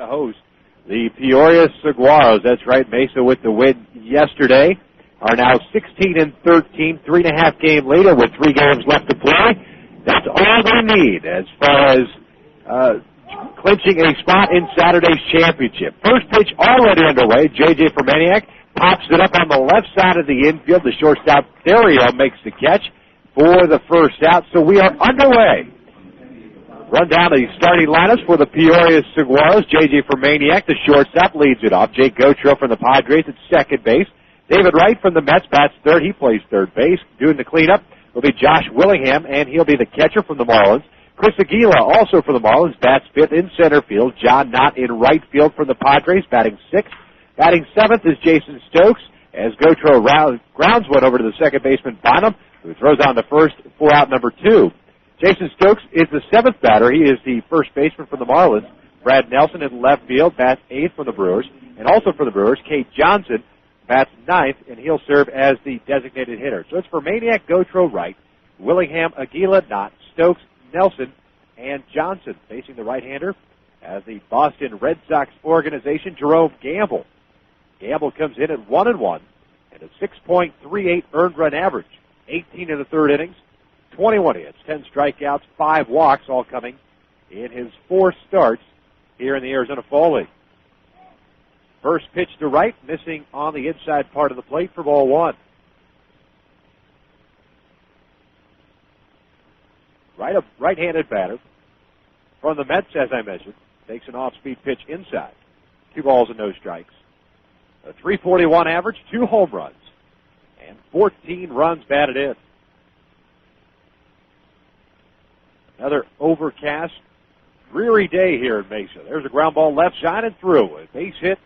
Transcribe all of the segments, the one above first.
to host the Peoria Saguaros. That's right, Mesa with the win yesterday. Are now 16-13, 3.5 game leader with 3 games left to play. That's all they need as far as clinching a spot in Saturday's championship. First pitch already underway. J.J. Fermaniak pops it up on the left side of the infield. The shortstop, Therio, makes the catch for the first out. So we are underway. Run down the starting lineups for the Peoria Saguaros. J.J. Fermaniak, the shortstop, leads it off. Jake Gautreau from the Padres at second base. David Wright from the Mets bats third. He plays third base. Doing the cleanup will be Josh Willingham, and he'll be the catcher from the Marlins. Chris Aguila, also for the Marlins, bats fifth in center field. John Knott in right field from the Padres, batting sixth. Batting seventh is Jason Stokes, as Gautreau grounds one over to the second baseman, Bonham, who throws on the first for out number 2. Jason Stokes is the seventh batter. He is the first baseman for the Marlins. Brad Nelson in left field, bats eighth for the Brewers. And also for the Brewers, Kate Johnson bats ninth, and he'll serve as the designated hitter. So it's Fermaniak, Gautreau, Wright, Willingham, Aguila, Knott, Stokes, Nelson, and Johnson. Facing the right-hander as the Boston Red Sox organization, Jerome Gamble. Gamble comes in at 1-1 and a 6.38 earned run average. 18 in the third innings, 21 hits, 10 strikeouts, 5 walks, all coming in his 4 starts here in the Arizona Fall League. First pitch to right, missing on the inside part of the plate for ball 1. Right-handed batter from the Mets, as I mentioned, takes an off-speed pitch inside. 2 balls and no strikes. A 341 average, 2 home runs, and 14 runs batted in. Another overcast, dreary day here in Mesa. There's a ground ball left, shining through. A base hit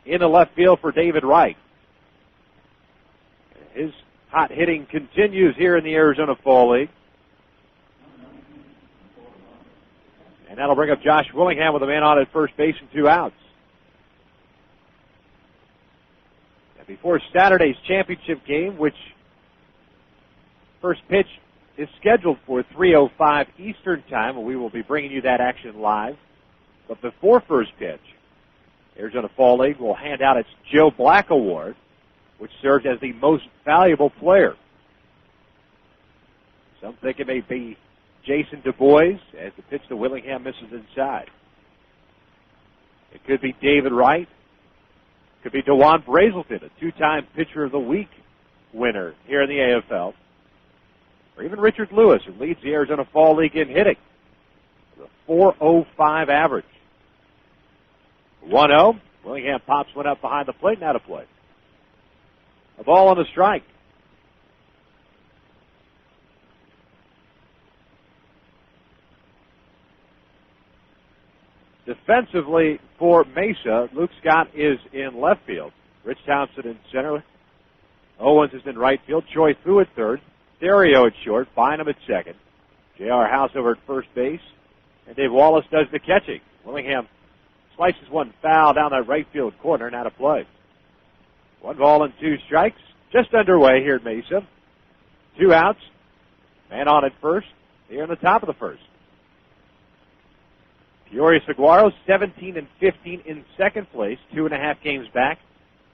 in the left field for David Wright. His hot hitting continues here in the Arizona Fall League. And that'll bring up Josh Willingham with a man on at first base and 2 outs. And before Saturday's championship game, which first pitch is scheduled for 3:05 Eastern Time, and we will be bringing you that action live. But before first pitch, Arizona Fall League will hand out its Joe Black Award, which serves as the most valuable player. Some think it may be Jason DuBois, as the pitch to Willingham misses inside. It could be David Wright. It could be DeJuan Brazelton, a 2-time Pitcher of the Week winner here in the AFL. Or even Richard Lewis, who leads the Arizona Fall League in hitting with a .405 average. 1-0. Willingham pops one up behind the plate, now to play. A ball on the strike. Defensively for Mesa, Luke Scott is in left field. Rich Thompson in center. Owens is in right field. Choi Fu at third. Therio at short. Bynum at second. J.R. House over at first base. And Dave Wallace does the catching. Willingham slices one foul down that right field corner, now to play. 1 ball and 2 strikes. Just underway here at Mesa. 2 outs. Man on at first. Here in the top of the first. Peoria Saguaros 17-15 in second place, 2.5 games back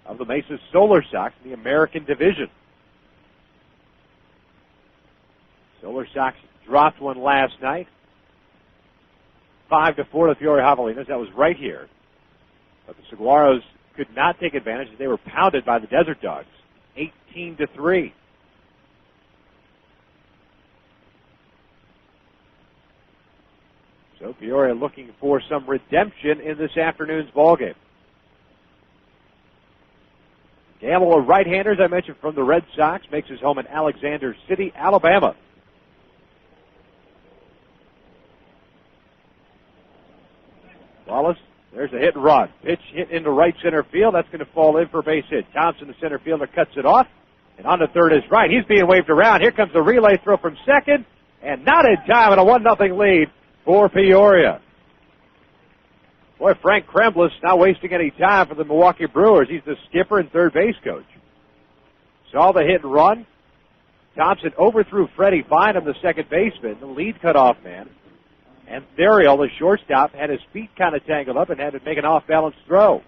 of the Mesa Solar Sox in the American Division. Solar Sox dropped one last night, 5-4 to Peoria Javelinas. That was right here, but the Saguaros could not take advantage as they were pounded by the Desert Dogs, 18-3. So Peoria looking for some redemption in this afternoon's ballgame. Gamble, a right-hander, as I mentioned, from the Red Sox, makes his home in Alexander City, Alabama. Wallace, there's a hit and run. Pitch hit into right center field. That's going to fall in for a base hit. Thompson, the center fielder, cuts it off. And on to third is Wright. He's being waved around. Here comes the relay throw from second. And not in time, and a 1-0 lead for Peoria. Boy, Frank Kremlis not wasting any time for the Milwaukee Brewers. He's the skipper and third base coach. Saw the hit and run. Thompson overthrew Freddie Bynum, the second baseman, the lead cutoff man. And Therial, the shortstop, had his feet kind of tangled up and had to make an off-balance throw.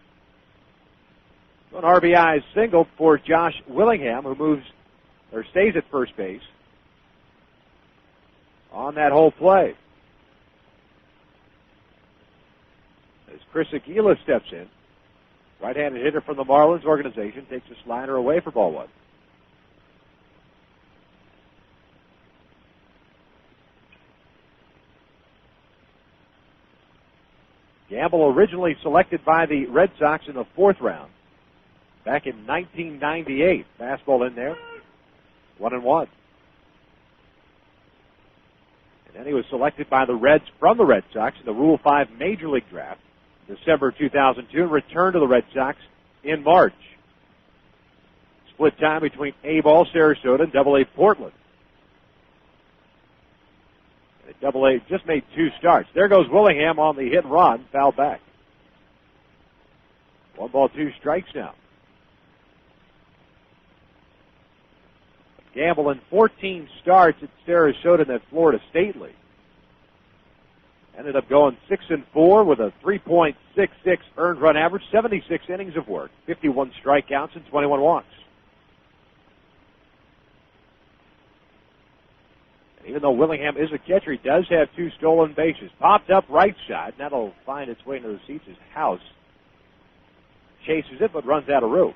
So an RBI single for Josh Willingham, who stays at first base on that whole play. As Chris Aguila steps in, right-handed hitter from the Marlins organization, takes a slider away for ball one. Gamble originally selected by the Red Sox in the 4th round back in 1998. Fastball in there, 1-1. And then he was selected by the Reds from the Red Sox in the Rule 5 Major League Draft, December 2002, and returned to the Red Sox in March. Split time between A-ball Sarasota and AA Portland. AA just made 2 starts. There goes Willingham on the hit and run, foul back. 1 ball, 2 strikes now. Gamble in 14 starts at Sarasota in that Florida State League. Ended up going 6-4 with a 3.66 earned run average, 76 innings of work, 51 strikeouts, and 21 walks. Even though Willingham is a catcher, he does have 2 stolen bases. Popped up right side. That'll find its way into the seats. His house chases it, but runs out of room.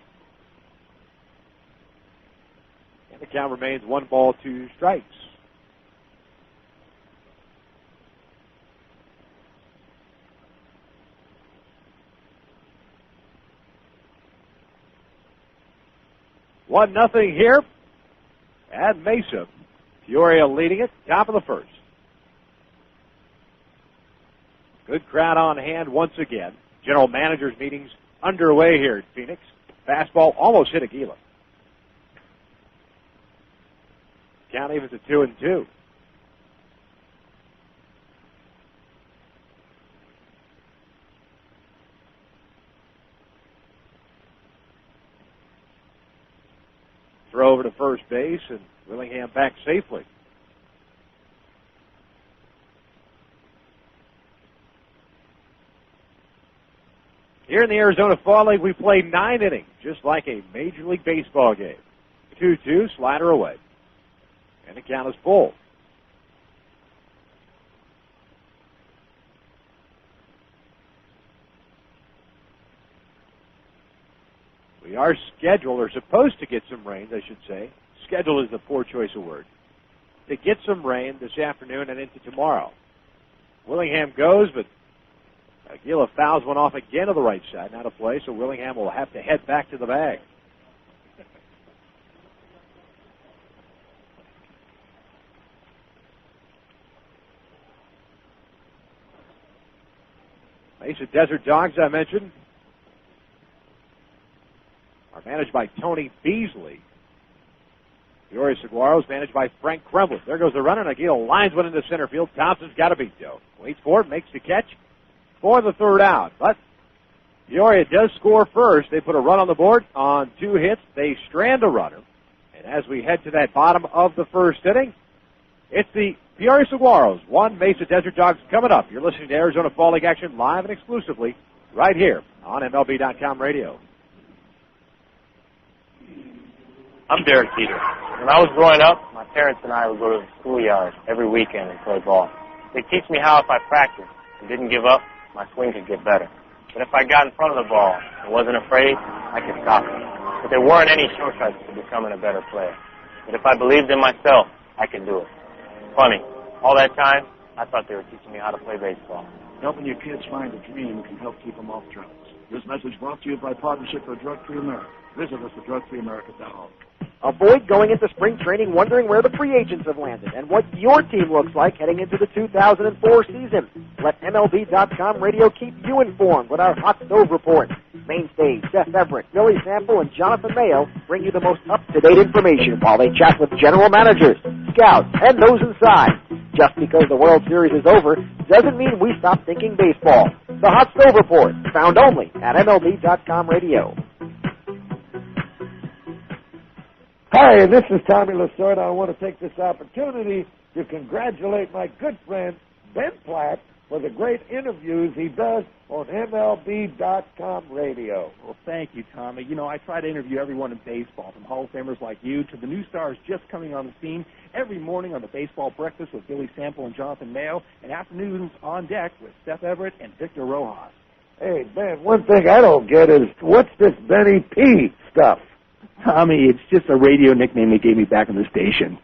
And the count remains 1 ball, 2 strikes. One nothing here at Mesa. Peoria leading it, top of the 1st. Good crowd on hand once again. General managers meetings underway here at Phoenix. Fastball almost hit Aguila. Count even to 2-2. Throw over to first base, and Willingham back safely. Here in the Arizona Fall League, we play 9 innings, just like a Major League Baseball game. 2-2, slider away. And the count is full. We are scheduled, or supposed to get some rain, I should say. Schedule is the poor choice of word. To get some rain this afternoon and into tomorrow. Willingham goes, but Aguila fouls one off again to the right side, not a play, so Willingham will have to head back to the bag. Mesa Desert Dogs, I mentioned, are managed by Tony Beasley. Peoria Saguaros managed by Frank Kremlin. There goes the runner, and Aguila lines one into center field. Thompson's got a beat, though. Waits for it, makes the catch for the 3rd out. But Peoria does score first. They put a run on the board on 2 hits. They strand a runner. And as we head to that bottom of the 1st inning, it's the Peoria Saguaros 1, Mesa Desert Dogs coming up. You're listening to Arizona Fall League action live and exclusively right here on MLB.com radio. I'm Derek Peter. When I was growing up, my parents and I would go to the schoolyard every weekend and play ball. They teach me how if I practiced and didn't give up, my swing could get better. But if I got in front of the ball and wasn't afraid, I could stop it. But there weren't any shortcuts to becoming a better player. But if I believed in myself, I could do it. Funny, all that time, I thought they were teaching me how to play baseball. Helping your kids find a dream can help keep them off drugs. This message brought to you by Partnership for Drug-Free America. Visit us at drugfreeamerica.org. Avoid going into spring training wondering where the free agents have landed and what your team looks like heading into the 2004 season. Let MLB.com radio keep you informed with our Hot Stove Report. Mainstays Seth Everett, Billy Sample, and Jonathan Mayo bring you the most up-to-date information while they chat with general managers, scouts, and those inside. Just because the World Series is over doesn't mean we stop thinking baseball. The Hot Stove Report, found only at MLB.com radio. Hi, this is Tommy Lasorda. I want to take this opportunity to congratulate my good friend, Ben Platt for the great interviews he does on MLB.com radio. Well, thank you, Tommy. You know, I try to interview everyone in baseball, from Hall of Famers like you to the new stars just coming on the scene, every morning on the Baseball Breakfast with Billy Sample and Jonathan Mayo, and afternoons on deck with Steph Everett and Victor Rojas. Hey, Ben, one thing I don't get is, what's this Benny P stuff? Tommy, it's just a radio nickname they gave me back in the station.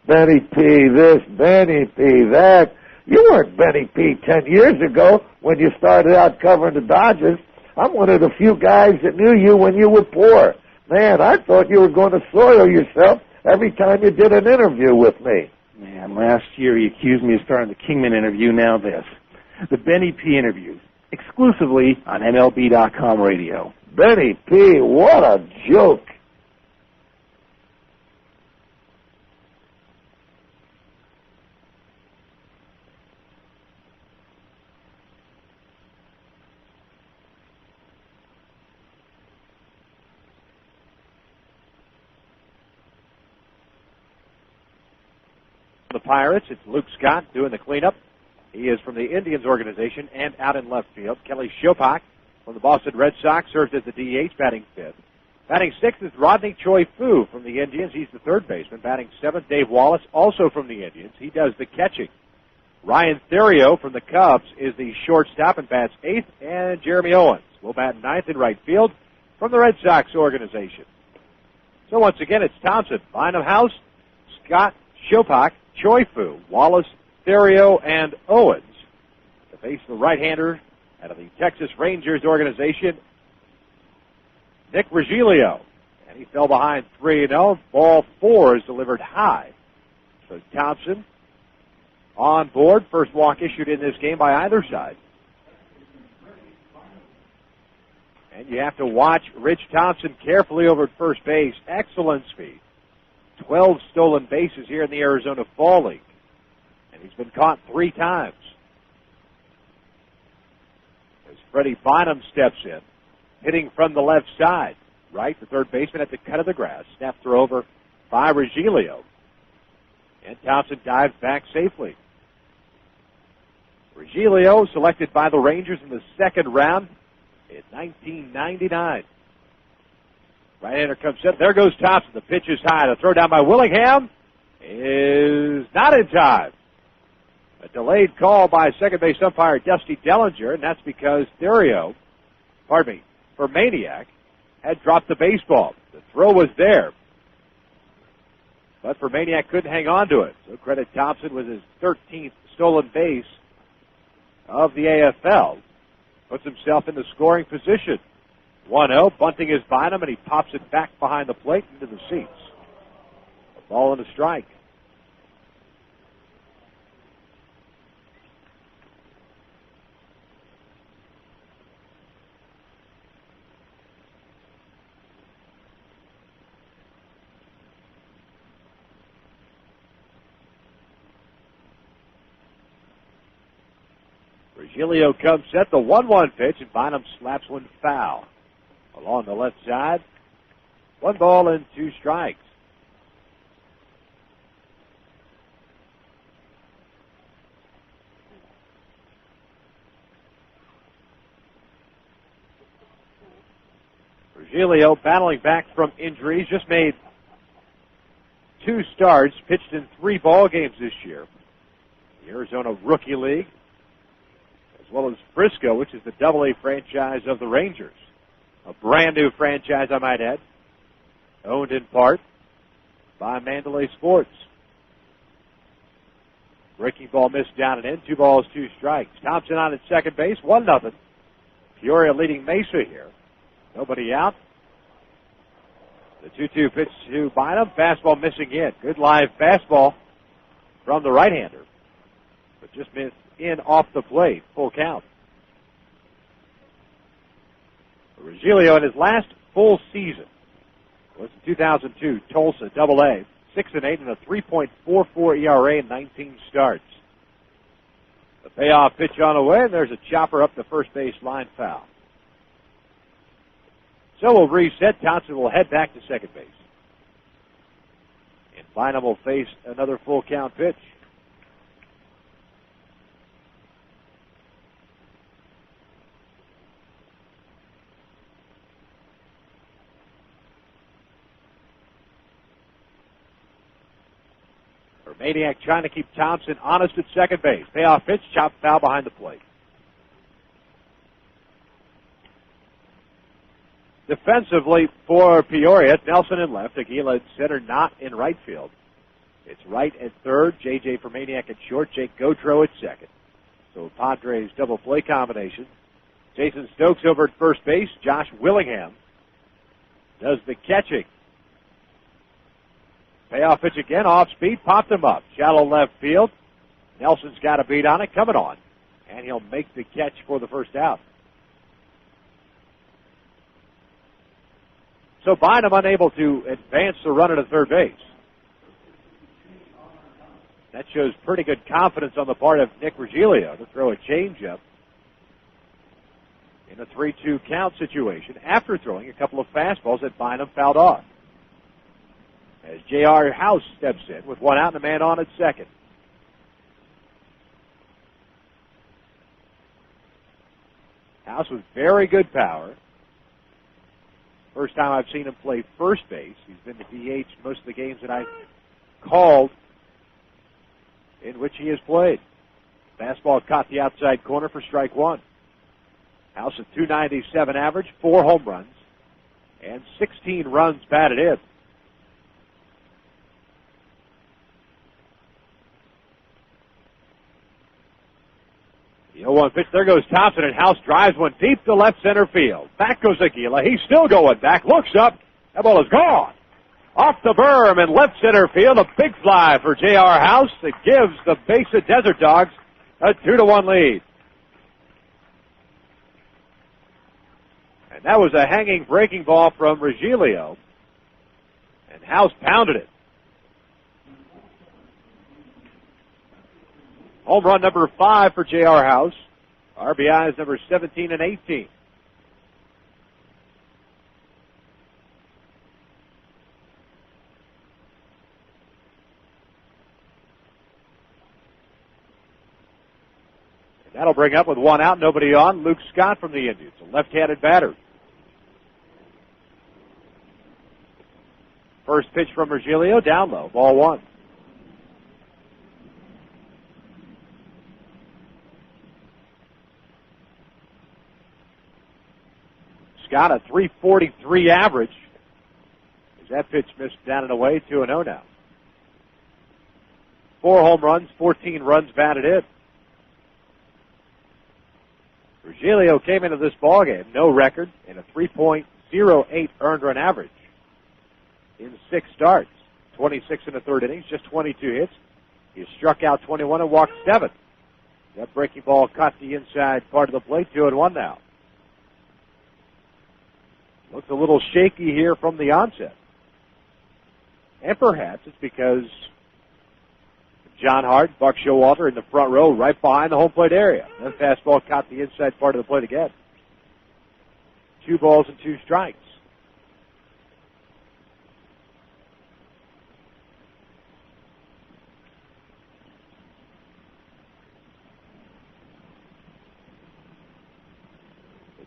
Benny P this, Benny P that. You weren't Benny P 10 years ago when you started out covering the Dodgers. I'm one of the few guys that knew you when you were poor. Man, I thought you were going to soil yourself every time you did an interview with me. Man, last year he accused me of starting the Kingman interview, now this. The Benny P interviews, exclusively on MLB.com radio. Benny P, what a joke. The Pirates, it's Luke Scott doing the cleanup. He is from the Indians organization and out in left field. Kelly Shopak from the Boston Red Sox serves as the DH, batting fifth. Batting sixth is Rodney Choi Fu from the Indians. He's the third baseman. Batting seventh, Dave Wallace, also from the Indians. He does the catching. Ryan Theriot from the Cubs is the shortstop and bats eighth, and Jeremy Owens will bat ninth in right field from the Red Sox organization. So once again, it's Thompson, Bynum House, Scott, Shopak, Choi Fu, Wallace, Theriot, and Owens to face the right-hander out of the Texas Rangers organization, Nick Regilio. And he fell behind 3-0. Ball four is delivered high. So Thompson on board. First walk issued in this game by either side. And you have to watch Rich Thompson carefully over at first base. Excellent speed. 12 stolen bases here in the Arizona Fall League. And he's been caught 3 times. As Freddie Bynum steps in, hitting from the left side. Right, the third baseman at the cut of the grass. Snap throw over by Regilio. And Thompson dives back safely. Regilio selected by the Rangers in the second round in 1999. Right-hander comes in. There goes Thompson. The pitch is high. The throw down by Willingham is not in time. A delayed call by second base umpire Dusty Dellinger, and that's because Maniac had dropped the baseball. The throw was there, but Maniac couldn't hang on to it. So credit Thompson with his 13th stolen base of the AFL. Puts himself in the scoring position. 1-0, bunting is Bynum, and he pops it back behind the plate into the seats. A ball and a strike. Regilio comes set, the 1-1 pitch, and Bynum slaps one foul. Along the left side, 1 ball and 2 strikes. Regilio battling back from injuries, just made 2 starts, pitched in 3 ball games this year. The Arizona Rookie League, as well as Frisco, which is the Double-A franchise of the Rangers. A brand new franchise, I might add, owned in part by Mandalay Sports. Breaking ball missed down and in, 2 balls, 2 strikes. Thompson on at second base, 1-0. Peoria leading Mesa here. Nobody out. The 2-2 pitch to Bynum, fastball missing in. Good live fastball from the right-hander, but just missed in off the plate, full count. Regilio in his last full season was in 2002, Tulsa, Double-A, 6-8 and a 3.44 ERA in 19 starts. The payoff pitch on the way, and there's a chopper up the first base line, foul. So we'll reset. Thompson will head back to second base. And Bynum will face another full count pitch. Maniac trying to keep Thompson honest at second base. Payoff pitch, chopped foul behind the plate. Defensively for Peoria, Nelson in left, Aguila at center, not in right field. It's Wright at third, J.J. for Maniac at short, Jake Gautreau at second. So Padres double play combination. Jason Stokes over at first base. Josh Willingham does the catching. Payoff pitch again, off speed, popped him up. Shallow left field. Nelson's got a beat on it, coming on. And he'll make the catch for the first out. So Bynum unable to advance the runner to third base. That shows pretty good confidence on the part of Nick Regilio to throw a changeup in a 3-2 count situation after throwing a couple of fastballs that Bynum fouled off. As J.R. House steps in with one out and a man on at second. House with very good power. First time I've seen him play first base. He's been the DH most of the games that I've called in which he has played. Fastball caught the outside corner for strike one. House at .297 average, 4 home runs, and 16 runs batted in. The 0-1 pitch, there goes Thompson, and House drives one deep to left center field. Back goes Aguila. He's still going back, looks up. That ball is gone. Off the berm in left center field, a big fly for J.R. House that gives the Mesa Desert Dogs a 2-1 lead. And that was a hanging breaking ball from Regilio, and House pounded it. Home run number 5 for J.R. House. RBIs number 17 and 18. And that'll bring up with one out, nobody on, Luke Scott from the Indians, a left-handed batter. First pitch from Regilio, down low, ball one. Scott a .343 average. As that pitch missed down and away, 2-0 now. 4 home runs, 14 runs batted in. Regilio came into this ballgame, no record, and a 3.08 earned run average in 6 starts. 26 in the third innings, just 22 hits. He struck out 21 and walked 7. That breaking ball caught the inside part of the plate, 2-1 now. Looks a little shaky here from the onset. And perhaps it's because John Hart, Buck Showalter in the front row right behind the home plate area. That fastball caught the inside part of the plate again. 2 balls and 2 strikes.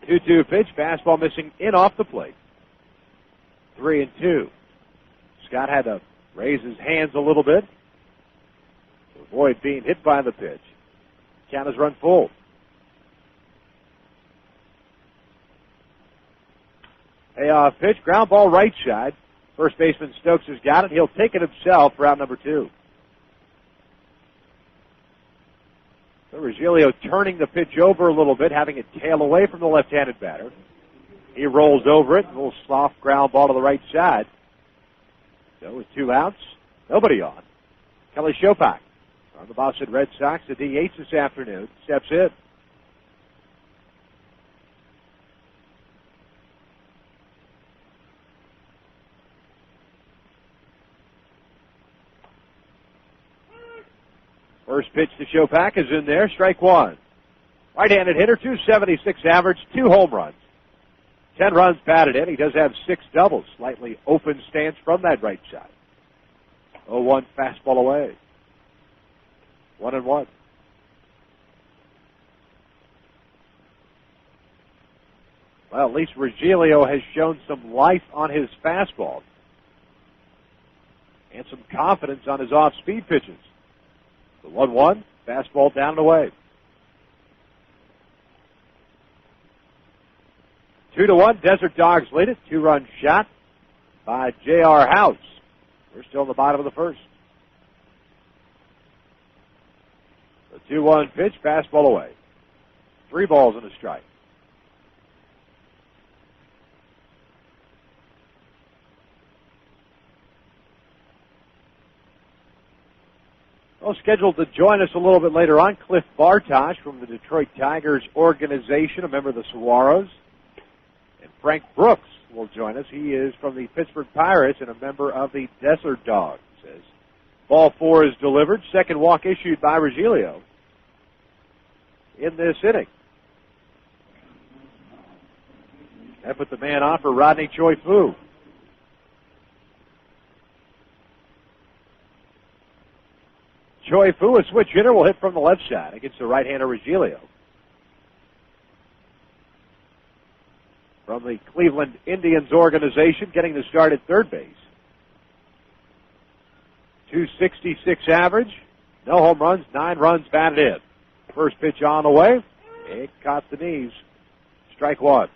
The 2-2 pitch, fastball missing in off the plate. 3-2. Scott had to raise his hands a little bit to avoid being hit by the pitch. Count is run full. Payoff pitch, ground ball right side. First baseman Stokes has got it. He'll take it himself for out number 2. So Regilio turning the pitch over a little bit, having it tail away from the left-handed batter. He rolls over it, a little soft ground ball to the right side. So with 2 outs, nobody on. Kelly Shopak on the Boston Red Sox, the DH this afternoon, steps in. First pitch to Shopak is in there, strike 1. Right-handed hitter, .276 average, 2 home runs. 10 runs batted in. He does have 6 doubles. Slightly open stance from that right side. 0-1 fastball away. 1-1. Well, at least Regilio has shown some life on his fastball and some confidence on his off-speed pitches. The 1-1, fastball down and away. 2-1, Desert Dogs lead it. 2-run shot by J.R. House. We're still in the bottom of the first. The 2-1 pitch, fastball away. 3 balls and a strike. Well, scheduled to join us a little bit later on, Cliff Bartosh from the Detroit Tigers organization, a member of the Saguaros. And Frank Brooks will join us. He is from the Pittsburgh Pirates and a member of the Desert Dogs. As ball 4 is delivered, second walk issued by Regilio in this inning. That put the man on for Rodney Choi Fu. Choi Fu, a switch hitter, will hit from the left side against the right-hander Regilio. From the Cleveland Indians organization, getting the start at third base. 266 average, no home runs, 9 runs batted in. First pitch on the way, it caught the knees. Strike 1.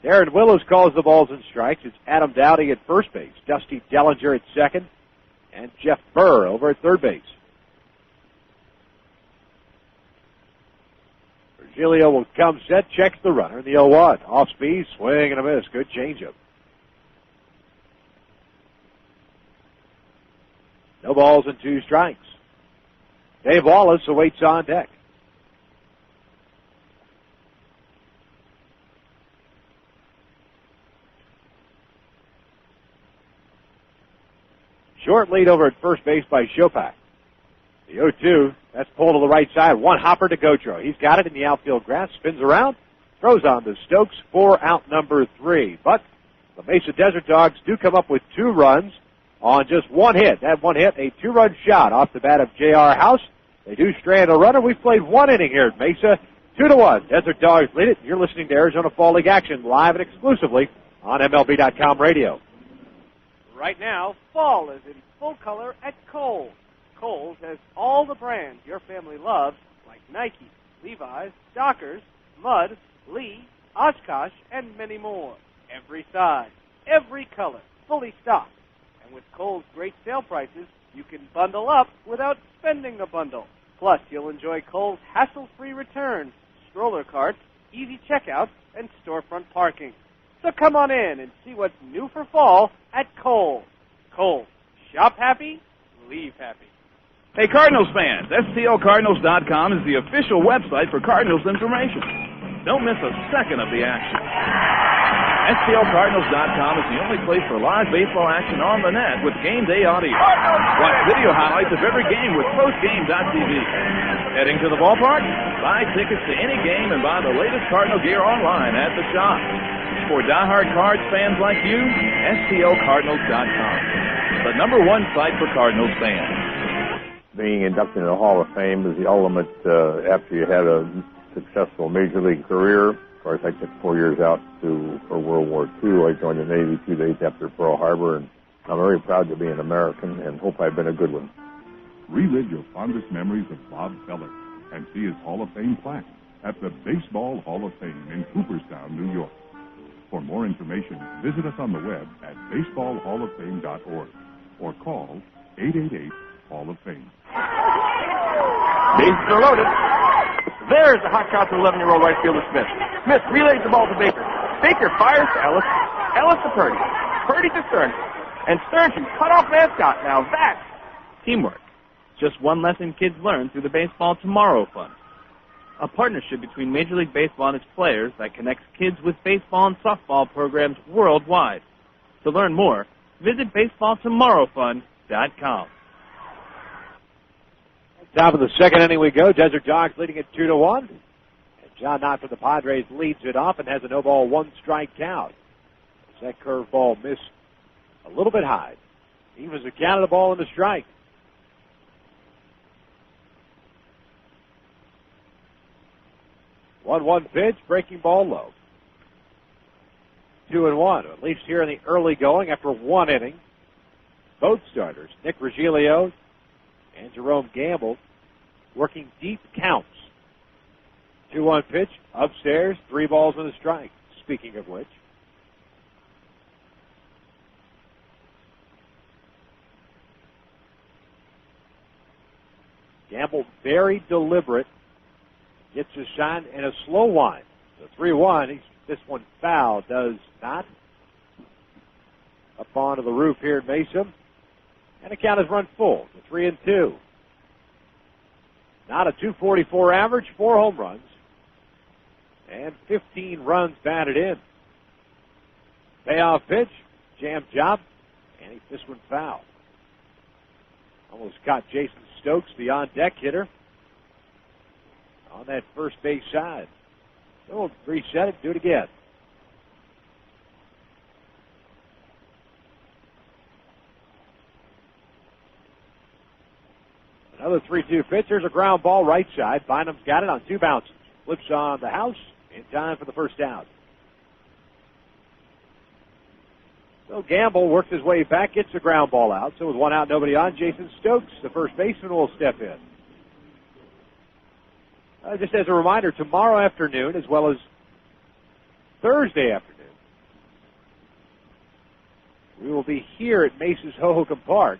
Darren Willows calls the balls and strikes. It's Adam Dowdy at first base, Dusty Dellinger at second, and Jeff Burr over at third base. Regilio will come set, checks the runner in the 0-1. Off speed, swing and a miss. Good changeup. No balls and 2 strikes. Dave Wallace awaits on deck. Short lead over at first base by Chopak. The 0-2, that's pulled to the right side. One hopper to Gautreaux. He's got it in the outfield grass, spins around, throws on to Stokes for out number 3. But the Mesa Desert Dogs do come up with 2 runs on just 1 hit. That 1 hit, a 2-run shot off the bat of J.R. House. They do strand a runner. We've played 1 inning here at Mesa. 2-1. Desert Dogs lead it. You're listening to Arizona Fall League action live and exclusively on MLB.com radio. Right now, fall is in full color at Kohl's. Kohl's has all the brands your family loves, like Nike, Levi's, Dockers, Mudd, Lee, Oshkosh, and many more. Every size, every color, fully stocked. And with Kohl's great sale prices, you can bundle up without spending a bundle. Plus, you'll enjoy Kohl's hassle-free returns, stroller carts, easy checkouts, and storefront parking. So come on in and see what's new for fall at Kohl's. Kohl's. Shop happy, leave happy. Hey, Cardinals fans, STLCardinals.com is the official website for Cardinals information. Don't miss a second of the action. STLCardinals.com is the only place for live baseball action on the net with game day audio. Watch video highlights of every game with postgame.tv. Heading to the ballpark? Buy tickets to any game and buy the latest Cardinal gear online at the shop. For diehard Cards fans like you, STLCardinals.com, the #1 site for Cardinals fans. Being inducted into the Hall of Fame is the ultimate after you had a successful Major League career. Of course, I took 4 years out for World War II. I joined the Navy 2 days after Pearl Harbor, and I'm very proud to be an American and hope I've been a good one. Relive your fondest memories of Bob Feller and see his Hall of Fame plaque at the Baseball Hall of Fame in Cooperstown, New York. For more information, visit us on the web at baseballhalloffame.org or call 888-HALL of Fame. Bases are loaded. There's the hot shot to 11-year-old right fielder Smith. Smith relays the ball to Baker. Baker fires to Ellis. Ellis to Purdy. Purdy to Sternson. And Sternson cut off mascot. Now that's teamwork. Just one lesson kids learn through the Baseball Tomorrow Fund. A partnership between Major League Baseball and its players that connects kids with baseball and softball programs worldwide. To learn more, visit baseballtomorrowfund.com. Top of the second inning we go. Desert Dogs leading it 2-1. And John Knott for the Padres leads it off and has a no-ball, 1-strike count. That curveball missed a little bit high. He was accounted the ball in the strike. 1-1 pitch, breaking ball low. 2-1, at least here in the early going after 1 inning. Both starters, Nick Regilio And Jerome Gamble working deep counts. 2-1 pitch, upstairs, 3 balls and a strike. Speaking of which. Gamble very deliberate. Gets a shine and a slow wind. So 3-1. This one foul does not. Up onto the roof here at Mesa. And the count is run full to 3-2. Not a .244 average, 4 home runs. And 15 runs batted in. Payoff pitch, jam job, and he this one foul. Almost caught Jason Stokes, the on-deck hitter, on that first base side. So we'll reset it, do it again. Another 3-2 pitch. There's a ground ball right side. Bynum's got it on 2 bounces. Flips on the house in time for the first out. So Gamble works his way back, gets the ground ball out. So with 1 out, nobody on, Jason Stokes, the first baseman, will step in. Just as a reminder, tomorrow afternoon as well as Thursday afternoon, we will be here at Mesa's HoHoKam Park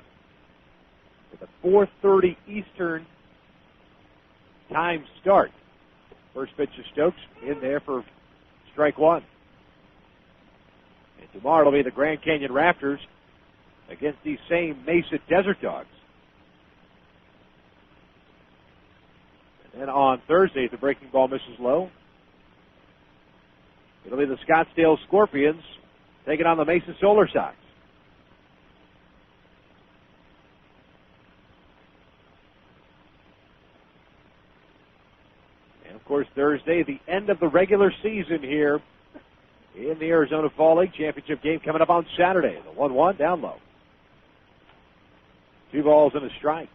with a 4:30 Eastern time start. First pitch to Stokes in there for strike 1. And tomorrow it'll be the Grand Canyon Raptors against these same Mesa Desert Dogs. And then on Thursday, if the breaking ball misses low, it'll be the Scottsdale Scorpions taking on the Mesa Solar Sox. Of course, Thursday, the end of the regular season here in the Arizona Fall League Championship game coming up on Saturday. The 1-1 down low. 2 balls and a strike.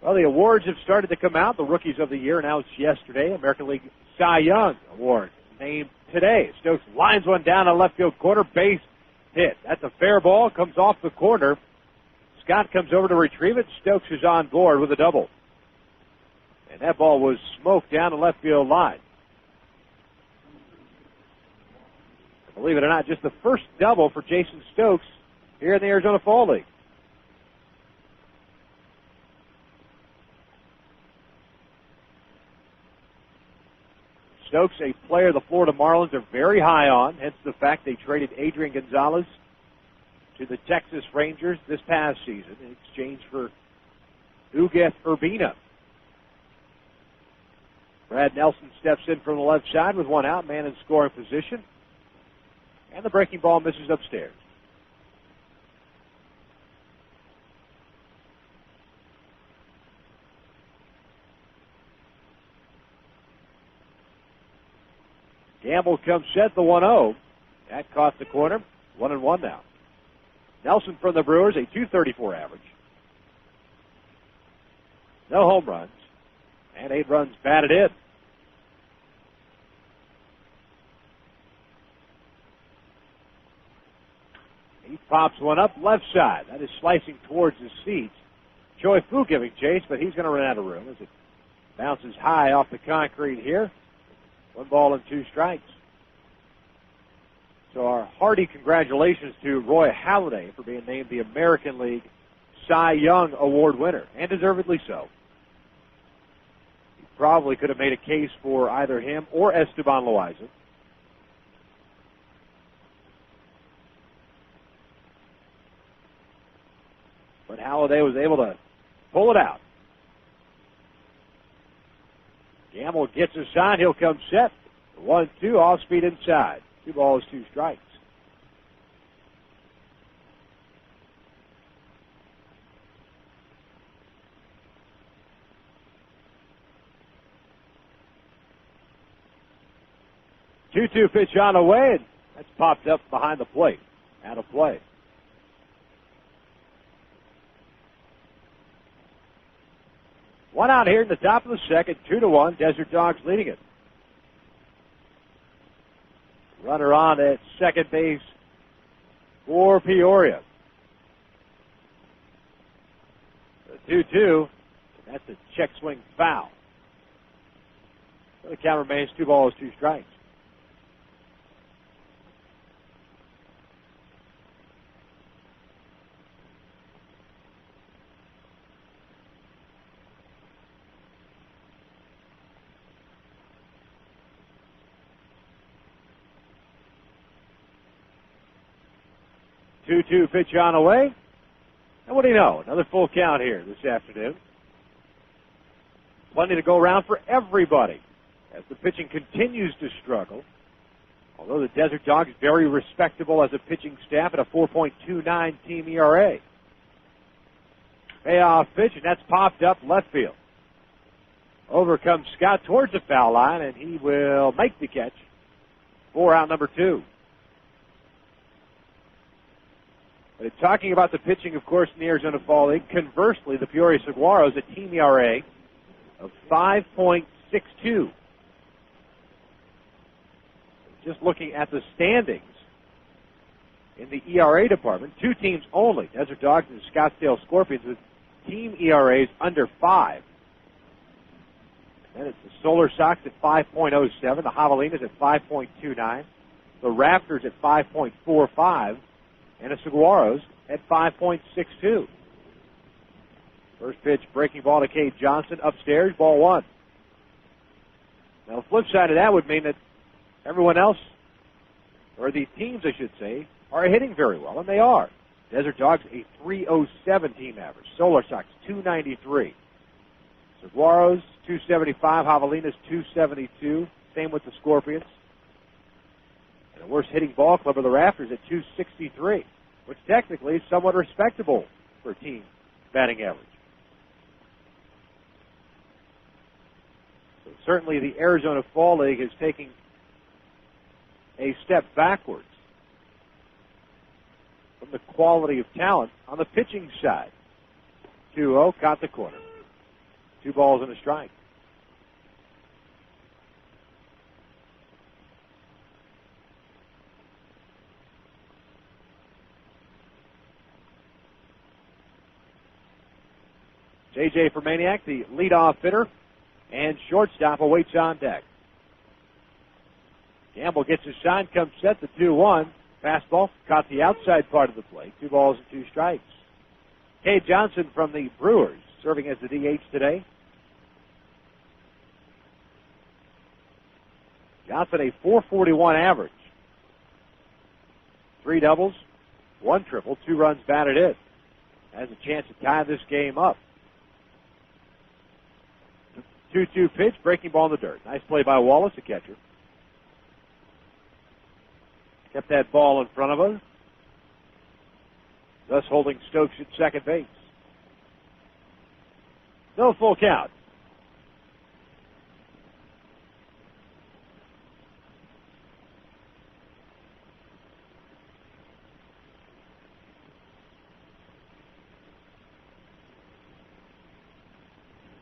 Well, the awards have started to come out. The Rookies of the Year announced yesterday. American League Cy Young Award named today. Stokes lines one down on left field corner, base hit. That's a fair ball, comes off the corner. Scott comes over to retrieve it. Stokes is on board with a double. And that ball was smoked down the left field line. Believe it or not, just the first double for Jason Stokes here in the Arizona Fall League. Stokes, a player the Florida Marlins are very high on, hence the fact they traded Adrian Gonzalez to the Texas Rangers this past season in exchange for Ugueth Urbina. Brad Nelson steps in from the left side with 1 out, man in scoring position. And the breaking ball misses upstairs. Gamble comes set, the 1-0. That caught the corner. 1-1 now. Nelson from the Brewers, a .234 average. No home runs. And 8 runs batted in. He pops one up left side. That is slicing towards his seats. Choi Fu giving chase, but he's going to run out of room as it bounces high off the concrete here. 1 ball and 2 strikes. So our hearty congratulations to Roy Halladay for being named the American League Cy Young Award winner, and deservedly so. He probably could have made a case for either him or Esteban Loaiza. But Halladay was able to pull it out. Gamble gets a sign. He'll come set. 1-2, off speed inside. 2 balls, 2 strikes. Two-two pitch on the way, and that's popped up behind the plate. Out of play. One out here in the top of the second, 2-1. Desert Dogs leading it. Runner on at second base for Peoria. The 2-2. That's a check swing foul. So the count remains 2 balls, 2 strikes. Two-two pitch on the way. And what do you know? Another full count here this afternoon. Plenty to go around for everybody as the pitching continues to struggle. Although the Desert Dogs very respectable as a pitching staff at a 4.29 team ERA. Payoff pitch, and that's popped up left field. Over comes Scott towards the foul line, and he will make the catch for out number 2. But talking about the pitching, of course, in the Arizona Fall League, conversely, the Peoria Saguaros, a team ERA of 5.62. Just looking at the standings in the ERA department, 2 teams only, Desert Dogs and Scottsdale Scorpions, with team ERAs under 5. And it's the Solar Sox at 5.07, the Javelinas at 5.29, the Raptors at 5.45, and the Saguaros at 5.62. First pitch, breaking ball to Cade Johnson, upstairs, ball 1. Now, the flip side of that would mean that everyone else, or the teams, I should say, are hitting very well, and they are. Desert Dogs, a 307 team average. Solar Sox, 293. Saguaros, 275. Javelinas, 272. Same with the Scorpions. And the worst hitting ball club of the Raptors at 263, which technically is somewhat respectable for team batting average. So certainly the Arizona Fall League is taking a step backwards from the quality of talent on the pitching side. 2-0, caught the corner. 2 balls and a strike. J.J. Fermaniak, the leadoff hitter, and shortstop awaits on deck. Gamble gets his sign, comes set, the 2-1. Fastball caught the outside part of the plate. 2 balls and 2 strikes. Cade Johnson from the Brewers, serving as the DH today. Johnson, a 441 average. 3 doubles, 1 triple, 2 runs batted in. Has a chance to tie this game up. 2-2 pitch, breaking ball in the dirt. Nice play by Wallace, the catcher. Kept that ball in front of us, thus holding Stokes at second base. No full count.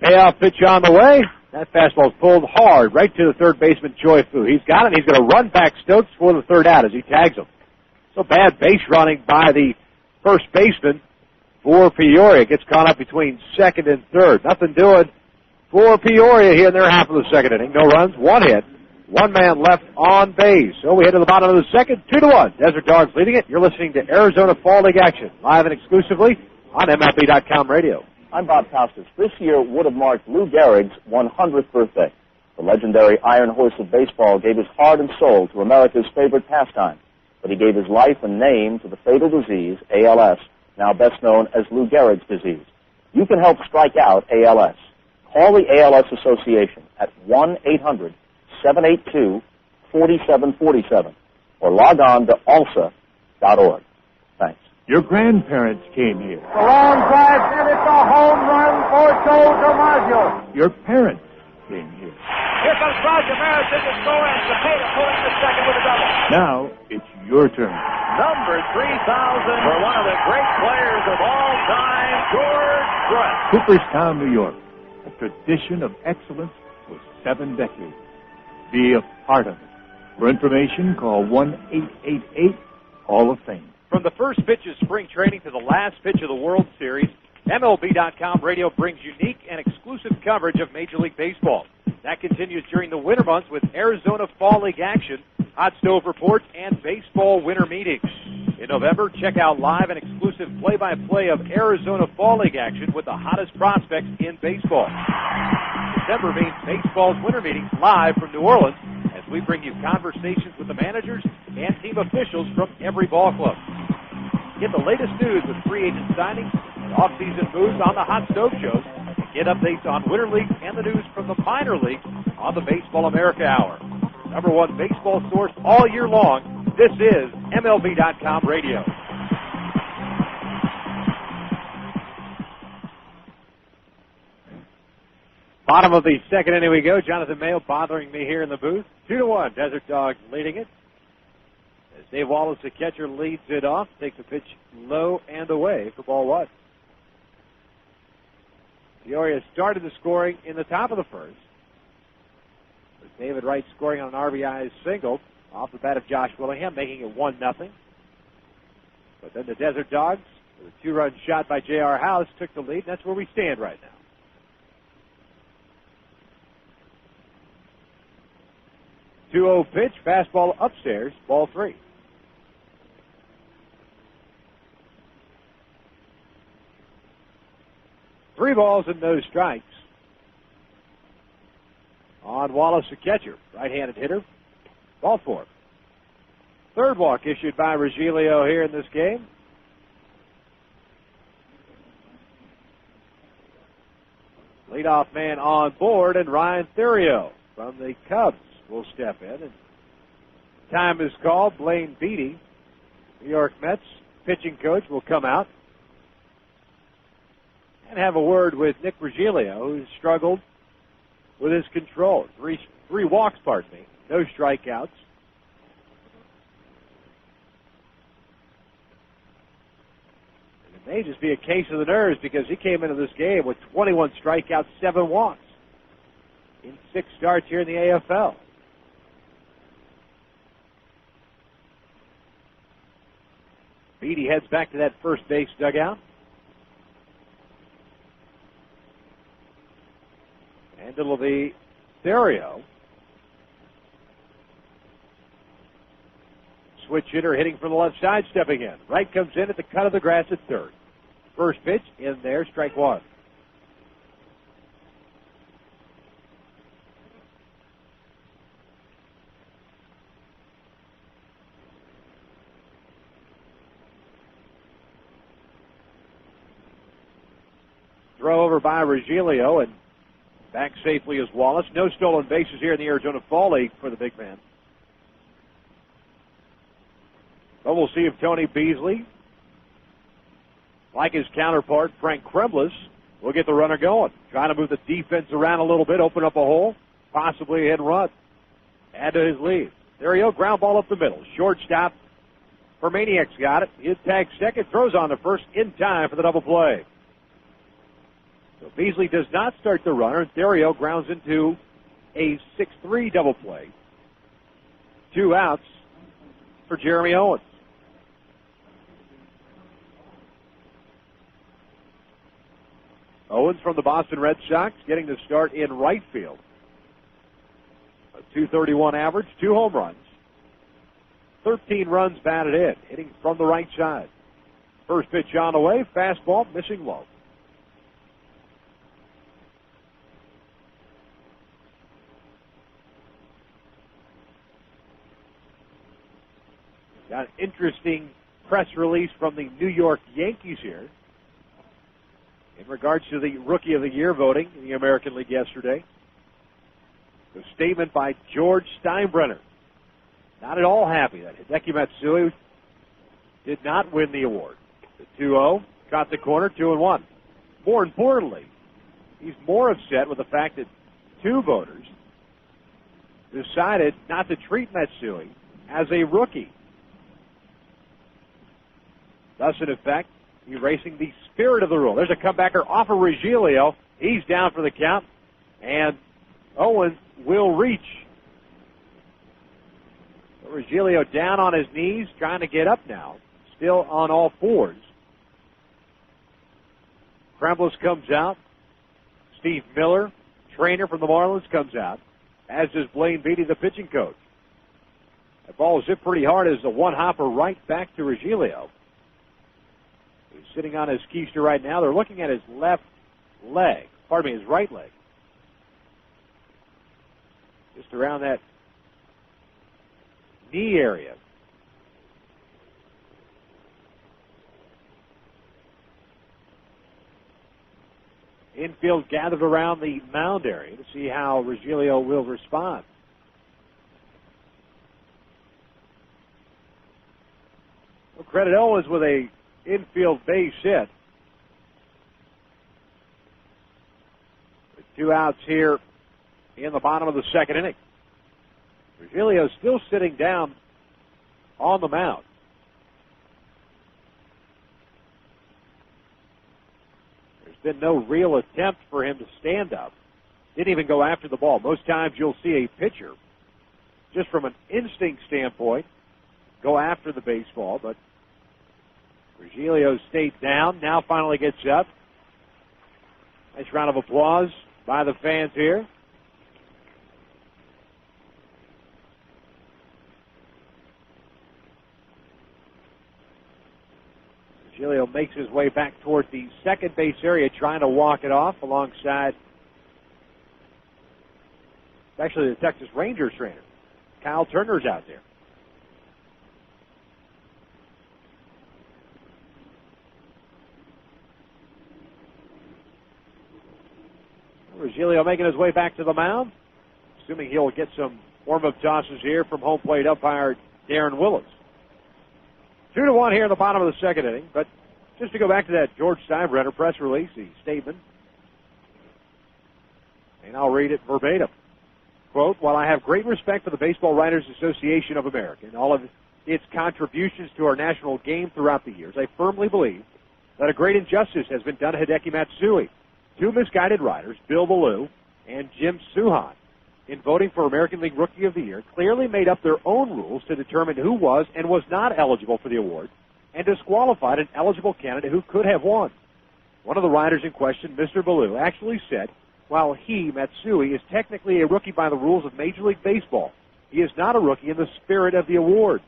Payoff pitch on the way. That fastball's pulled hard right to the third baseman, Choi Fu. He's got it. He's going to run back Stokes for the third out as he tags him. So bad base running by the first baseman for Peoria. Gets caught up between second and third. Nothing doing for Peoria here in their half of the second inning. No runs, 1 hit, 1 man left on base. So we head to the bottom of the second, 2-1. Desert Dogs leading it. You're listening to Arizona Fall League action, live and exclusively on MLB.com radio. I'm Bob Costas. This year would have marked Lou Gehrig's 100th birthday. The legendary Iron Horse of baseball gave his heart and soul to America's favorite pastime, but he gave his life and name to the fatal disease, ALS, now best known as Lou Gehrig's disease. You can help strike out ALS. Call the ALS Association at 1-800-782-4747 or log on to alsa.org. Thanks. Your grandparents came here. The long drive, and it's a home run for Joe DiMaggio. Your parents came here. Here comes Roger Maris in the score, and Cepeda pulling the second with a double. Now it's your turn. Number 3,000 for one of the great players of all time, George Brett. Cooperstown, New York. A tradition of excellence for 7 decades. Be a part of it. For information, call 1-888-HALL-OF-FAME. From the first pitch of spring training to the last pitch of the World Series, MLB.com radio brings unique and exclusive coverage of Major League Baseball. That continues during the winter months with Arizona Fall League action, hot stove reports, and baseball winter meetings. In November, check out live and exclusive play-by-play of Arizona Fall League action with the hottest prospects in baseball. December means baseball's winter meetings live from New Orleans as we bring you conversations with the managers and team officials from every ball club. Get the latest news with free agent signings and off-season moves on the Hot Stove Shows. And get updates on Winter League and the news from the minor leagues on the Baseball America Hour. Number one baseball source all year long. This is MLB.com radio. Bottom of the second inning we go. Jonathan Mayo bothering me here in the booth. 2-1. Desert Dogs leading it. As Dave Wallace, the catcher, leads it off, takes a pitch low and away for ball one. Peoria started the scoring in the top of the first, with David Wright scoring on an RBI single off the bat of Josh Willingham, making it 1-0. But then the Desert Dogs, with a 2-run shot by J.R. House, took the lead, and that's where we stand right now. Two-0 pitch, fastball upstairs, ball three. Three balls and no strikes on Wallace, the catcher, right-handed hitter. Ball four. Third walk issued by Regilio here in this game. Leadoff man on board, and Ryan Theriot from the Cubs will step in. And time is called. Blaine Beatty, New York Mets pitching coach, will come out and have a word with Nick Regilio, who's struggled with his control. Three walks, no strikeouts. And it may just be a case of the nerves because he came into this game with 21 strikeouts, 7 walks in 6 starts here in the AFL. Beatty heads back to that first base dugout. And it'll be Theriot. Switch hitter hitting from the left side, stepping in. Wright comes in at the cut of the grass at third. First pitch in there, strike one. Throw over by Regilio, and back safely is Wallace. No stolen bases here in the Arizona Fall League for the big man. But we'll see if Tony Beasley, like his counterpart Frank Kremlis, will get the runner going. Trying to move the defense around a little bit, open up a hole, possibly a hit and run. Add to his lead. Theriot, ground ball up the middle. Shortstop for Maniac's got it. His tag second, throws on the first in time for the double play. So Beasley does not start the runner, and Theriot grounds into a 6-3 double play. 2 outs for Jeremy Owens. Owens from the Boston Red Sox getting the start in right field. A .231 average, 2 home runs, 13 runs batted in, hitting from the right side. First pitch on the way, fastball missing low. Got an interesting press release from the New York Yankees here in regards to the Rookie of the Year voting in the American League yesterday. A statement by George Steinbrenner. Not at all happy that Hideki Matsui did not win the award. The 2-0 caught the corner, 2-1. More importantly, he's more upset with the fact that 2 voters decided not to treat Matsui as a rookie. Thus, in effect, erasing the spirit of the rule. There's a comebacker off of Regilio. He's down for the count, and Owens will reach. Regilio down on his knees, trying to get up now. still on all fours. Kremlis comes out. Steve Miller, trainer from the Marlins, comes out, as does Blaine Beatty, the pitching coach. That ball is hit pretty hard as the one-hopper right back to Regilio. He's sitting on his keister right now. They're looking at his right leg. Just around that knee area. Infield gathered around the mound area to see how Regilio will respond. Well, credit Owens with a infield base hit. With 2 outs here in the bottom of the second inning. Regilio still sitting down on the mound. There's been no real attempt for him to stand up. Didn't even go after the ball. Most times you'll see a pitcher, just from an instinct standpoint, go after the baseball, but Regilio stayed down, now finally gets up. Nice round of applause by the fans here. Regilio makes his way back towards the second base area, trying to walk it off alongside, actually, the Texas Rangers trainer. Kyle Turner's out there. Regilio making his way back to the mound, assuming he'll get some warm-up tosses here from home plate umpire Darren Willis. 2-1 here in the bottom of the second inning, but just to go back to that George Steinbrenner press release, the statement, and I'll read it verbatim. Quote, while I have great respect for the Baseball Writers Association of America and all of its contributions to our national game throughout the years, I firmly believe that a great injustice has been done to Hideki Matsui. 2 misguided writers, Bill Ballou and Jim Suhan, in voting for American League Rookie of the Year, clearly made up their own rules to determine who was and was not eligible for the award and disqualified an eligible candidate who could have won. One of the writers in question, Mr. Ballou, actually said, while he, Matsui, is technically a rookie by the rules of Major League Baseball, he is not a rookie in the spirit of the award.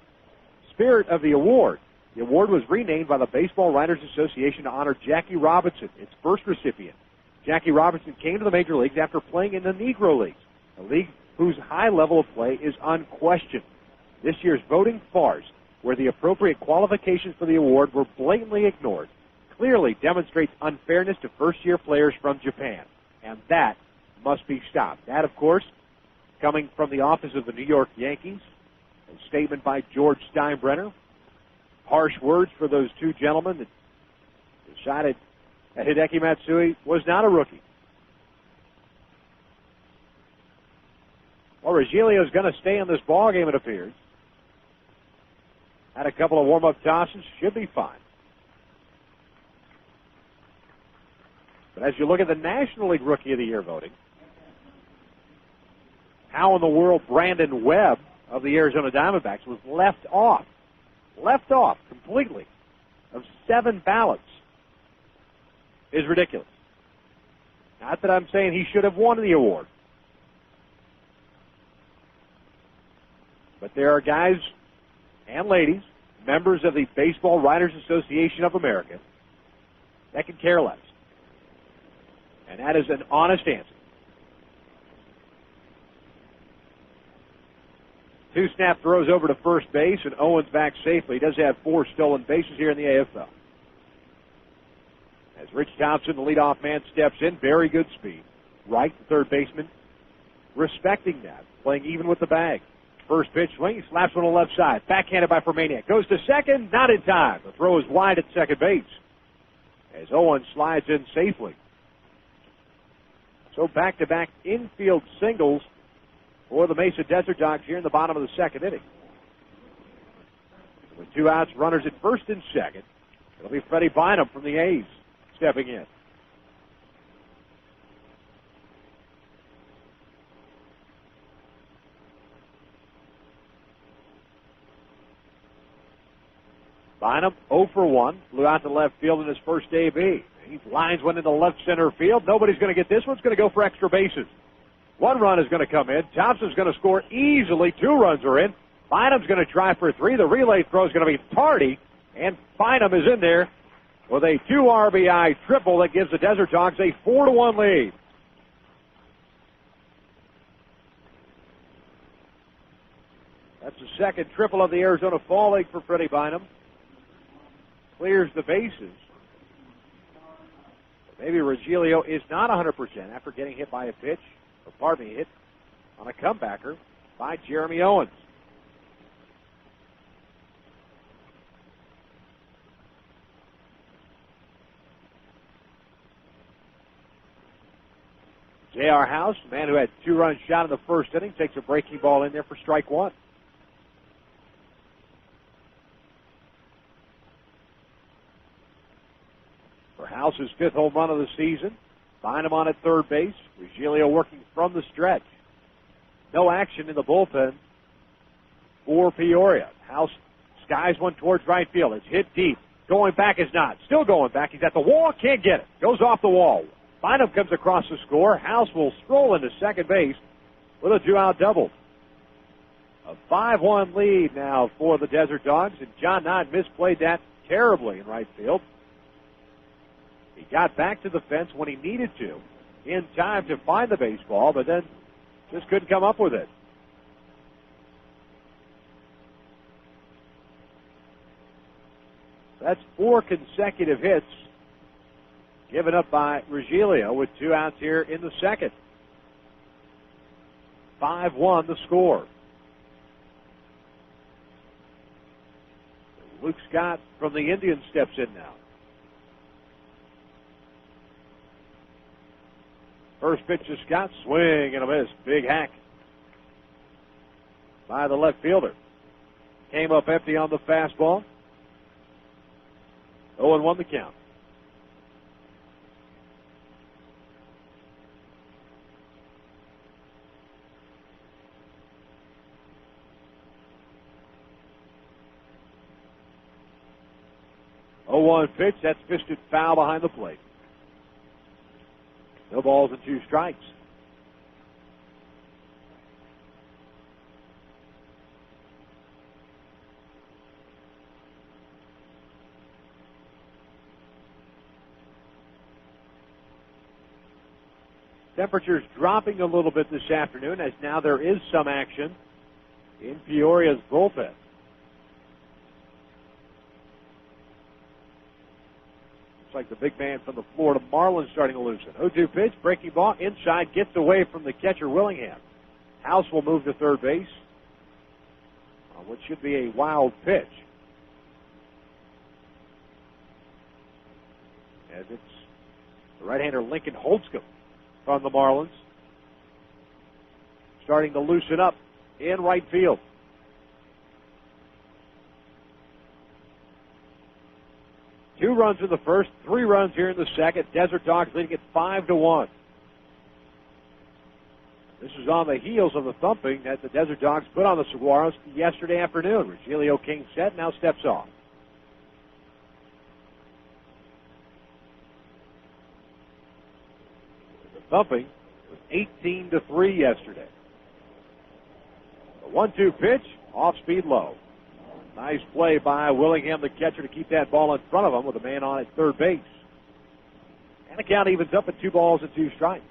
Spirit of the award. The award was renamed by the Baseball Writers Association to honor Jackie Robinson, its first recipient. Jackie Robinson came to the major leagues after playing in the Negro Leagues, a league whose high level of play is unquestioned. This year's voting farce, where the appropriate qualifications for the award were blatantly ignored, clearly demonstrates unfairness to first-year players from Japan, and that must be stopped. That, of course, coming from the office of the New York Yankees, a statement by George Steinbrenner. Harsh words for those 2 gentlemen that decided that Hideki Matsui was not a rookie. Well, Regilio is going to stay in this ballgame, it appears. Had a couple of warm-up tosses, should be fine. But as you look at the National League Rookie of the Year voting, how in the world Brandon Webb of the Arizona Diamondbacks was left off completely of 7 ballots is ridiculous. Not that I'm saying he should have won the award. But there are guys and ladies, members of the Baseball Writers Association of America, that can care less. And that is an honest answer. 2-snap throws over to first base, and Owens back safely. He does have 4 stolen bases here in the AFL. As Rich Thompson, the leadoff man, steps in, very good speed. Right, the third baseman, respecting that, playing even with the bag. First pitch swing, he slaps one on the left side. Backhanded by Fermaniac. Goes to second, not in time. The throw is wide at second base as Owens slides in safely. So back-to-back infield singles for the Mesa Desert Dogs here in the bottom of the second inning. With 2 outs, runners at first and second. It'll be Freddie Bynum from the A's stepping in. Bynum 0 for 1, flew out to left field in his first AB. He lines one into left center field. Nobody's going to get this one. It's going to go for extra bases. 1 run is going to come in. Thompson's going to score easily. 2 runs are in. Bynum's going to try for 3. The relay throw is going to be tardy, and Bynum is in there with a 2 RBI triple that gives the Desert Dogs a 4-1 lead. That's the second triple of the Arizona Fall League for Freddie Bynum. Clears the bases. Maybe Regilio is not 100% after getting hit by a pitch, hit on a comebacker by Jeremy Owens. J.R. House, the man who had 2-run shot in the first inning, takes a breaking ball in there for strike 1. For House's 5th home run of the season, Bynum on at third base, Regilio working from the stretch. No action in the bullpen for Peoria. House skies one towards right field. It's hit deep. Going back is not. Still going back. He's at the wall. Can't get it. Goes off the wall. Bynum comes across the score. House will stroll into second base with a 2-out double. A 5-1 lead now for the Desert Dogs, and John Knott misplayed that terribly in right field. He got back to the fence when he needed to in time to find the baseball, but then just couldn't come up with it. That's 4 consecutive hits given up by Regilio with 2 outs here in the second. 5-1 the score. Luke Scott from the Indians steps in now. First pitch to Scott, swing and a miss. Big hack by the left fielder. Came up empty on the fastball. 0-1 the count. Pitch, that's fisted foul behind the plate. No balls and 2 strikes. Temperatures dropping a little bit this afternoon as now there is some action in Peoria's bullpen. Looks like the big man from the Florida Marlins starting to loosen. 0-2 pitch, breaking ball, inside, gets away from the catcher Willingham. House will move to third base on what should be a wild pitch. As it's the right-hander Lincoln Holtzcomb from the Marlins starting to loosen up in right field. Two runs in the first, 3 runs here in the second. Desert Dogs leading it 5-1. This is on the heels of the thumping that the Desert Dogs put on the Saguaros yesterday afternoon. Regilio King set, now steps off. The thumping was 18-3 yesterday. The 1-2 pitch, off speed low. Nice play by Willingham, the catcher, to keep that ball in front of him with a man on at third base. And the count evens up at 2 balls and 2 strikes.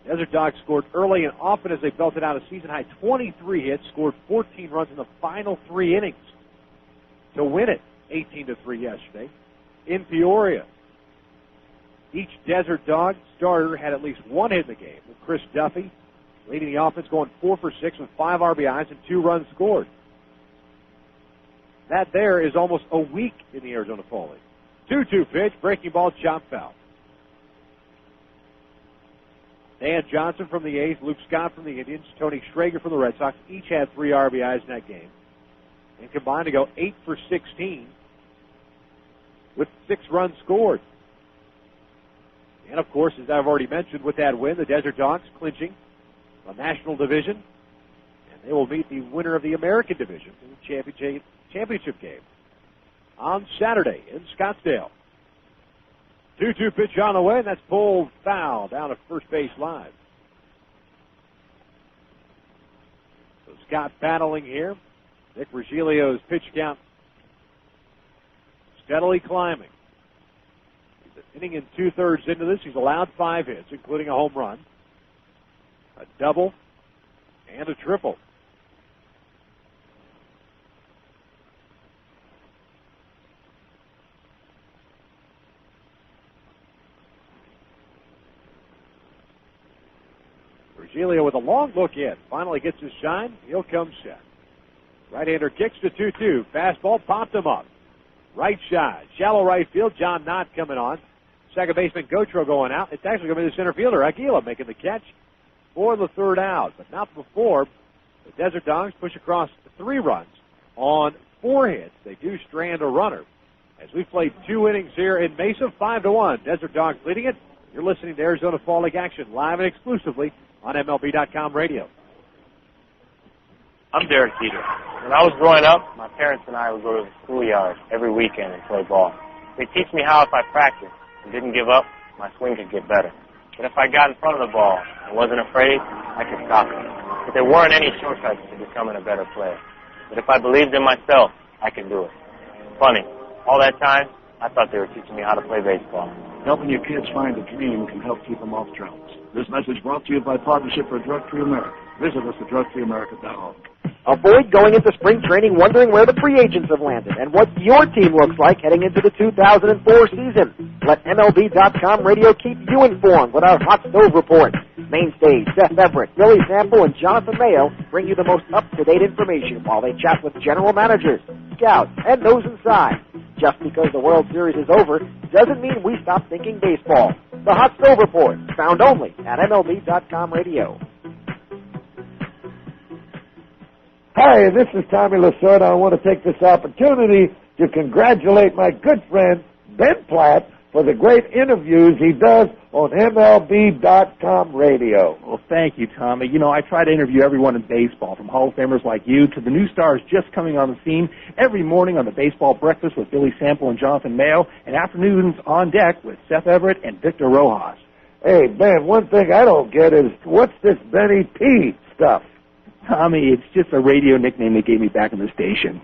Desert Dogs scored early and often as they belted out a season-high 23 hits, scored 14 runs in the final 3 innings to win it 18-3 yesterday in Peoria. Each Desert Dog starter had at least 1 hit in the game, with Chris Duffy leading the offense, going 4 for 6 with 5 RBIs and 2 runs scored. That there is almost a week in the Arizona Fall League. 2-2 pitch, breaking ball, chop foul. Dan Johnson from the A's, Luke Scott from the Indians, Tony Schrager from the Red Sox, each had 3 RBIs in that game. And combined to go 8 for 16 with 6 runs scored. And, of course, as I've already mentioned, with that win, the Desert Dogs clinching the National Division and And they will meet the winner of the American Division in the championship game on Saturday in Scottsdale. 2-2 pitch on the way, and that's pulled foul down to first base line. So Scott battling here. Nick Regilio's pitch count steadily climbing. He's an inning and two-thirds into this. He's allowed 5 hits, including a home run, a double, and a triple. Regilio with a long look in. Finally gets his shine. He'll come set. Right-hander kicks to 2-2. Fastball popped him up. Right side. Shallow right field. John Knott coming on. Second baseman Gautreau going out. It's actually going to be the center fielder, Aguila, making the catch for the third out. But not before the Desert Dogs push across 3 runs on 4 hits. They do strand a runner. As we played 2 innings here in Mesa, 5-1. Desert Dogs leading it. You're listening to Arizona Fall League action live and exclusively on MLB.com radio. I'm Derek Teeter. When I was growing up, my parents and I would go to the schoolyard every weekend and play ball. They teach me how if I practiced and didn't give up, my swing could get better. But if I got in front of the ball and wasn't afraid, I could stop it. But there weren't any shortcuts to becoming a better player. But if I believed in myself, I could do it. Funny, all that time, I thought they were teaching me how to play baseball. Helping your kids find a dream can help keep them off drugs. This message brought to you by Partnership for Drug-Free America. Visit us at drugfreeamerica.org. Avoid going into spring training wondering where the free agents have landed and what your team looks like heading into the 2004 season. Let MLB.com radio keep you informed with our Hot Stove Report. Mainstays Seth Everett, Billy Sample, and Jonathan Mayo bring you the most up-to-date information while they chat with general managers, scouts, and those inside. Just because the World Series is over doesn't mean we stop thinking baseball. The Hot Stove Report, found only at MLB.com radio. Hi, this is Tommy Lasorda. I want to take this opportunity to congratulate my good friend Ben Platt for the great interviews he does on MLB.com radio. Well, thank you, Tommy. You know, I try to interview everyone in baseball, from Hall of Famers like you to the new stars just coming on the scene, every morning on the Baseball Breakfast with Billy Sample and Jonathan Mayo, and afternoons on deck with Seth Everett and Victor Rojas. Hey, Ben, one thing I don't get is, what's this Benny P stuff? Tommy, it's just a radio nickname they gave me back in the station.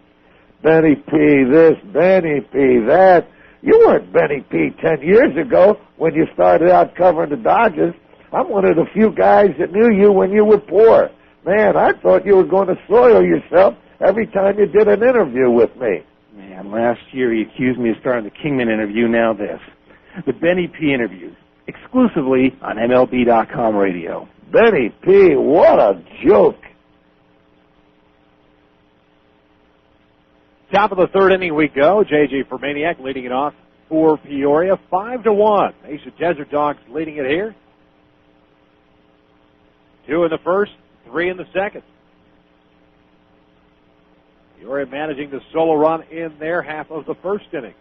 Benny P this, Benny P that. You weren't Benny P 10 years ago when you started out covering the Dodgers. I'm one of the few guys that knew you when you were poor. Man, I thought you were going to soil yourself every time you did an interview with me. Man, last year he accused me of starting the Kingman interview, now this. The Benny P interviews, exclusively on MLB.com radio. Benny P, what a joke. Top of the third inning we go. J.J. Fermaniak leading it off for Peoria, 5-1. Mesa Desert Dogs leading it here. 2 in the first, 3 in the second. Peoria managing the solo run in their half of the first inning.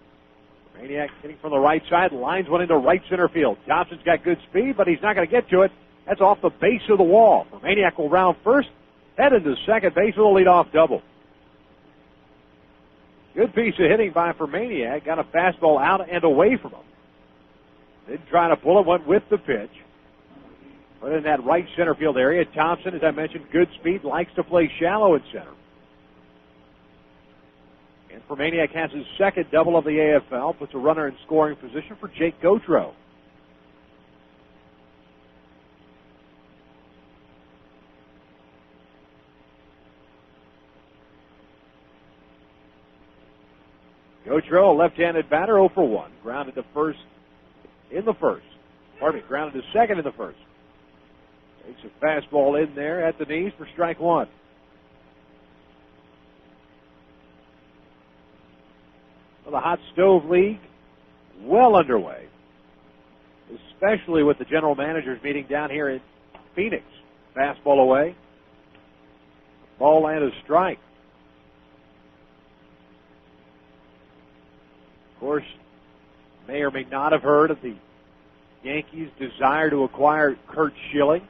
Fermaniak hitting from the right side, lines one into right center field. Johnson's got good speed, but he's not going to get to it. That's off the base of the wall. Fermaniak will round first, head into second base with a leadoff double. Good piece of hitting by Fermaniak. Got a fastball out and away from him. Didn't try to pull it, went with the pitch. Put in that right center field area. Thompson, as I mentioned, good speed, likes to play shallow in center. And Fermaniak has his second double of the AFL. Puts a runner in scoring position for Jake Gautreau. Gautreau, a left-handed batter, 0 for 1. Grounded to first in the first. Grounded to second in the first. Takes a fastball in there at the knees for strike 1. Well, the Hot Stove League, well underway, especially with the general managers meeting down here in Phoenix. Fastball away. Ball and a strike. Of course, may or may not have heard of the Yankees' desire to acquire Curt Schilling.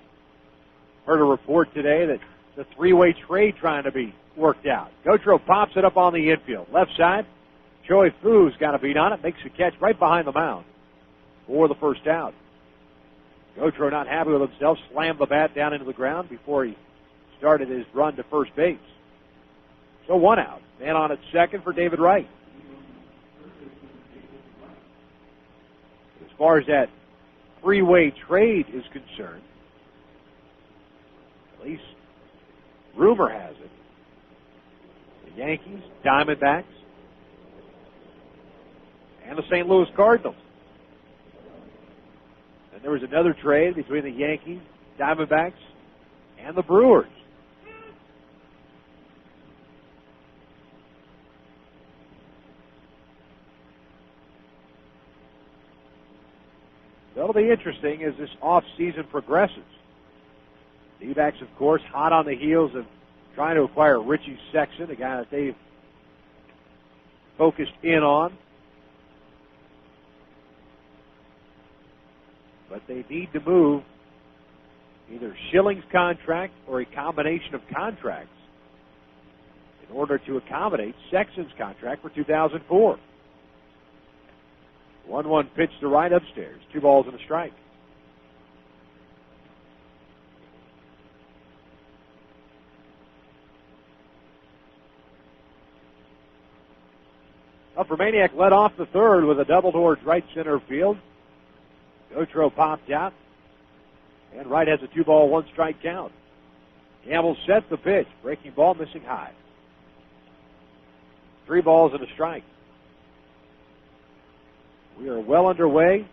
Heard a report today that the three-way trade trying to be worked out. Gautreaux pops it up on the infield. Left side, Choi Fu's got a beat on it, makes a catch right behind the mound for the first out. Gautreaux not happy with himself, slammed the bat down into the ground before he started his run to first base. So one out. Man on at second for David Wright. As far as that three-way trade is concerned, at least rumor has it, the Yankees, Diamondbacks, and the St. Louis Cardinals. And there was another trade between the Yankees, Diamondbacks, and the Brewers. That'll be interesting as this off-season progresses. D-backs, of course, hot on the heels of trying to acquire Richie Sexson, a guy that they've focused in on. But they need to move either Schilling's contract or a combination of contracts in order to accommodate Sexton's contract for 2004. 1-1 pitch to right upstairs. 2 balls and a strike. Upper Maniac led off the third with a double towards right center field. Gautreaux popped out. And Wright has a 2-ball, 1-strike count. Gamble sets the pitch. Breaking ball, missing high. 3 balls and a strike. We are well underway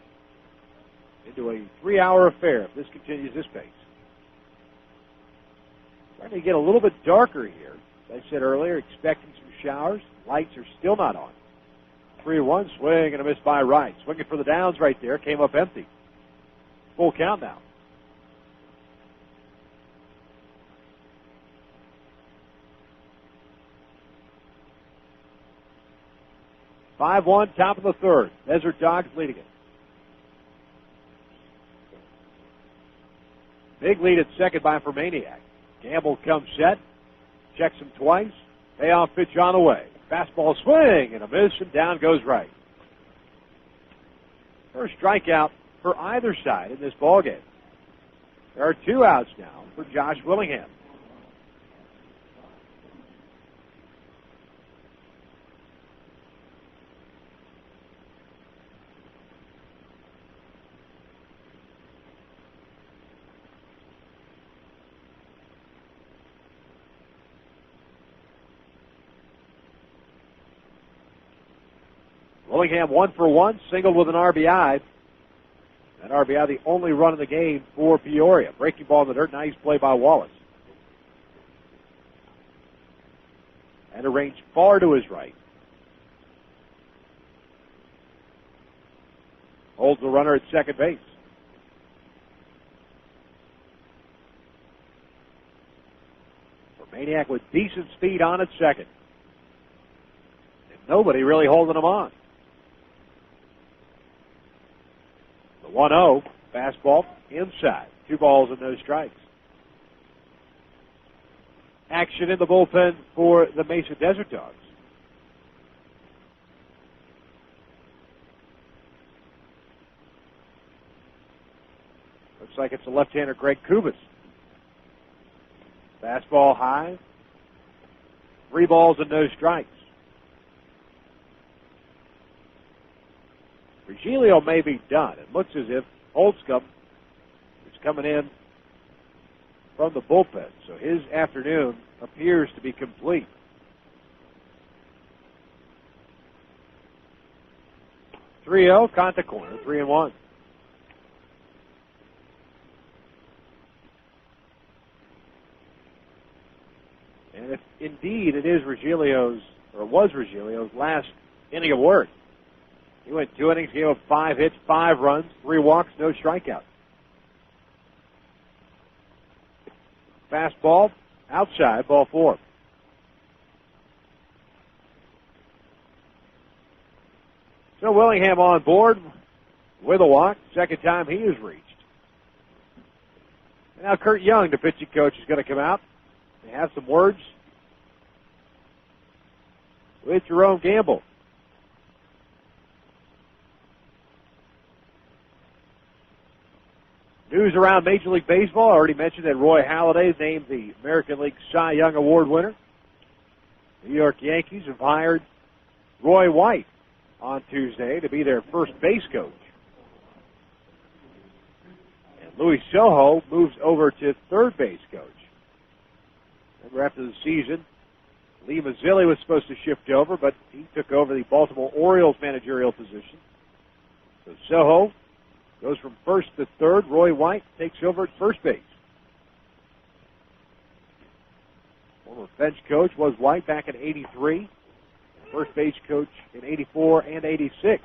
into a 3-hour affair if this continues this pace. Starting to get a little bit darker here. As I said earlier, expecting some showers. Lights are still not on. 3-1 swing and a miss by Wright. Swinging for the downs right there. Came up empty. Full count now. (5-1), top of the third. Desert Dogs leading it. Big lead at second by Maniac. Gamble comes set. Checks him twice. Payoff pitch on the way. Fastball swing and a miss, and down goes Wright. First strikeout for either side in this ballgame. There are 2 outs now for Josh Willingham. Willingham 1 for 1, singled with an RBI. That RBI, the only run in the game for Peoria. Breaking ball in the dirt, nice play by Wallace. And arranged far to his right. Holds the runner at second base. Maniac with decent speed on at second. And nobody really holding him on. The 1-0, fastball inside. 2 balls and no strikes. Action in the bullpen for the Mesa Desert Dogs. Looks like it's a left-hander, Greg Kubas. Fastball high. 3 balls and no strikes. Regilio may be done. It looks as if Holtzcomb is coming in from the bullpen, so his afternoon appears to be complete. (3-0), Conta corner, 3-1. And if indeed it is Regilio's, or was Regilio's last inning of work, he went 2 innings, gave up 5 hits, 5 runs, 3 walks, no strikeout. Fastball, outside, ball 4. So Willingham on board with a walk. Second time he is reached. And now Kurt Young, the pitching coach, is going to come out. They have some words with Jerome Gamble. News around Major League Baseball. I already mentioned that Roy Halladay is named the American League Cy Young Award winner. New York Yankees have hired Roy White on Tuesday to be their first base coach. And Louis Soho moves over to third base coach. Remember, after the season, Lee Mazzilli was supposed to shift over, but he took over the Baltimore Orioles managerial position. So Soho goes from first to third. Roy White takes over at first base. Former bench coach was White back in '83. First base coach in '84 and '86.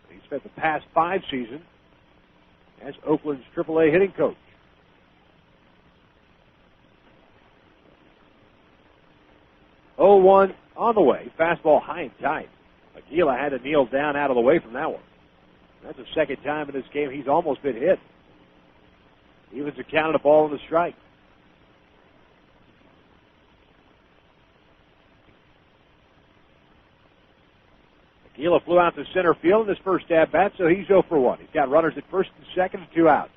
He spent the past 5 seasons as Oakland's AAA hitting coach. Oh, 1 on the way. Fastball high and tight. Aguila had to kneel down out of the way from that one. That's the second time in this game he's almost been hit. Evens a count of the ball and a strike. Aguila flew out to center field in his first at-bat, so he's 0 for 1. He's got runners at first and second and 2 out.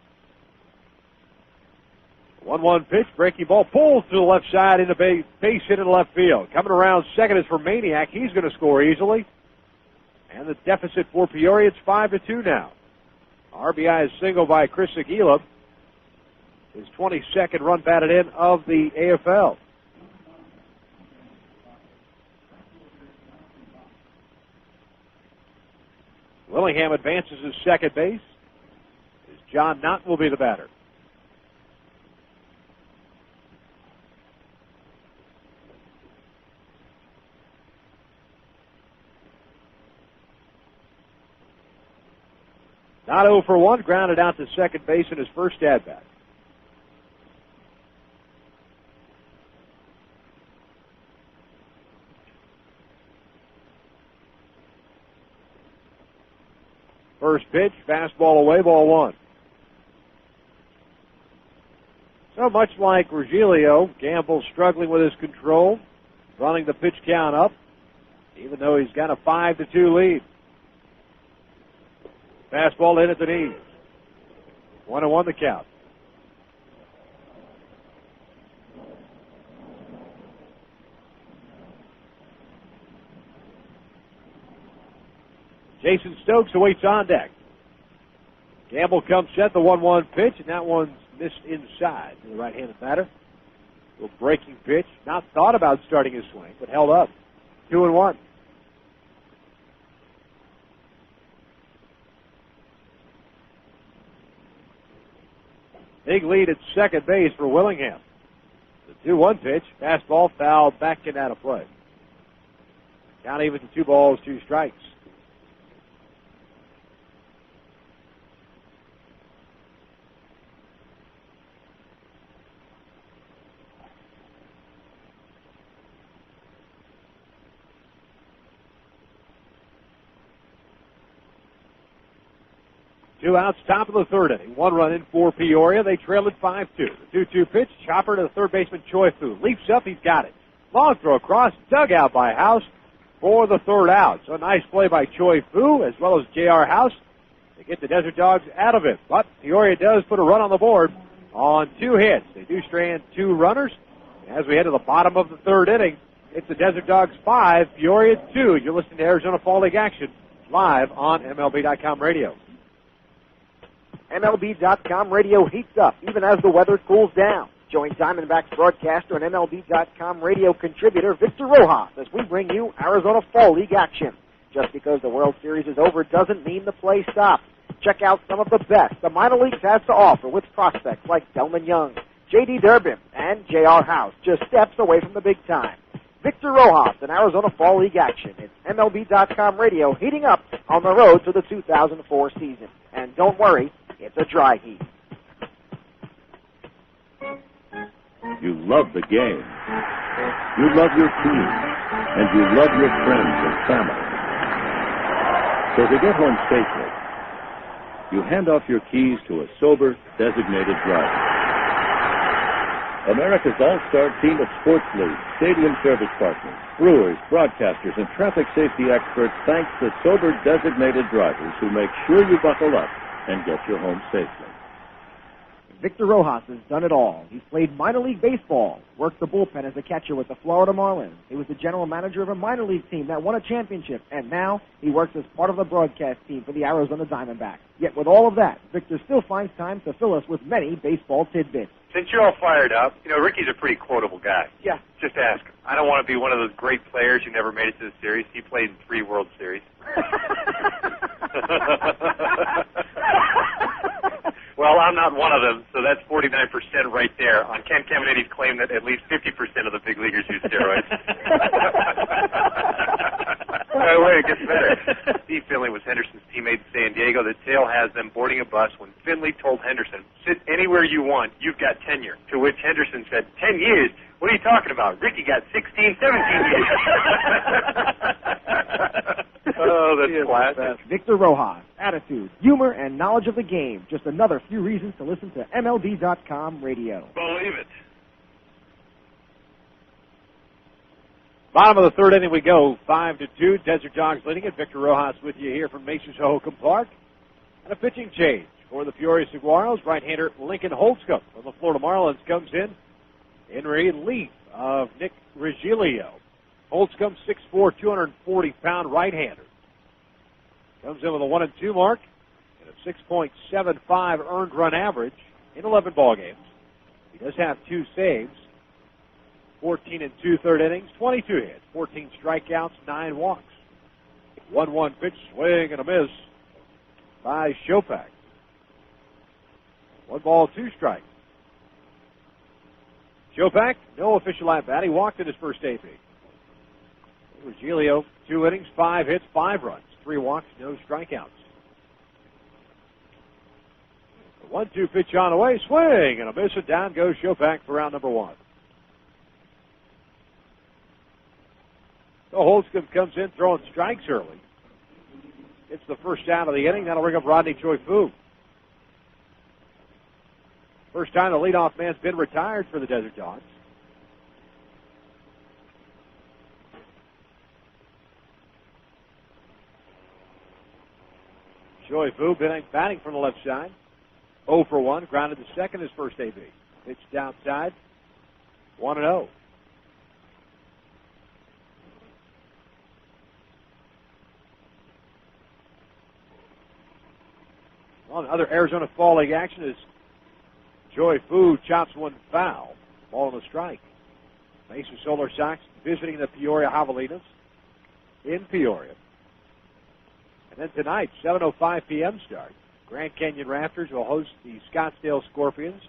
1-1 pitch, breaking ball, pulls to the left side in the base hit in left field. Coming around second is for Maniac. He's going to score easily. And the deficit for Peoria, it's 5-2 now. RBI is single by Chris Aguila. His 22nd run batted in of the AFL. Willingham advances to second base. John Knott will be the batter. Not 0 for 1, grounded out to second base in his first at-bat. First pitch, fastball away, ball 1. So much like Regilio, Gamble struggling with his control, running the pitch count up, even though he's got a 5-2 lead. Fastball in at the knees. 1-1 the count. Jason Stokes awaits on deck. Gamble comes set, the 1-1 pitch, and that one's missed inside to the right-handed batter. A little breaking pitch. Not thought about starting his swing, but held up. 2-1. Big lead at second base for Willingham. The 2-1 pitch, fastball fouled back and out of play. Count even to 2 balls, 2 strikes. Two outs, top of the third inning. 1 run in for Peoria. They trail at 5-2. The 2-2 pitch, chopper to the third baseman Choi Fu. Leaps up, he's got it. Long throw across, dug out by House for the third out. So a nice play by Choi Fu as well as J.R. House to get the Desert Dogs out of it. But Peoria does put a run on the board on 2 hits. They do strand 2 runners. As we head to the bottom of the third inning, it's the Desert Dogs 5, Peoria 2. You're listening to Arizona Fall League action live on MLB.com radio. MLB.com radio heats up even as the weather cools down. Join Diamondbacks broadcaster and MLB.com radio contributor Victor Rojas as we bring you Arizona Fall League action. Just because the World Series is over doesn't mean the play stops. Check out some of the best the minor leagues has to offer with prospects like Delman Young, J.D. Durbin, and J.R. House, just steps away from the big time. Victor Rojas in Arizona Fall League action. It's MLB.com radio heating up on the road to the 2004 season. And don't worry, it's a dry heat. You love the game. You love your team. And you love your friends and family. So to get home safely, you hand off your keys to a sober, designated driver. America's all-star team of sports leagues, stadium service partners, brewers, broadcasters, and traffic safety experts thanks the sober, designated drivers who make sure you buckle up and get you home safely. Victor Rojas has done it all. He's played minor league baseball, worked the bullpen as a catcher with the Florida Marlins. He was the general manager of a minor league team that won a championship, and now he works as part of the broadcast team for the Arizona Diamondbacks. Yet with all of that, Victor still finds time to fill us with many baseball tidbits. Since you're all fired up, Ricky's a pretty quotable guy. Yeah. Just ask him. I don't want to be one of those great players who never made it to the series. He played in 3 World Series. Well, I'm not one of them, so that's 49% right there on Ken Caminiti's claim that at least 50% of the big leaguers use steroids. Wait, it gets better. Steve Finley was Henderson's teammate in San Diego. The tale has them boarding a bus when Finley told Henderson, sit anywhere you want, you've got tenure. To which Henderson said, 10 years? What are you talking about? Ricky got 16, 17 years. Oh, that's classic. Victor Rojas, attitude, humor, and knowledge of the game. Just another few reasons to listen to MLB.com radio. Believe it. Bottom of the third inning we go, 5-2. Desert Dogs leading it. Victor Rojas with you here from Mesa's HoHoKam Park. And a pitching change for the Peoria Saguaros. Right-hander Lincoln Holtzcomb from the Florida Marlins comes in relief of Nick Regilio. Holtzcomb, 6'4", 240-pound right-hander. Comes in with a 1-2 mark and a 6.75 earned run average in 11 ball games. He does have 2 saves, 14 and 2/3 innings, 22 hits, 14 strikeouts, 9 walks. 1-1 pitch, swing and a miss by Shopak. 1 ball, 2 strikes. Shopak, no official at-bat. He walked in his first AB. Regilio, 2 innings, 5 hits, 5 runs, 3 walks, no strikeouts. The 1-2 pitch on the way, swing and a miss, and down goes Shopak for round number 1. So Holtzcomb comes in throwing strikes early. It's the first out of the inning. That'll bring up Rodney Choi-Fu. First time the leadoff man's been retired for the Desert Dogs. Choi-Fu batting from the left side. 0 for 1, grounded to second his first AB. Pitched outside, 1-0. On other Arizona Fall League action is Choi-Fu chops one foul. Ball and a strike. Mesa Solar Sox visiting the Peoria Javelinas in Peoria. And then tonight, 7:05 p.m. start. Grand Canyon Raptors will host the Scottsdale Scorpions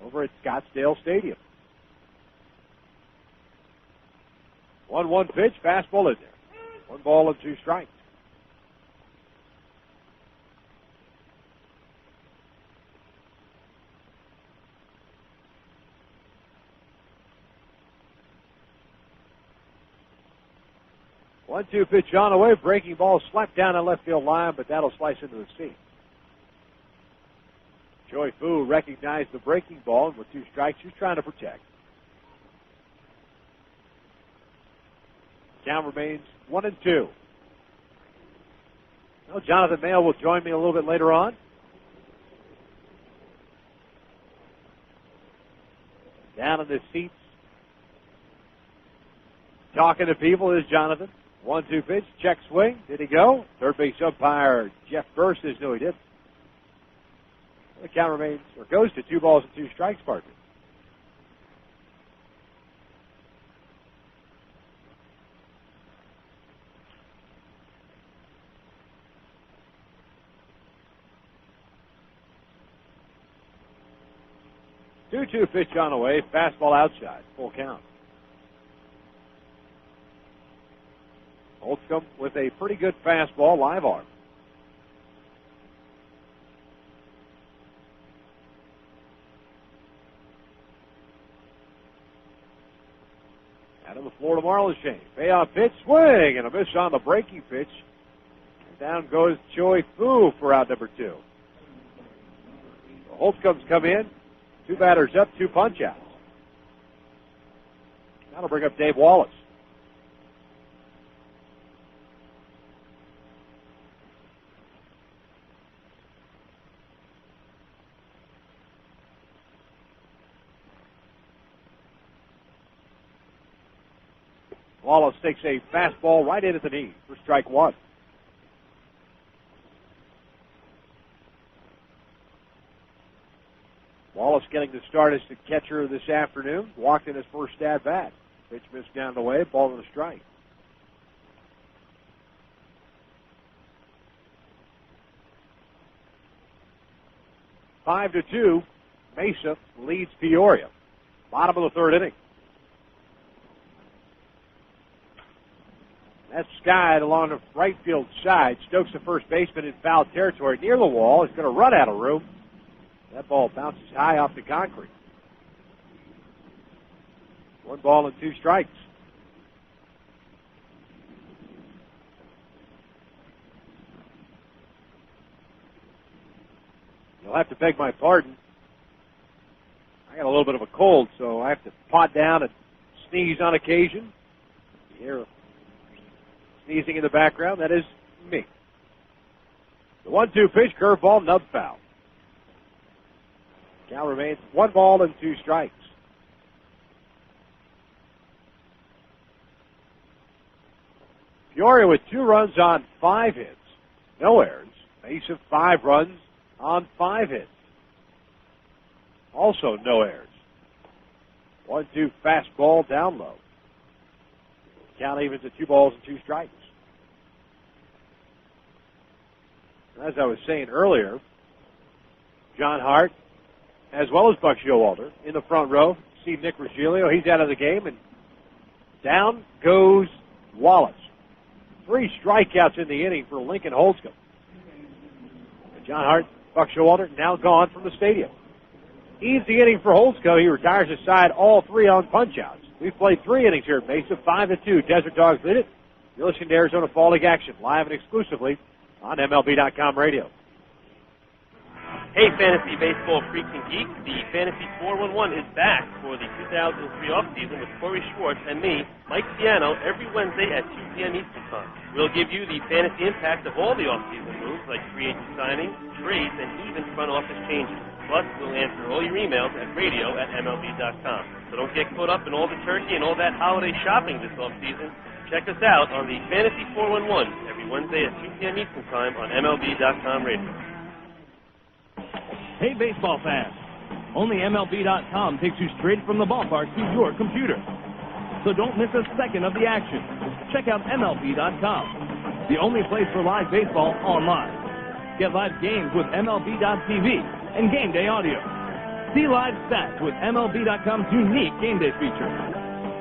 over at Scottsdale Stadium. 1-1 pitch, fastball in there. 1 ball and 2 strikes. One-two pitch on the way. Breaking ball slapped down the left field line, but that'll slice into the seat. Choi-Fu recognized the breaking ball, and with 2 strikes, he's trying to protect. Count remains 1-2. Well, Jonathan Mayle will join me a little bit later on. Down in the seats, talking to people is Jonathan. 1-2 pitch, check swing. Did he go? Third base umpire Jeff Burr says no, he didn't. The count remains, or goes to 2 balls and 2 strikes, partner. Two-two pitch on the way, fastball outside, full count. Holtzcomb with a pretty good fastball, live arm. Out of the Florida Marlins change. Payoff pitch, swing, and a miss on the breaking pitch. Down goes Choi Fu for out number 2. So HoHoKam's come in. 2 batters up, 2 punch-outs. That'll bring up Dave Wallace. Wallace takes a fastball right in at the knee for strike 1. Wallace getting the start as the catcher this afternoon. Walked in his first at-bat. Pitch missed down the way, ball and a strike. Five to 2, Mesa leads Peoria. Bottom of the 3rd inning. That's skied along the right field side. Stokes, the first baseman, in foul territory near the wall. He's going to run out of room. That ball bounces high off the concrete. 1 ball and 2 strikes. You'll have to beg my pardon. I got a little bit of a cold, so I have to pot down and sneeze on occasion. You hear sneezing in the background. That is me. The 1-2 pitch, curveball, nub foul. Count remains 1 ball and 2 strikes. Peoria with 2 runs on 5 hits. No errors. Mesa 5 runs on 5 hits. Also no errors. 1-2 fastball down low. Count evens at 2 balls and 2 strikes. As I was saying earlier, John Hart, as well as Buck Showalter, in the front row. See Nick Regilio, he's out of the game, and down goes Wallace. 3 strikeouts in the inning for Lincoln HoHoKam. John Hart, Buck Showalter, now gone from the stadium. Ends the inning for HoHoKam. He retires his side, all 3 on punch-outs. We've played 3 innings here at Mesa, 5-2. Desert Dogs lead it. You're listening to Arizona Fall League action, live and exclusively on MLB.com radio. Hey, fantasy baseball freaks and geeks. The Fantasy 411 is back for the 2003 offseason with Corey Schwartz and me, Mike Piano, every Wednesday at 2 p.m. Eastern Time. We'll give you the fantasy impact of all the offseason moves, like free agent signings, trades, and even front office changes. Plus, we'll answer all your emails at radio@MLB.com. So don't get caught up in all the turkey and all that holiday shopping this offseason. Check us out on the Fantasy 411 every Wednesday at 2 p.m. Eastern Time on MLB.com radio. Hey, baseball fans. Only MLB.com takes you straight from the ballpark to your computer. So don't miss a second of the action. Check out MLB.com, the only place for live baseball online. Get live games with MLB.tv and game day audio. See live stats with MLB.com's unique game day feature.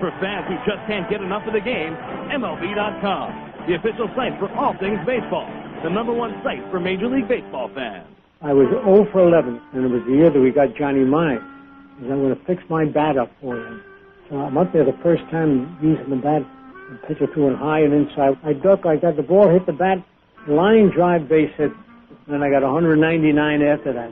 For fans who just can't get enough of the game, MLB.com, the official site for all things baseball, the #1 site for Major League Baseball fans. I was 0 for 11, and it was the year that we got Johnny Mine. And I'm going to fix my bat up for him. So I'm up there the first time using the bat, and pitch it to him high and inside. I duck, I got the ball, hit the bat, line drive, base hit, and I got 199 after that.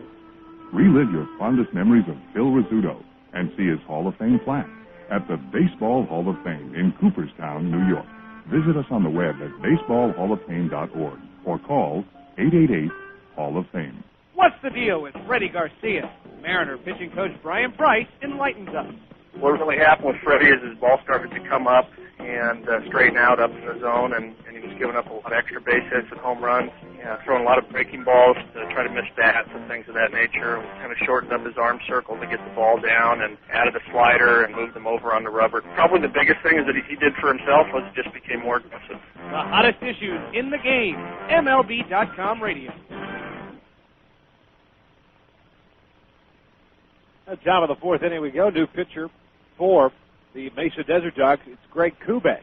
Relive your fondest memories of Phil Rizzuto and see his Hall of Fame plaque at the Baseball Hall of Fame in Cooperstown, New York. Visit us on the web at baseballhalloffame.org or call 888-HALL-OF-FAME. What's the deal with Freddie Garcia? Mariner pitching coach Brian Price enlightens us. What really happened with Freddie is his ball started to come up and straighten out up in the zone, and he was giving up a lot of extra base hits and home runs, throwing a lot of breaking balls to try to miss bats and things of that nature. We kind of shortened up his arm circle to get the ball down and added a slider and moved him over on the rubber. Probably the biggest thing is that he did for himself was just became more aggressive. The hottest issues in the game, MLB.com radio. At the top of the 4th inning we go. New pitcher for the Mesa Desert Dogs. It's Greg Kubesh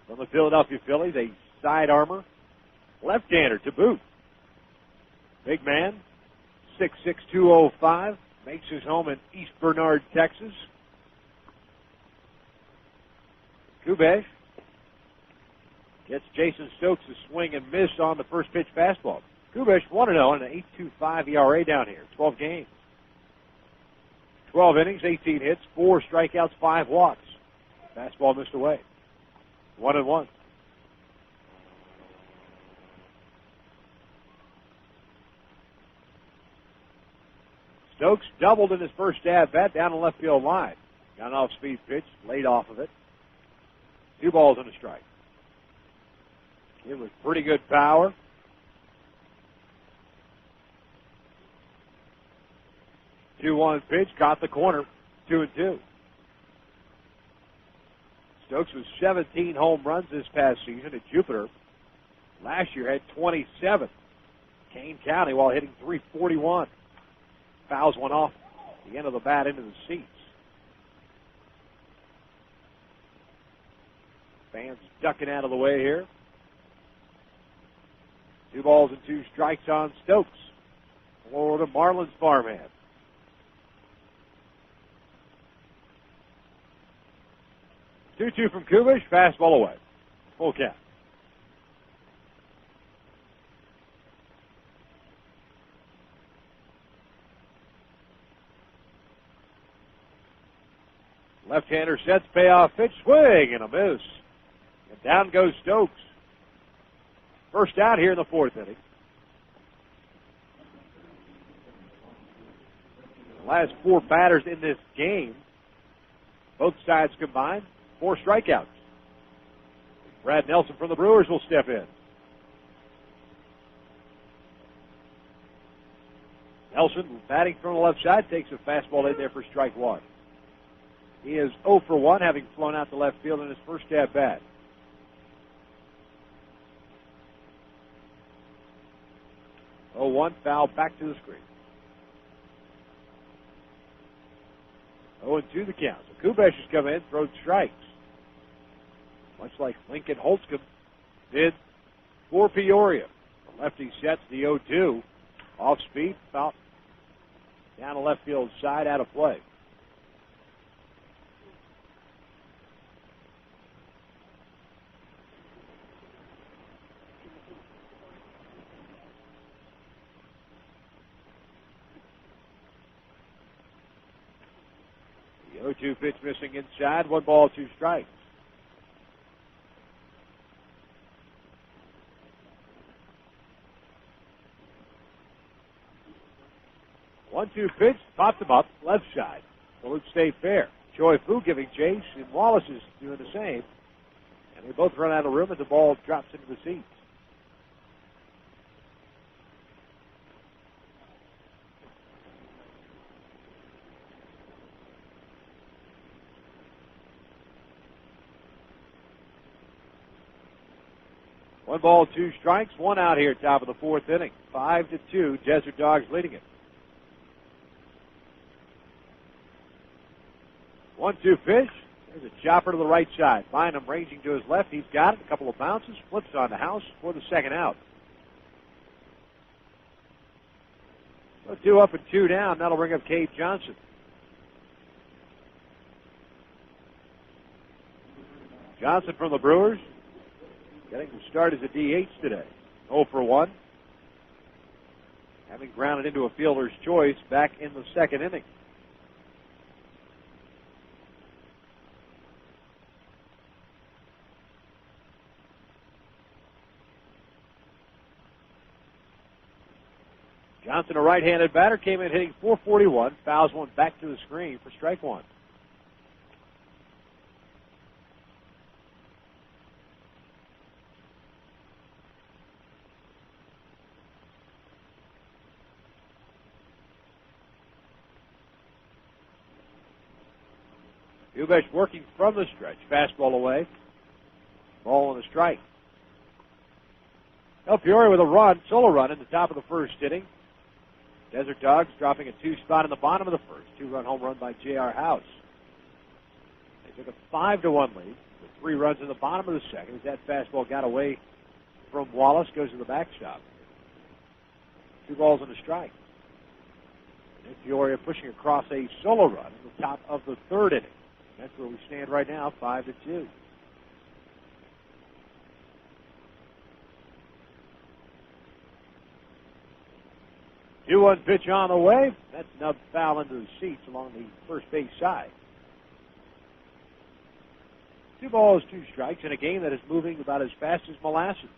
from the Philadelphia Phillies, a side armor left-hander to boot. Big man, 6'6", 205, makes his home in East Bernard, Texas. Kubesh Gets Jason Stokes to swing and miss on the first pitch fastball. Kubish 1-0 and an 8.25 ERA down here. 12 games. 12 innings, 18 hits, 4 strikeouts, 5 walks. Fastball missed away. 1-1. Stokes doubled in his first at-bat down the left field line. Got an off-speed pitch, laid off of it. 2 balls and a strike. It was pretty good power. Two-one pitch, caught the corner, 2-2. Stokes was 17 home runs this past season at Jupiter. Last year had 27. Kane County while hitting .341. Fouls one off the end of the bat into the seats. Fans ducking out of the way here. 2 balls and 2 strikes on Stokes. Florida Marlins farmhand. Two from Kubish, fastball away. Full count. Left-hander sets, payoff pitch, swing, and a miss. And down goes Stokes. First out here in the 4th inning. The last 4 batters in this game, both sides combined, 4 strikeouts. Brad Nelson from the Brewers will step in. Nelson, batting from the left side, takes a fastball in there for strike 1. He is 0 for 1, having flown out to left field in his first at-bat. Oh, 1 foul back to the screen. 0-2 the count. So Kubish has come in, thrown strikes. Much like Lincoln Holtzcomb did for Peoria. The lefty sets the 0-2. Off speed, about down the left field side, out of play. The 0-2 pitch missing inside. 1 ball, 2 strikes. One-two pitch, popped him up, left side. Salute stay fair. Choi Fu giving chase, and Wallace is doing the same. And they both run out of room, and the ball drops into the seats. One ball, 2 strikes, 1 out here, top of the 4th inning. 5-2, Desert Dogs leading it. 1-2 pitch. There's a chopper to the right side. Bynum ranging to his left. He's got it. A couple of bounces. Flips on the house for the second out. So 2 up and 2 down. That'll bring up Cade Johnson. Johnson from the Brewers. Getting to start as a DH today. 0 for 1. Having grounded into a fielder's choice back in the 2nd inning. Johnson, a right-handed batter, came in hitting .441. Fouls one back to the screen for strike 1. Kubish working from the stretch. Fastball away. Ball and a strike. Now Peoria with a run, solo run in the top of the 1st inning. Desert Dogs dropping a 2 spot in the bottom of the 1st. 2-run home run by J.R. House. They took a 5-1 lead with 3 runs in the bottom of the 2nd. As that fastball got away from Wallace, goes to the backstop. 2 balls and a strike. And Peoria pushing across a solo run in the top of the 3rd inning. That's where we stand right now, 5-2. 2-1 pitch on the way. That's nubbed foul into the seats along the first base side. 2 balls, 2 strikes in a game that is moving about as fast as molasses.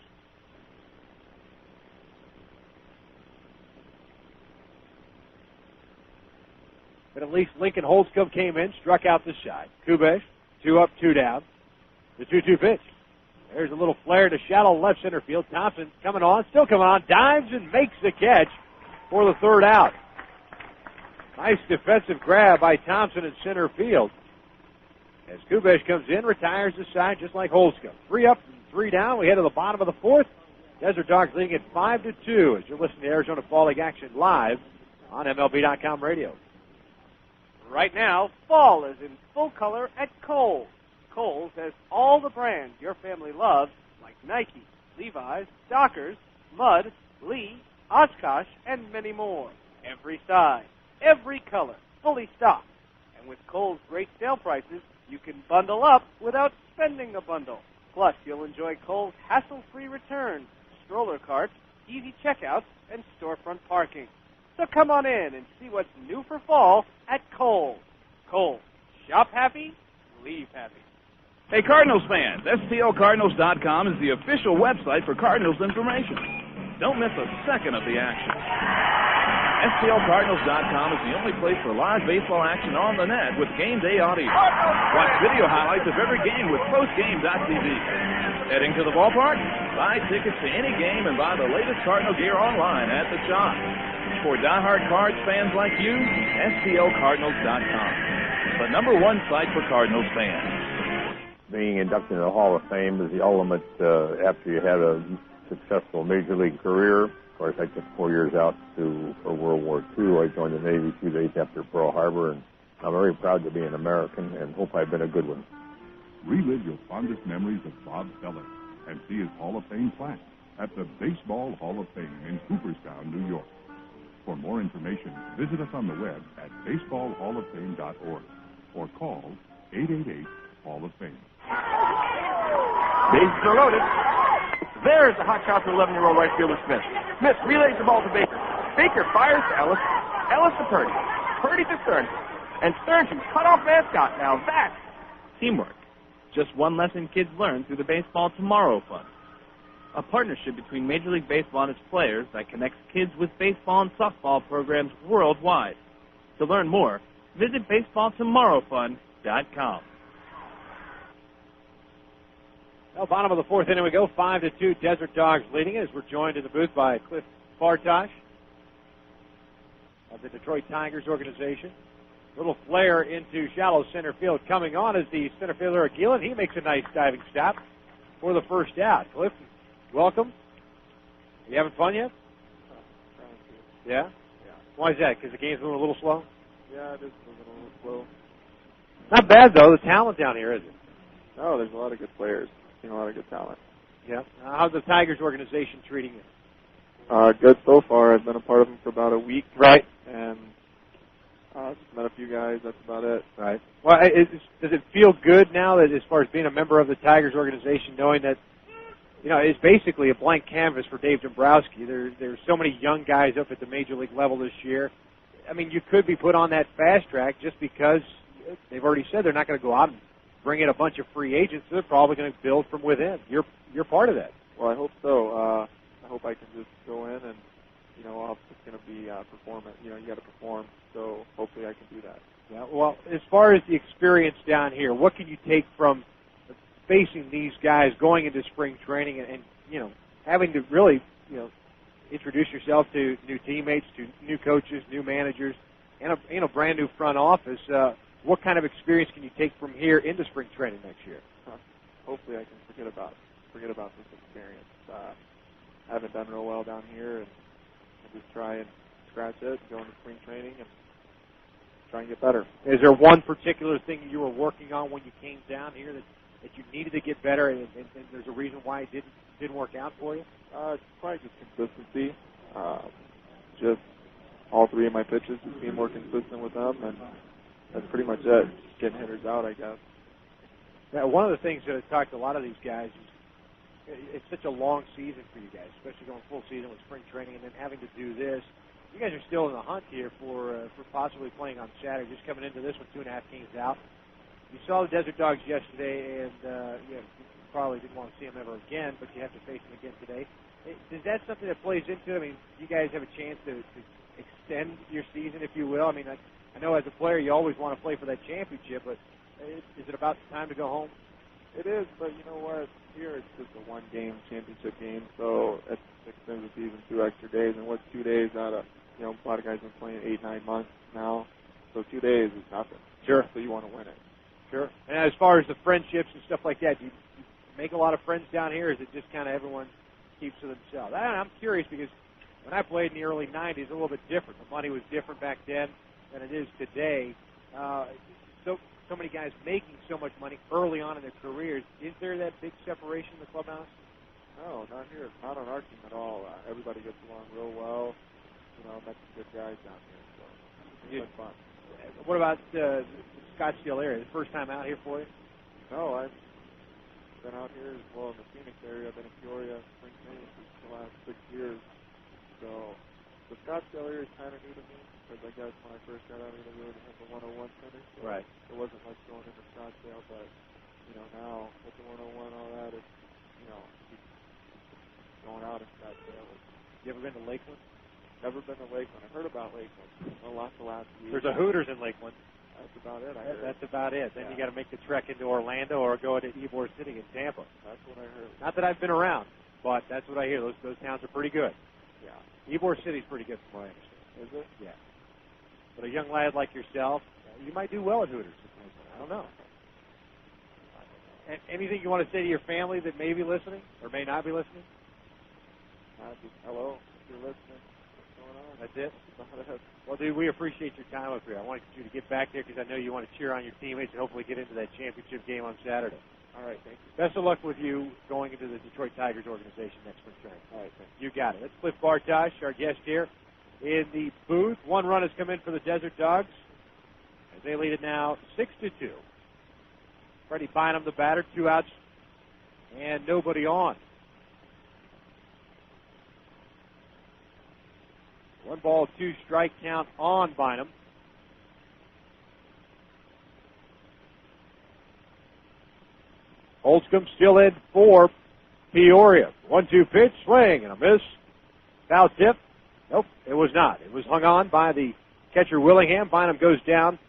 But at least Lincoln Holtzcomb came in, struck out this side. Kubesh, 2 up, 2 down. The 2-2 pitch. There's a little flare to shallow left center field. Thompson coming on, still coming on, dives and makes the catch for the 3rd out. Nice defensive grab by Thompson in center field. As Kubesh comes in, retires the side just like Holtzcomb. 3 up and 3 down. We head to the bottom of the 4th. Desert Dogs leading at 5-2 as you're listening to Arizona Fall League action live on MLB.com radio. Right now, fall is in full color at Kohl's. Kohl's has all the brands your family loves, like Nike, Levi's, Dockers, Mudd, Lee, Oshkosh, and many more. Every size, every color, fully stocked. And with Kohl's great sale prices, you can bundle up without spending a bundle. Plus, you'll enjoy Kohl's hassle-free returns, stroller carts, easy checkouts, and storefront parking. So come on in and see what's new for fall at Kohl's. Kohl's. Shop happy, leave happy. Hey, Cardinals fans, STLCardinals.com is the official website for Cardinals information. Don't miss a second of the action. STLCardinals.com is the only place for live baseball action on the net with game day audio. Watch video highlights of every game with postgame.tv. Heading to the ballpark? Buy tickets to any game and buy the latest Cardinal gear online at the shop. For diehard Cards fans like you, STLCardinals.com, the #1 site for Cardinals fans. Being inducted into the Hall of Fame is the ultimate after you had a successful major league career. Of course, I took 4 years out for World War II. I joined the Navy 2 days after Pearl Harbor, and I'm very proud to be an American and hope I've been a good one. Relive your fondest memories of Bob Feller and see his Hall of Fame plaque at the Baseball Hall of Fame in Cooperstown, New York. For more information, visit us on the web at baseballhalloffame.org or call 888-HALL-OF-FAME. Bases are loaded. There's the hot shot to 11-year-old right fielder Smith. Smith relays the ball to Baker. Baker fires to Ellis. Ellis to Purdy. Purdy to Stearns. And Stearns cut off mascot. Now that's teamwork. Just one lesson kids learn through the Baseball Tomorrow Fund. A partnership between Major League Baseball and its players that connects kids with baseball and softball programs worldwide. To learn more, visit baseballtomorrowfund.com. Well, bottom of the 4th inning we go, 5-2, Desert Dogs leading as we're joined in the booth by Cliff Bartosh of the Detroit Tigers organization. Little flare into shallow center field. Coming on is the center fielder, Gillen. He makes a nice diving stop for the 1st out. Cliff, welcome. Are you having fun yet? Yeah? Why is that? Because the game's moving a little slow? Yeah, it is moving a little slow. Not bad, though. The talent down here, is it? No, there's a lot of good players. A lot of good talent. Yeah. How's the Tigers organization treating you? Good so far. I've been a part of them for about a week. Right. And just met a few guys. That's about it. Right. Well, does it feel good now that as far as being a member of the Tigers organization, knowing that, you know, it's basically a blank canvas for Dave Dombrowski. There's so many young guys up at the major league level this year. I mean, you could be put on that fast track just because they've already said they're not going to go out and bring in a bunch of free agents. They're probably going to build from within. You're part of that. Well, I hope so. I hope I can just go in and, you know, it's going to be performance. You know, you got to perform. So hopefully I can do that. Yeah. Well, as far as the experience down here, what can you take from facing these guys going into spring training and you know, having to really, you know, introduce yourself to new teammates, to new coaches, new managers, and a brand new front office? What kind of experience can you take from here into spring training next year? Hopefully I can forget about this experience. I haven't done real well down here, and I just try and scratch it, go into spring training, and try and get better. Is there one particular thing you were working on when you came down here that you needed to get better, and there's a reason why it didn't work out for you? It's probably just consistency. Just all 3 of my pitches, just being more consistent with them, and that's pretty much it. Just getting hitters out, I guess. Yeah, one of the things that I've talked to a lot of these guys is it's such a long season for you guys, especially going full season with spring training and then having to do this. you guys are still in the hunt here for possibly playing on Saturday, just coming into this one 2.5 games out. You saw the Desert Dogs yesterday, and you probably didn't want to see them ever again, but you have to face them again today. Is that something that plays into it? I mean, you guys have a chance to extend your season, if you will. I mean, I know as a player you always want to play for that championship, but is it about time to go home? It is, but you know what? Here it's just a one-game championship game, so it extends the season 2 extra days. And what's 2 days out of, a lot of guys have been playing 8-9 months now, so 2 days is nothing. Sure. So you want to win it. Sure. And as far as the friendships and stuff like that, do you make a lot of friends down here, or is it just kind of everyone keeps to themselves? I'm curious because when I played in the early 90s, a little bit different. The money was different back then than it is today. So many guys making so much money early on in their careers. Is there that big separation in the clubhouse? No, not here. Not on our team at all. Everybody gets along real well. Met some good guys down here, so it's been fun. What about the Scottsdale area? The first time out here for you? No, I've been out here as well in the Phoenix area. I've been in Peoria spring training for the last 6 years. So the Scottsdale area is kind of new to me because I guess when I first got out here, they really didn't have the 101 center. So right. There wasn't much going into Scottsdale, but now with the 101, all that, it's going out in Scottsdale. You ever been to Lakeland? Never been to Lakeland. I heard about Lakeland a lot the last year. There's a Hooters in Lakeland. That's about it. That's about it. Then you got to make the trek into Orlando or go to Ybor City in Tampa. That's what I heard. Not that I've been around, but that's what I hear. Those towns are pretty good. Yeah. Ybor City's pretty good from what I understand. Is it? Yeah. But a young lad like yourself, you might do well at Hooters. I don't know. Anything you want to say to your family that may be listening or may not be listening? Hello, if you're listening. What's going on? That's it? Well, dude, we appreciate your time up here. I wanted you to get back there because I know you want to cheer on your teammates and hopefully get into that championship game on Saturday. All right, thank you. Best of luck with you going into the Detroit Tigers organization next spring training. All right, thank you. You got it. That's Cliff Bartosh, our guest here in the booth. One run has come in for the Desert Dogs as they lead it now 6-2. Freddie Bynum, the batter, 2 outs and nobody on. 1 ball, 2 strike count on Bynum. Holtzcomb still in for Peoria. 1-2 pitch, swing and a miss. Foul tip. Nope, it was not. It was hung on by the catcher Willingham. Bynum goes down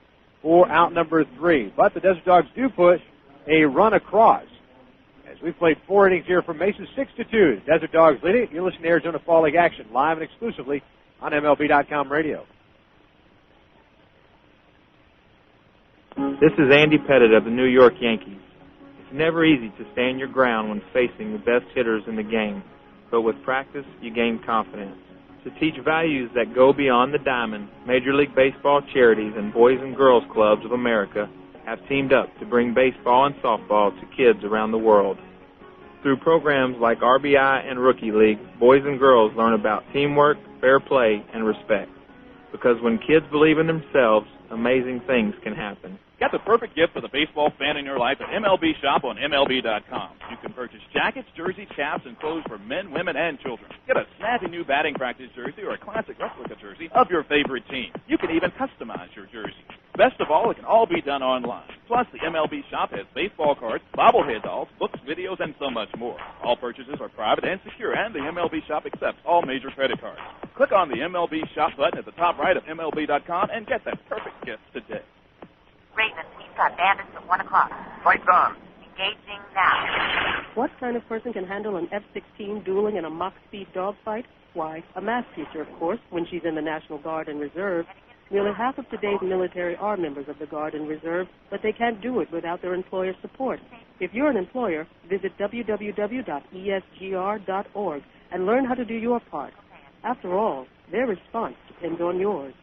for out number 3. But the Desert Dogs do push a run across. As we've played 4 innings here from Mesa, 6-2. Desert Dogs leading it. You're listening to Arizona Fall League action live and exclusively on MLB.com radio. This is Andy Pettit of the New York Yankees. It's never easy to stand your ground when facing the best hitters in the game, but with practice, you gain confidence. To teach values that go beyond the diamond, Major League Baseball charities and Boys and Girls Clubs of America have teamed up to bring baseball and softball to kids around the world. Through programs like RBI and Rookie League, boys and girls learn about teamwork, fair play, and respect. Because when kids believe in themselves, amazing things can happen. Get the perfect gift for the baseball fan in your life at MLB Shop on MLB.com. You can purchase jackets, jerseys, caps, and clothes for men, women, and children. Get a snazzy new batting practice jersey or a classic replica jersey of your favorite team. You can even customize your jersey. Best of all, it can all be done online. Plus, the MLB Shop has baseball cards, bobblehead dolls, books, videos, and so much more. All purchases are private and secure, and the MLB Shop accepts all major credit cards. Click on the MLB Shop button at the top right of MLB.com and get that perfect gift today. Ravens, he's got bandits at 1 o'clock. Fights on. Engaging now. What kind of person can handle an F-16 dueling in a Mach-speed dogfight? Why, a math teacher, of course, when she's in the National Guard and Reserve. Nearly half of today's military are members of the Guard and Reserve, but they can't do it without their employer support. If you're an employer, visit www.esgr.org and learn how to do your part. After all, their response depends on yours.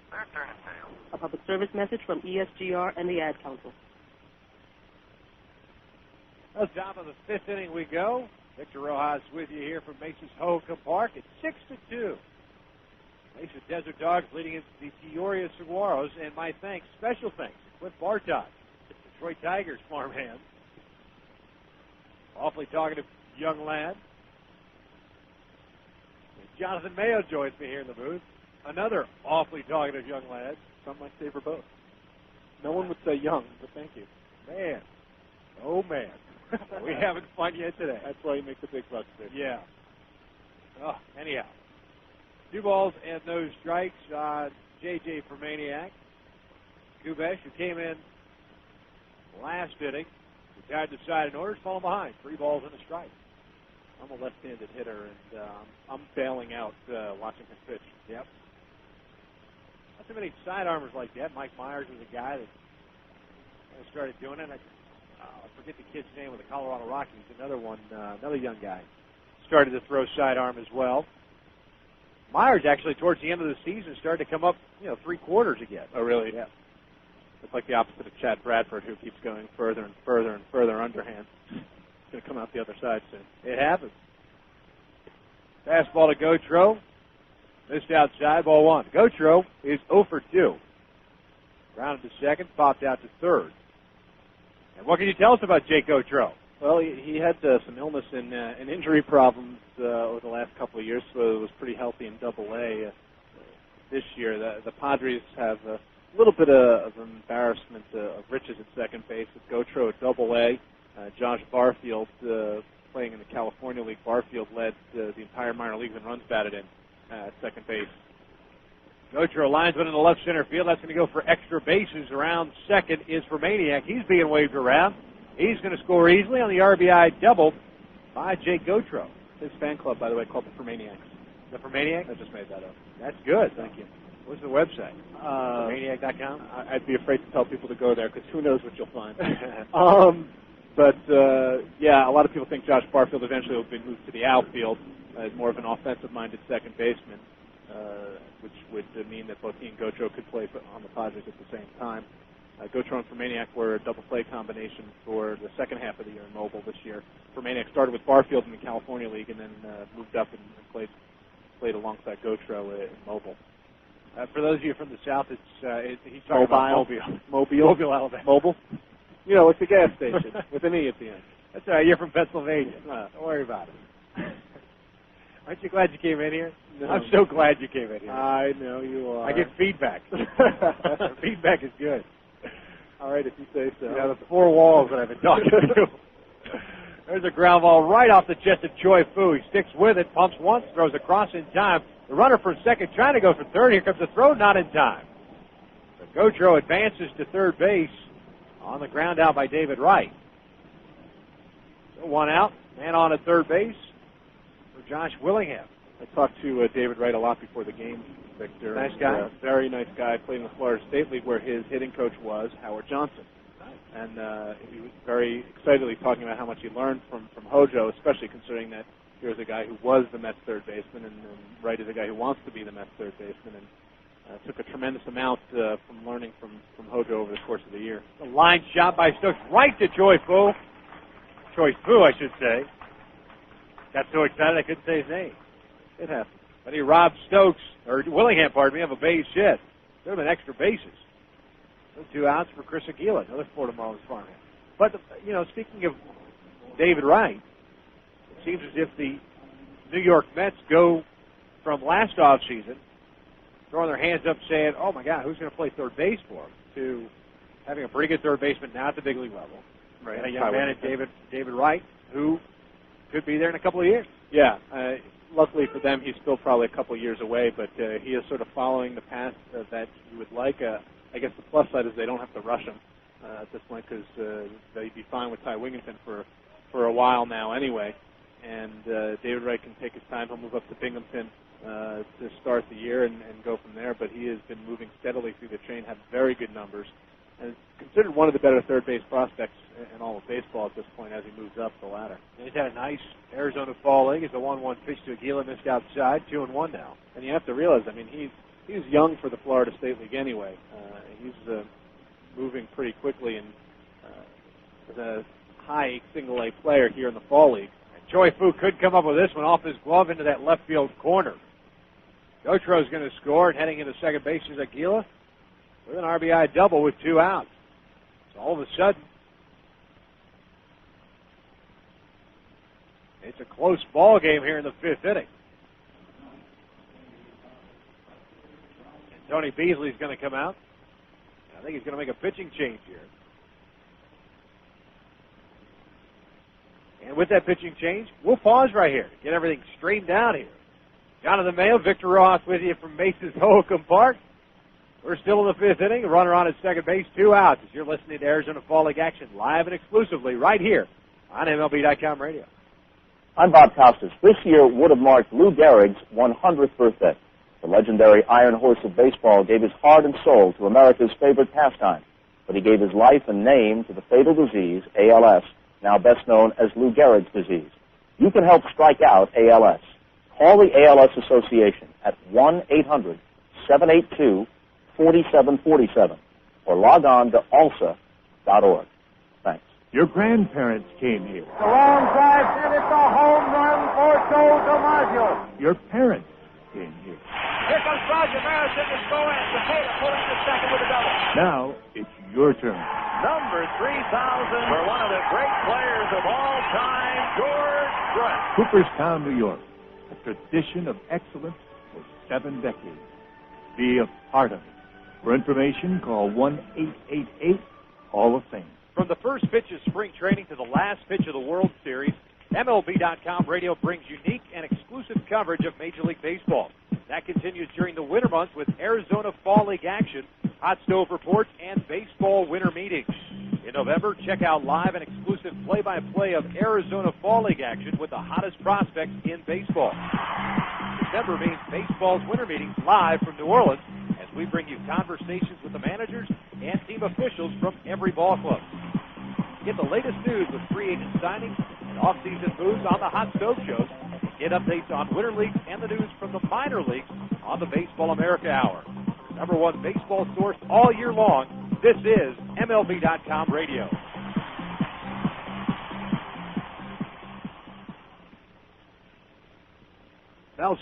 A public service message from ESGR and the Ad Council. Well, top of the 5th inning we go. Victor Rojas with you here from Mesa's HoHoKam Park. It's 6-2. Mesa Desert Dogs leading into the Peoria Saguaros. And my thanks, special thanks, to Cliff Bartosh, Detroit Tigers farmhand. Awfully talkative young lad. And Jonathan Mayo joins me here in the booth. Another awfully talkative young lad. Some might favor both. No one would say young, but thank you. Man. Oh, man. We haven't fun yet today. That's why you make the big bucks there. Yeah. Oh, anyhow. 2 balls and no strikes on J.J. for Maniac. Kubesh, who came in last inning, retired the side in orders, falling behind. 3 balls and a strike. I'm a left-handed hitter, and I'm bailing out watching him pitch. Yep. Not too many side armors like that. Mike Myers was a guy that started doing it. I forget the kid's name with the Colorado Rockies. Another one, another young guy, started to throw sidearm as well. Myers actually, towards the end of the season, started to come up, 3/4 again. Oh, really? Yeah. It's like the opposite of Chad Bradford, who keeps going further and further and further underhand. He's going to come out the other side soon. It happens. Fastball to Gautreaux. Missed outside, ball 1. Gautreaux is 0 for 2. Grounded to second, popped out to third. And what can you tell us about Jake Gautreaux? Well, he had some illness and injury problems over the last couple of years, so it was pretty healthy in Double-A. This year, the Padres have a little bit of embarrassment of riches at second base with Gautreaux at Double-A. Josh Barfield, playing in the California League, Barfield led the entire minor leagues in runs batted in at second base. Gautreaux lines one in the left center field. That's going to go for extra bases. Around second is for Maniac. He's being waved around. He's going to score easily on the RBI double by Jake Gautreaux. His fan club, by the way, called the Maniacs. The Maniac? I just made that up. That's good. Thank you. What's the website? Maniac.com? I'd be afraid to tell people to go there because who knows what you'll find. Yeah, a lot of people think Josh Barfield eventually will be moved to the outfield as more of an offensive-minded second baseman, which would mean that both he and Gautreaux could play on the Padres at the same time. Gautreaux and Maniac were a double play combination for the second half of the year in Mobile this year. Maniac started with Barfield in the California League and then moved up and played alongside Gautreaux in Mobile. For those of you from the South, he's talking about Mobile, Alabama. Mobile? You know, it's a gas station with an E at the end. That's all right. You're from Pennsylvania. Don't worry about it. Aren't you glad you came in here? No. I'm so glad you came in here. I know you are. I get feedback. Feedback is good. All right, if you say so. You know, the 4 walls that I've been talking to. There's a ground ball right off the chest of Choi Fu. He sticks with it, pumps once, throws across in time. The runner for second trying to go for third. Here comes the throw, not in time. So Gautreaux advances to third base on the ground out by David Wright. So 1 out, man on at third base for Josh Willingham. I talked to David Wright a lot before the game, Victor. Nice guy. Very nice guy. Played in the Florida State League where his hitting coach was Howard Johnson. Nice. And he was very excitedly talking about how much he learned from Hojo, especially considering that here's a guy who was the Mets third baseman, and Wright is a guy who wants to be the Mets third baseman, and took a tremendous amount from learning from Hojo over the course of the year. A line shot by Stokes right to Choi Fu. Choi Fu, I should say. Got so excited I couldn't say his name. It happens. But he robbed Stokes, or Willingham, pardon me, of a base hit. There have been extra bases. So 2 outs for Chris Aguila, another Florida Marlins farmhand. But, speaking of David Wright, it seems as if the New York Mets go from last offseason, throwing their hands up saying, oh, my God, who's going to play third base for them, to having a pretty good third baseman now at the big league level. Right. And a young man at David Wright, who could be there in a couple of years. Yeah. Luckily for them, he's still probably a couple of years away, but he is sort of following the path that you would like. I guess the plus side is they don't have to rush him at this point because they'd be fine with Ty Wigginton for a while now anyway. And David Wright can take his time. He'll move up to Binghamton to start the year and go from there. But he has been moving steadily through the chain, had very good numbers, and considered one of the better third base prospects in all of baseball at this point as he moves up the ladder. And he's had a nice Arizona fall league. It's a 1-1 pitch to Aguila, missed outside, 2-1 now. And you have to realize, I mean, he's young for the Florida State League anyway. He's moving pretty quickly and is a high single-A player here in the fall league. And Choi Fu could come up with this one off his glove into that left field corner. Gautreaux's going to score, and heading into second base is Aguila with an RBI double with 2 outs. So all of a sudden, it's a close ball game here in the 5th inning. Tony Beasley's going to come out. I think he's going to make a pitching change here. And with that pitching change, we'll pause right here to get everything straightened out here. Jonathan Mayo, Victor Rojas with you from Mesa's HoHoKam Park. We're still in the fifth inning. A runner on at second base, 2 outs. As you're listening to Arizona Fall League action live and exclusively right here on MLB.com radio. I'm Bob Costas. This year would have marked Lou Gehrig's 100th birthday. The legendary Iron Horse of baseball gave his heart and soul to America's favorite pastime, but he gave his life and name to the fatal disease, ALS, now best known as Lou Gehrig's disease. You can help strike out ALS. Call the ALS Association at 1-800-782-4747 or log on to alsa.org. Thanks. Your grandparents came here. The long drive, and it's a home run for Joe DiMaggio. Your parents came here. Here comes Roger Maris in the score, and Cepeda pulling to second with a double. Now it's your turn. Number 3,000 for one of the great players of all time, George Brett. Cooperstown, New York. A tradition of excellence for 7 decades. Be a part of it. For information, call 1-888-HALL OF FAME. From the first pitch of spring training to the last pitch of the World Series, MLB.com radio brings unique and exclusive coverage of Major League Baseball. That continues during the winter months with Arizona Fall League action, hot stove reports, and baseball winter meetings. In November, check out live and exclusive play-by-play of Arizona Fall League action with the hottest prospects in baseball. December means baseball's winter meetings live from New Orleans as we bring you conversations with the managers and team officials from every ball club. Get the latest news with free agent signings and off-season moves on the Hot Stove Shows. Get updates on winter leagues and the news from the minor leagues on the Baseball America Hour. Number one baseball source all year long. This is MLB.com radio. Now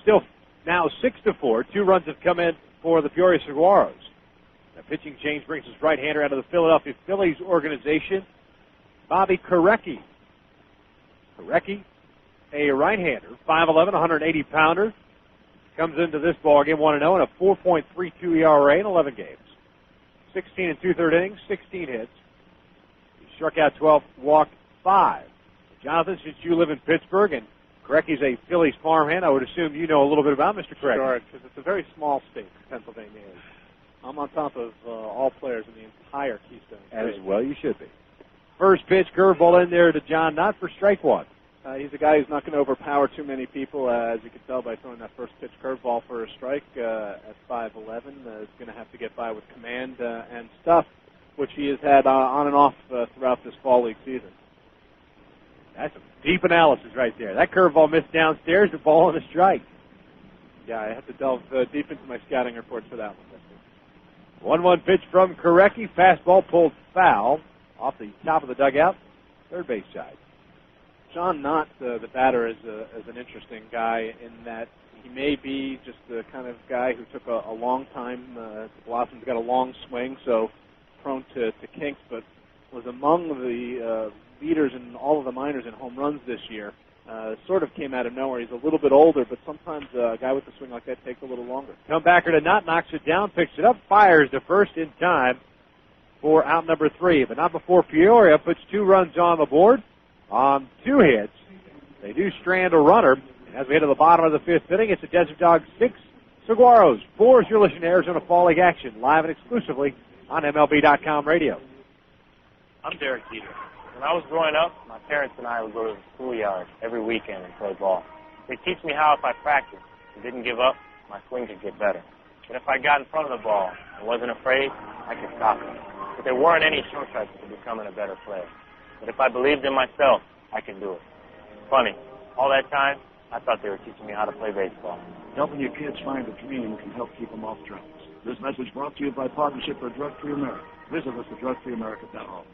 6-4. 2 runs have come in for the Peoria Saguaros. The pitching change brings his right-hander out of the Philadelphia Phillies organization, Bobby Korecki. Korecki, a right-hander, 5'11", 180-pounder, comes into this ballgame 1-0 and a 4.32 ERA in 11 games. 16 and 2/3 innings, 16 hits. He struck out 12, walked 5. Jonathan, since you live in Pittsburgh and Korecki's a Phillies farmhand, I would assume you know a little bit about Mr. Korecki. Sure, because it's a very small state, Pennsylvania is. I'm on top of all players in the entire Keystone State. As well you should be. First pitch, curveball in there to John Knott for strike one. He's a guy who's not going to overpower too many people, as you can tell by throwing that first pitch curveball for a strike at 5'11". Is going to have to get by with command and stuff, which he has had on and off throughout this fall league season. That's some deep analysis right there. That curveball missed downstairs, the ball and a strike. Yeah, I have to delve deep into my scouting reports for that one. 1-1 pitch from Korecki. Fastball pulled foul off the top of the dugout, third base side. John Knott, the batter, is an interesting guy in that he may be just the kind of guy who took a long time to blossom. He's got a long swing, so prone to kinks, but was among the leaders in all of the minors in home runs this year. Sort of came out of nowhere. He's a little bit older, but sometimes a guy with a swing like that takes a little longer. Comebacker to Knott, knocks it down, picks it up, fires to first in time for out number 3. But not before Peoria puts 2 runs on the board on 2 hits. They do strand a runner. And as we head to the bottom of the 5th inning, it's a Desert Dogs 6, Saguaros 4 as you're listening to Arizona Fall League action live and exclusively on MLB.com radio. I'm Derek Jeter. When I was growing up, my parents and I would go to the schoolyard every weekend and play ball. They teach me how if I practiced and didn't give up, my swing could get better. But if I got in front of the ball and wasn't afraid, I could stop it. But there weren't any shortcuts to becoming a better player. But if I believed in myself, I could do it. Funny, all that time, I thought they were teaching me how to play baseball. Helping your kids find a dream can help keep them off drugs. This message brought to you by Partnership for Drug-Free America. Visit us at drugfreeamerica.org.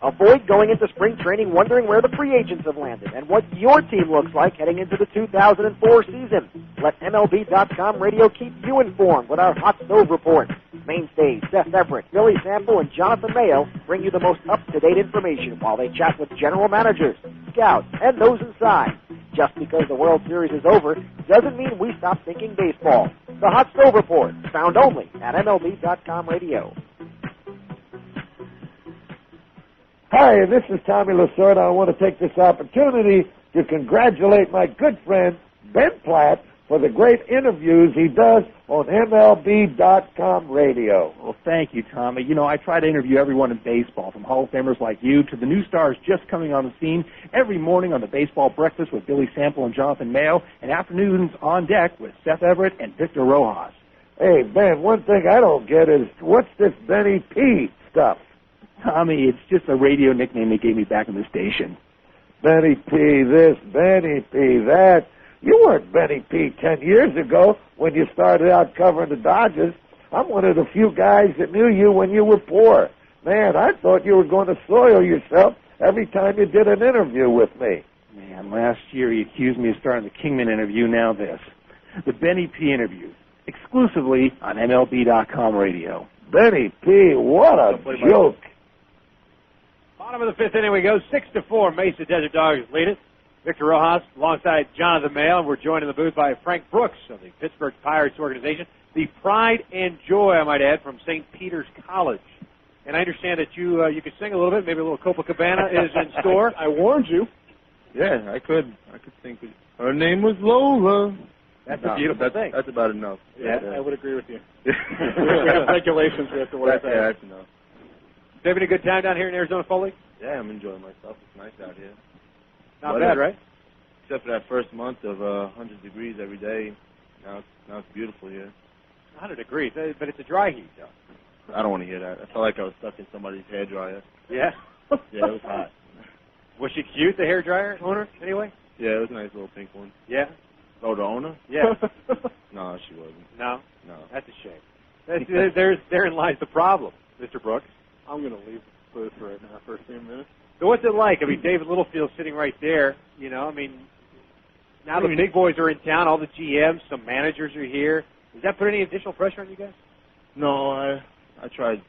Avoid going into spring training wondering where the free agents have landed and what your team looks like heading into the 2004 season. Let MLB.com radio keep you informed with our Hot Stove Report. Mainstays Seth Everett, Billy Sample, and Jonathan Mayo bring you the most up-to-date information while they chat with general managers, scouts, and those inside. Just because the World Series is over doesn't mean we stop thinking baseball. The Hot Stove Report, found only at MLB.com radio. Hi, this is Tommy Lasorda. I want to take this opportunity to congratulate my good friend, Ben Platt, for the great interviews he does on MLB.com radio. Well, thank you, Tommy. You know, I try to interview everyone in baseball, from Hall of Famers like you to the new stars just coming on the scene, every morning on the Baseball Breakfast with Billy Sample and Jonathan Mayo, and afternoons on deck with Seth Everett and Victor Rojas. Hey, Ben, one thing I don't get is, what's this Benny P stuff? Tommy, it's just a radio nickname they gave me back in the station. Benny P this, Benny P that. You weren't Benny P 10 years ago when you started out covering the Dodgers. I'm one of the few guys that knew you when you were poor. Man, I thought you were going to soil yourself every time you did an interview with me. Man, last year he accused me of starting the Kingman interview, now this. The Benny P interview, exclusively on MLB.com radio. Benny P, what a joke. Bottom of the fifth inning we go, 6-4. Mesa Desert Dogs lead it. Victor Rojas alongside Jonathan Mayo. We're joined in the booth by Frank Brooks of the Pittsburgh Pirates organization. The pride and joy, I might add, from St. Peter's College. And I understand that you could sing a little bit. Maybe a little Copacabana is in store. I warned you. Yeah, I could sing. Her name was Lola. That's a beautiful thing. That's about enough. Yeah, I would agree with you. Regulations we have to work. Yeah, that's enough. You having a good time down here in Arizona Fall League? Yeah, I'm enjoying myself. It's nice out here. Not bad, right? Except for that first month of 100 degrees every day. Now it's beautiful here. 100 degrees, but it's a dry heat, though. I don't want to hear that. I felt like I was stuck in somebody's hairdryer. Yeah? Yeah, it was hot. Was she cute, the hairdryer owner, anyway? Yeah, it was a nice little pink one. Yeah? Oh, the owner? Yeah. No, she wasn't. No? No. That's a shame. Therein lies the problem, Mr. Brooks. I'm going to leave the booth right now for a few minutes. So what's it like? I mean, David Littlefield's sitting right there. You know, I mean, now the big boys are in town. All the GMs, some managers are here. Does that put any additional pressure on you guys? No, I try to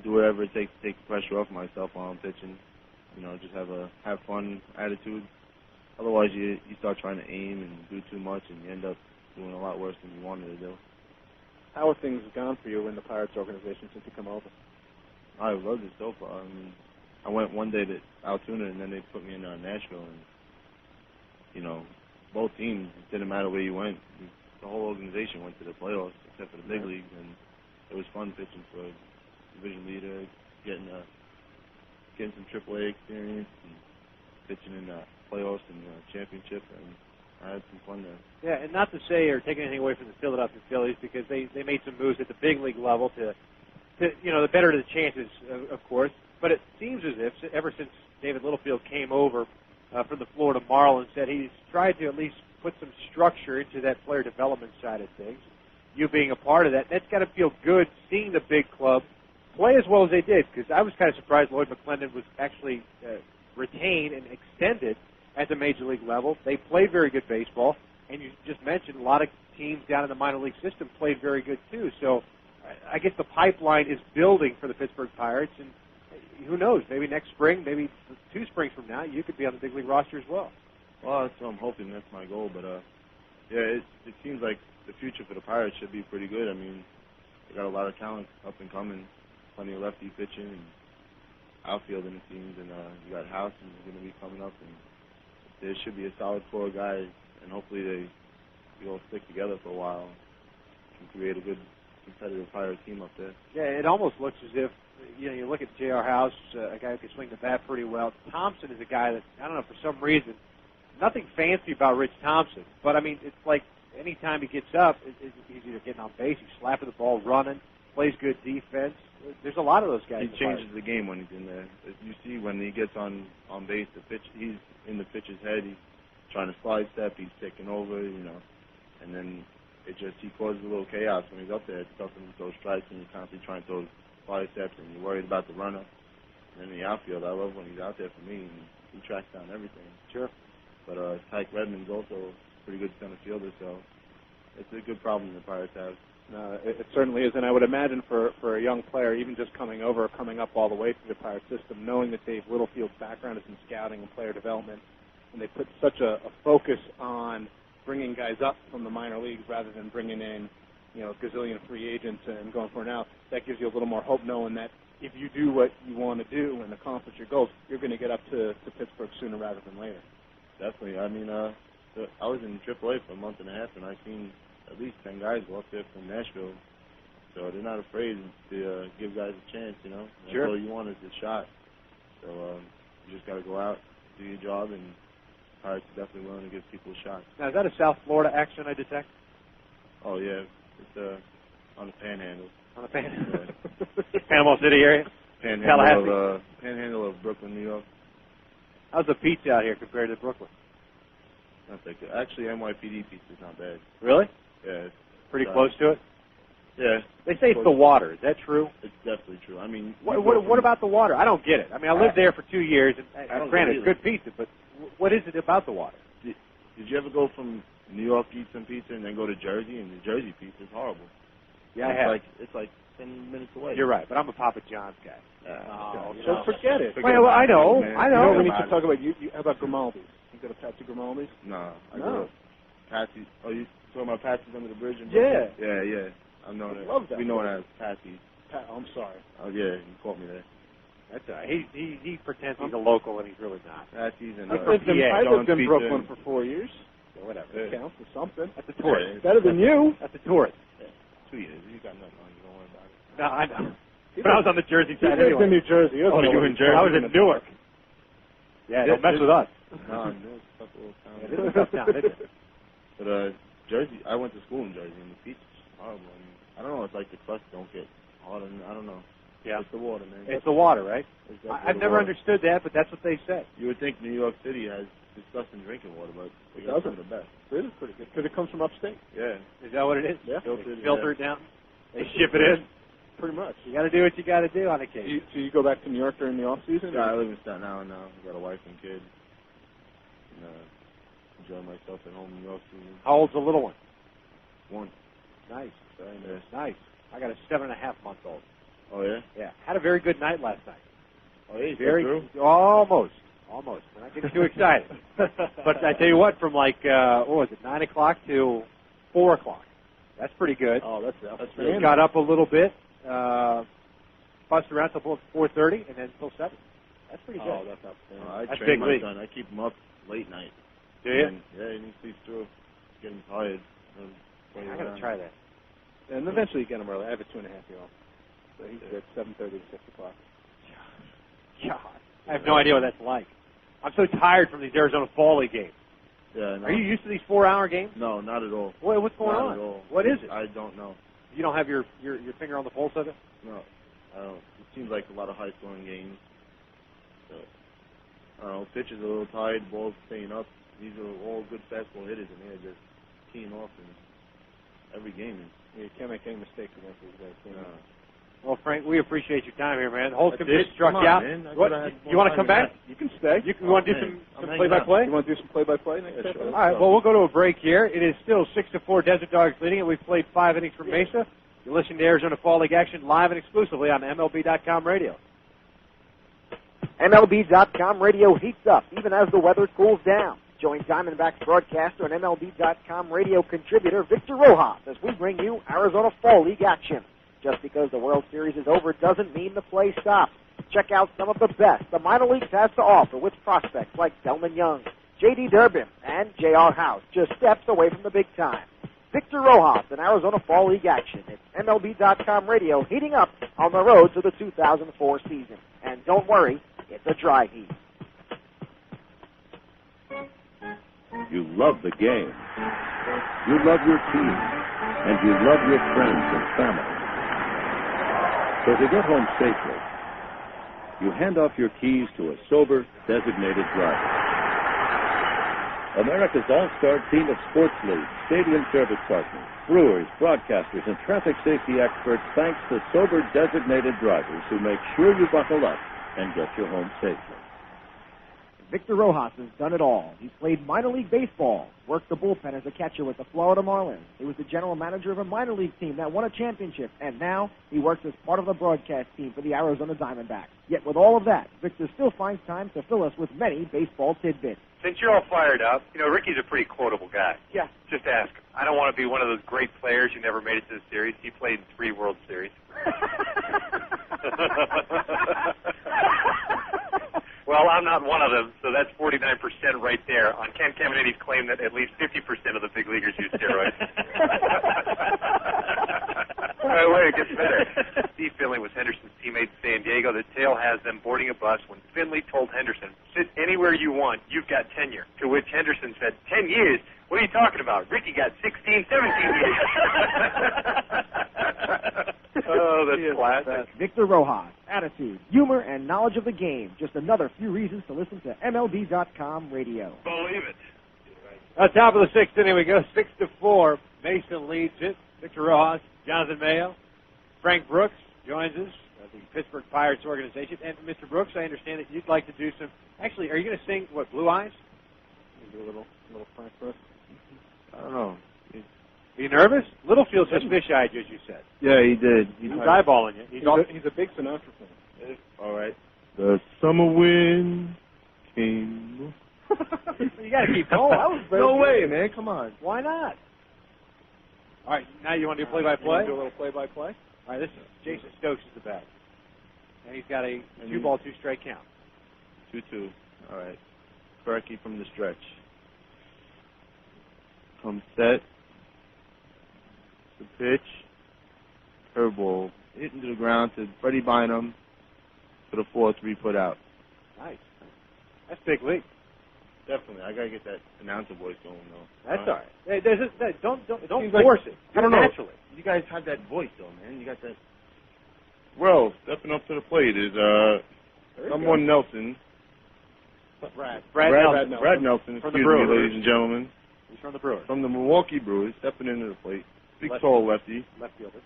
do whatever it takes to take the pressure off myself while I'm pitching. You know, just have fun attitude. Otherwise, you start trying to aim and do too much, and you end up doing a lot worse than you wanted to do. How have things gone for you in the Pirates organization since you come over? I've loved it so far. I mean, I went one day to Altoona, and then they put me in Nashville, and, you know, both teams, it didn't matter where you went. The whole organization went to the playoffs, except for the big leagues, and it was fun pitching for a division leader, getting some AAA experience, and pitching in the playoffs and the championship, and I had some fun there. Yeah, and not to say or take anything away from the Philadelphia Phillies, because they made some moves at the big league level to you know, the better the chances, of course. But it seems as if, ever since David Littlefield came over from the Florida Marlins, that he's tried to at least put some structure into that player development side of things. You being a part of that, that's got to feel good seeing the big club play as well as they did, because I was kind of surprised Lloyd McClendon was actually retained and extended at the major league level. They played very good baseball, and you just mentioned a lot of teams down in the minor league system played very good too. So I guess the pipeline is building for the Pittsburgh Pirates, and who knows, maybe next spring, maybe 2 springs from now, you could be on the big league roster as well. Well, that's what I'm hoping. That's my goal. But, yeah, it seems like the future for the Pirates should be pretty good. I mean, they got a lot of talent up and coming, plenty of lefty pitching and outfield in the teams, and you got House who's going to be coming up, and there should be a solid core of guys, and hopefully they all stick together for a while and create a good competitive Pirate team up there. Yeah, it almost looks as if, you know, you look at J.R. House, a guy who can swing the bat pretty well. Thompson is a guy that, I don't know, for some reason, nothing fancy about Rich Thompson, but, I mean, it's like any time he gets up, he's either getting on base, he's slapping the ball, running, plays good defense. There's a lot of those guys. He changes the game when he's in there. As you see, when he gets on base, he's in the pitcher's head, he's trying to slide step, he's taking over, you know, and then he causes a little chaos when he's up there. It's tough when he throws strikes and you're constantly trying to throw slide steps and you're worried about the runner. And in the outfield, I love when he's out there for me, and he tracks down everything. Sure. But Tyke Redmond's also a pretty good center fielder, so it's a good problem the Pirates have. No, it certainly is, and I would imagine for a young player, even just coming up all the way through the Pirate system, knowing that Dave Littlefield's background is in scouting and player development, and they put such a focus on bringing guys up from the minor leagues rather than bringing in gazillion free agents and going for it now, that gives you a little more hope knowing that if you do what you want to do and accomplish your goals, you're going to get up to Pittsburgh sooner rather than later. Definitely. I mean, I was in AAA for a month and a half, and I've seen at least 10 guys go up there from Nashville. So they're not afraid to give guys a chance, Sure. That's all you want is a shot. So you just got to go out, do your job, and Pirates are definitely willing to give people a shot. Now, is that a South Florida accent I detect? Oh, yeah. It's on the Panhandle. On the Panhandle? Yeah. Panama City area? Panhandle of Brooklyn, New York. How's the pizza out here compared to Brooklyn? Not that good. Actually, NYPD pizza's not bad. Really? Yeah. Pretty close to it? Yeah. They say it's the water. Is that true? It's definitely true. I mean, what about the water? I don't get it. I mean, I lived there for 2 years, and granted, good pizza, but what is it about the water? Did you ever go from New York, eat some pizza, and then go to Jersey, and the Jersey pizza is horrible? Yeah, I have. It's like 10 minutes away. You're right, but I'm a Papa John's guy. So forget it. Well, I know. We need to talk about how about Grimaldi's? You go to Patsy Grimaldi's? No. I go to Patsy. Oh, you talking about Patsy's under the bridge? Yeah. Yeah. I know that. Love that. We know it as Patsy. I'm sorry. Oh, yeah. You caught me there. That's all right. He pretends he's a local, and he's really not. Patsy's and I lived in Brooklyn for 4 years. So whatever. It counts for something. That's a tourist. Yeah, better than you. That's a tourist. 2 years. You got nothing on you. Don't worry about it. No, I know. But I was on the Jersey side anyway. anyway. In New Jersey. Oh, you were in Jersey? I was in Newark. Yeah, don't mess with us. No, Newark's a tough little town. It is a tough town, isn't it? But Jersey, I went to school in Jersey, and the beach is horrible. I mean, I don't know. It's like the crust don't get hard, and I don't know. Yeah. It's the water, man. It's the water, right? I've never understood that, but that's what they say. You would think New York City has disgusting drinking water, but it got some of the best. It is pretty good because it comes from upstate. Yeah. Is that what it is? Yeah. Filter it down. They ship it in. Pretty much. You got to do what you got to do on occasion. So you go back to New York during the off season? Yeah, I live in Staten Island now. I've got a wife and kid. And, enjoy myself at home in New York season. How old's the little one? 1. Nice. Very nice. Nice. I got a 7.5-month-old. Oh, yeah? Yeah. Had a very good night last night. Oh, yeah? Almost. We're not getting too excited. But I tell you what, from like, 9 o'clock to 4 o'clock. That's pretty good. Oh, that's pretty good. Got up a little bit, fussed around till 4:30, and then till 7. That's pretty good. Oh, that's outstanding. I That's train big my league. son. I keep him up late night. Do you? Yeah, he sleeps through. Getting tired. I got to try that. And eventually you get him early. I have a 2.5-year-old. So he's at 7:30 to 6 o'clock. God, I have no idea what that's like. I'm so tired from these Arizona Fall League games. Yeah, no. Are you used to these 4-hour games? No, not at all. What's going on? Not at all. What is it? I don't know. You don't have your finger on the pulse of it? No, I don't. It seems like a lot of high-scoring games. So, I don't know. Pitchers are a little tired. Balls staying up. These are all good fastball hitters, and they're just teeing off in every game. You can't make any mistakes against these guys. No. Well, Frank, we appreciate your time here, man. Holcomb just struck Come you on, out. Man. You want to come back? You can stay. You want to do some play-by-play? You want to do some play-by-play next time? All right, well, we'll go to a break here. It is still 6-4 Desert Dogs leading it. We've played 5 innings from Mesa. You're listening to Arizona Fall League action live and exclusively on MLB.com radio. MLB.com radio heats up even as the weather cools down. Join Diamondbacks broadcaster and MLB.com radio contributor Victor Rojas as we bring you Arizona Fall League action. Just because the World Series is over doesn't mean the play stops. Check out some of the best the minor leagues has to offer with prospects like Delman Young, J.D. Durbin, and J.R. House, just steps away from the big time. Victor Rojas in Arizona Fall League action. It's MLB.com radio heating up on the road to the 2004 season. And don't worry, it's a dry heat. You love the game. You love your team. And you love your friends and family. So to get home safely, you hand off your keys to a sober, designated driver. America's all-star team of sports leagues, stadium service partners, brewers, broadcasters, and traffic safety experts thanks the sober, designated drivers who make sure you buckle up and get you home safely. Victor Rojas has done it all. He's played minor league baseball, worked the bullpen as a catcher with the Florida Marlins. He was the general manager of a minor league team that won a championship, and now he works as part of the broadcast team for the Arizona Diamondbacks. Yet with all of that, Victor still finds time to fill us with many baseball tidbits. Since you're all fired up, Ricky's a pretty quotable guy. Yeah. Just ask him. I don't want to be one of those great players who never made it to the series. He played in 3 World Series. Well, I'm not one of them, so that's 49% right there on Ken Caminiti's claim that at least 50% of the big leaguers use steroids. Wait, it gets better. Steve Finley was Henderson's teammate in San Diego. The tale has them boarding a bus when Finley told Henderson, sit anywhere you want, you've got tenure. To which Henderson said, 10 years? What are you talking about? Ricky got 16, 17 years. Oh, that's classic. Victor Rojas, attitude, humor, and knowledge of the game. Just another few reasons to listen to MLB.com radio. Believe it. Top of the 6th inning we go, 6-4. Mason leads it. Victor Rojas, Jonathan Mayo, Frank Brooks joins us, the Pittsburgh Pirates organization. And Mr. Brooks, I understand that you'd like to do some. Actually, are you going to sing what? Blue Eyes? Do a little Frank Brooks. I don't know. Are you nervous? Littlefield just fish-eyed you, as you said. Yeah, he did. He's eyeballing you. He's a big Sinatra fan. All right. The summer wind came. You got to keep going. That was very no good. way, man. Come on. Why not? All right, now you want to do play-by-play? Do a little play-by-play? All right, this is Jason Stokes is the bat. And he's got a 2-ball, 2-strike count. 2-2. All right. Berkey from the stretch. Come set. The pitch. Curveball. Hit into the ground to Freddie Bynum for the 4-3 put out. Nice. That's big league. Definitely. I got to get that announcer voice going, though. That's all right. Hey, don't Seems force it. I don't know. Naturally. You guys have that voice, though, man. You got that. Well, stepping up to the plate is someone Nelson. Brad Nelson, excuse me, ladies and gentlemen. He's from the Brewers. From the Milwaukee Brewers, stepping into the plate. Big, tall lefty. Left fielder.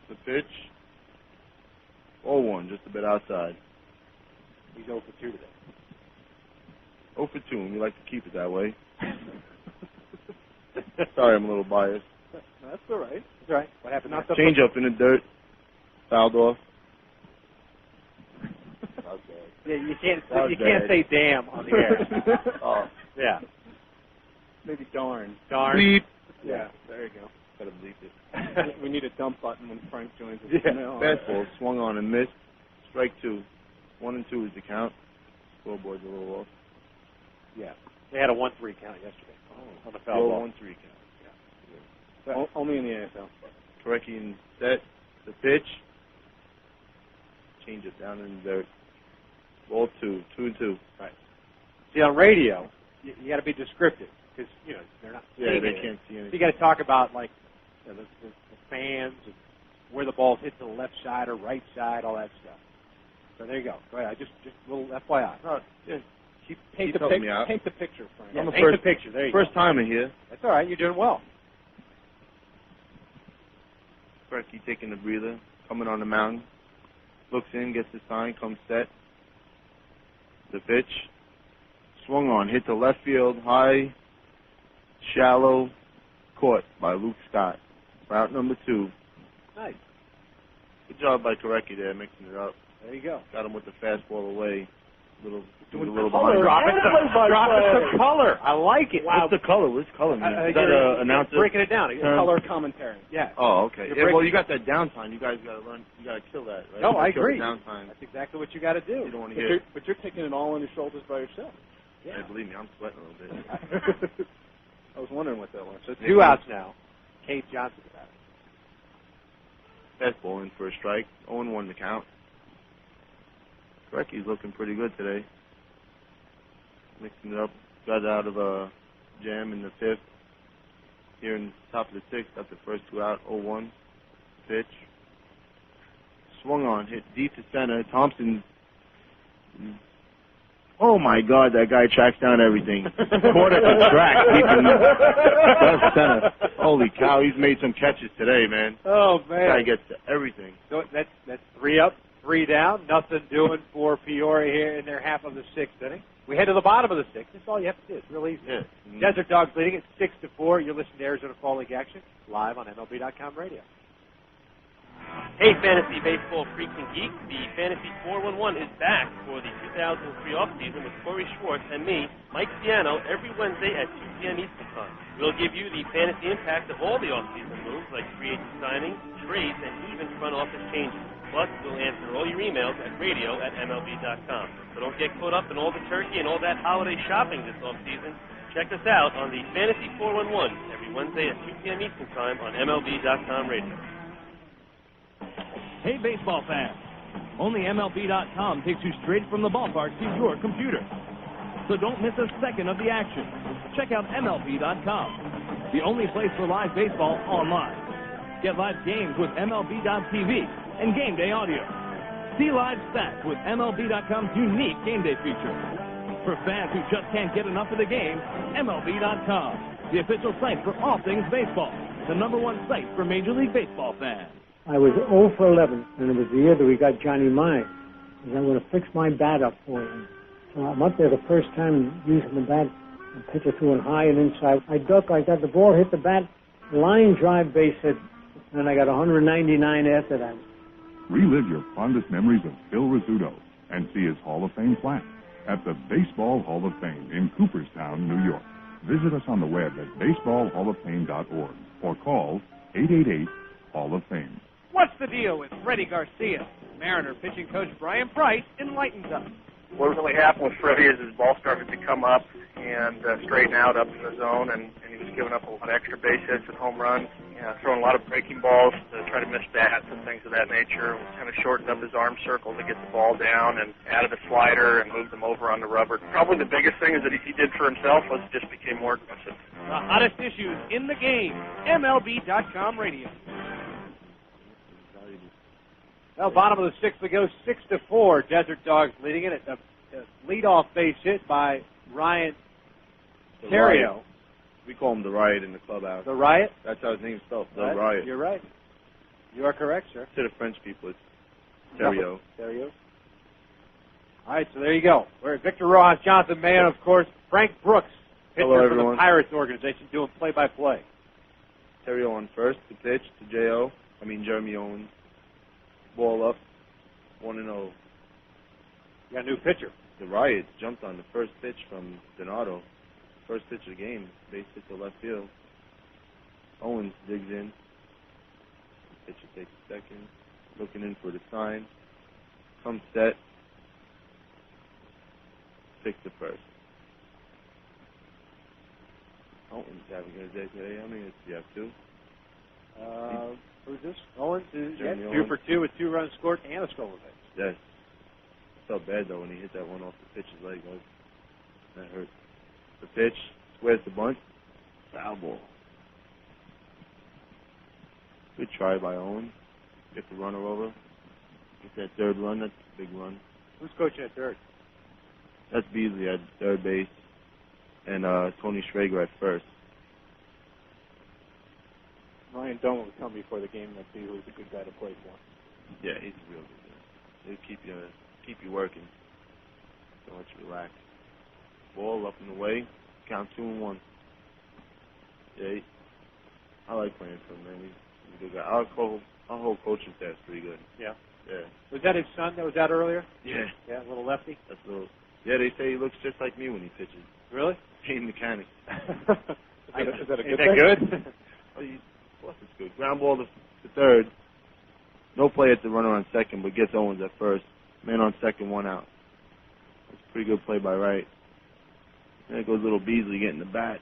The pitch. 0-1, just a bit outside. He's 0 for 2 today. 0 for 2, and we like to keep it that way. Sorry, I'm a little biased. That's all right. That's all right. What happened? Change up in the dirt. Fouled off. Yeah, you can't say damn on the air. Oh. Yeah. Maybe darn. Darn. Bleep. Yeah, there you go. Gotta bleep it. We need a dump button when Frank joins us. Yeah. Fastball swung on and missed. Strike 2. 1 and 2 is the count. Scoreboard's a little off. Yeah. They had a 1-3 count yesterday. On the foul ball. 1-3 count. Yeah. Only in the AFL. Correcting and set. The pitch. Change it down in the dirt. Ball 2. 2-2. Right. See, on radio, you got to be descriptive because they're not. Yeah, they can't see anything. So you got to talk about the fans and where the balls hit to the left side or right side, all that stuff. So there you go. Go ahead. Just a little FYI. No, yeah. Paint the picture, Frank. Yeah, I'm paint the picture. There you go. First timer here. That's all right. You're doing well. Berkey taking the breather, coming on the mountain. Looks in, gets the sign, comes set. The pitch. Swung on, hit to left field, high, shallow, caught by Luke Scott. Route number 2. Nice. Good job by Korecki there, mixing it up. There you go. Got him with the fastball away. Doing a little color. behind. Drop it to color. I like it. Wow. What's the color? What's color mean? Is that an announcer? Breaking it down. Color commentary. Yeah. Oh, okay. Yeah, well, you got that downtime. You guys got to learn. You got to kill that, right? No, I agree. Downtime. That's exactly what you got to do. You don't want to hear. But you're taking it all on your shoulders by yourself. Yeah, believe me, I'm sweating a little bit. I was wondering what that was. So 2 outs now. Cade Johnson about it. Fastball in for a strike. 0-1 to count. Korecki's looking pretty good today. Mixing it up. Got out of a jam in the 5th. Here in the top of the 6th, got the first 2 out. 0-1. Pitch. Swung on. Hit deep to center. Thompson. Oh, my God, that guy tracks down everything. Caught at the track deep in left center. Holy cow, he's made some catches today, man. Oh, man. That guy gets to everything. So that's 3 up 3 down, nothing doing for Peoria here in their half of the 6th inning. We head to the bottom of the 6th. That's all you have to do. It's real easy. Yeah. Desert Dogs leading it 6-4. You're listening to Arizona Fall League action live on MLB.com radio. Hey, Fantasy Baseball freaks and geeks. The Fantasy 411 is back for the 2003 offseason with Corey Schwartz and me, Mike Ciano, every Wednesday at 2 p.m. Eastern Time. We'll give you the fantasy impact of all the offseason moves like free agent signings, trades, and even front office changes. Plus, we'll answer all your emails at radio@MLB.com. So don't get caught up in all the turkey and all that holiday shopping this offseason. Check us out on the Fantasy 411 every Wednesday at 2 p.m. Eastern Time on MLB.com radio. Hey, baseball fans. Only MLB.com takes you straight from the ballpark to your computer. So don't miss a second of the action. Check out MLB.com, the only place for live baseball online. Get live games with MLB.tv and game day audio. See live stats with MLB.com's unique game day feature. For fans who just can't get enough of the game, MLB.com, the official site for all things baseball, the #1 site for Major League Baseball fans. I was 0 for 11, and it was the year that we got Johnny Mai. And I'm going to fix my bat up for him. So I'm up there the first time using the bat, and pitcher threw it high and inside. I duck, I got the ball, hit the bat, line drive, base hit, and I got 199 after that. Relive your fondest memories of Phil Rizzuto and see his Hall of Fame plaque at the Baseball Hall of Fame in Cooperstown, New York. Visit us on the web at baseballhalloffame.org or call 888-HALL-OF-FAME. What's the deal with Freddie Garcia? Mariner pitching coach Brian Price enlightens us. What really happened with Freddie is his ball started to come up and straighten out up in the zone, and he was giving up a lot of extra base hits and home runs, throwing a lot of breaking balls to try to miss bats and things of that nature. Kind of shortened up his arm circle to get the ball down and added a slider and moved him over on the rubber. Probably the biggest thing is that he did for himself was just became more aggressive. The hottest issues in the game. MLB.com radio. Well, bottom of the 6th, we go 6-4. Desert Dogs leading it. A leadoff base hit by Ryan Terrio. We call him the Riot in the clubhouse. The Riot? That's how his name's spelled. The Right. Riot. You're right. You are correct, sir. To the French people, it's Terrio. Terrio. All right, so there you go. We're at Victor Rojas, Jonathan Mayo, and, of course, Frank Brooks, pitcher Hello, for everyone. the Pirates organization, doing play-by-play. Terrio on first, the pitch to Jeremy Owens. Ball up, 1-0. You got a new pitcher. The Riot jumped on the first pitch from Donato. First pitch of the game, base hit to left field. Owens digs in. The pitcher takes a second, looking in for the sign. Comes set. Picks the first. Owens having a good day today. How many hits do you have? 2? Who's this? Owens is Jeremy 2 Owens. for 2 with 2 runs scored and a stolen base. Yes. Felt bad though when he hit that one off the pitcher's leg. That hurt. The pitch, squares the bunt, foul ball. Good try by Owens. Get the runner over. Get that third run. That's a big run. Who's coaching at third? That's Beasley at third base, and Tony Schrager at first. Ryan Doan will come before the game and see who's a good guy to play for. Yeah, he's a real good guy. He'll keep you working. Don't let you relax. Ball up and away. Count 2-1. Yeah, I like playing for him, man. He's a good guy. Our whole coaching staff's pretty good. Yeah. Yeah. Was that his son that was out earlier? Yeah. Yeah, a little lefty? That's a little. Yeah, they say he looks just like me when he pitches. Really? Team mechanic. Is that a good thing? good? Of course it's good. Ground ball to third. No play at the runner on second, but gets Owens at first. Man on second, 1 out. That's a pretty good play by Wright. There goes little Beasley getting the bat.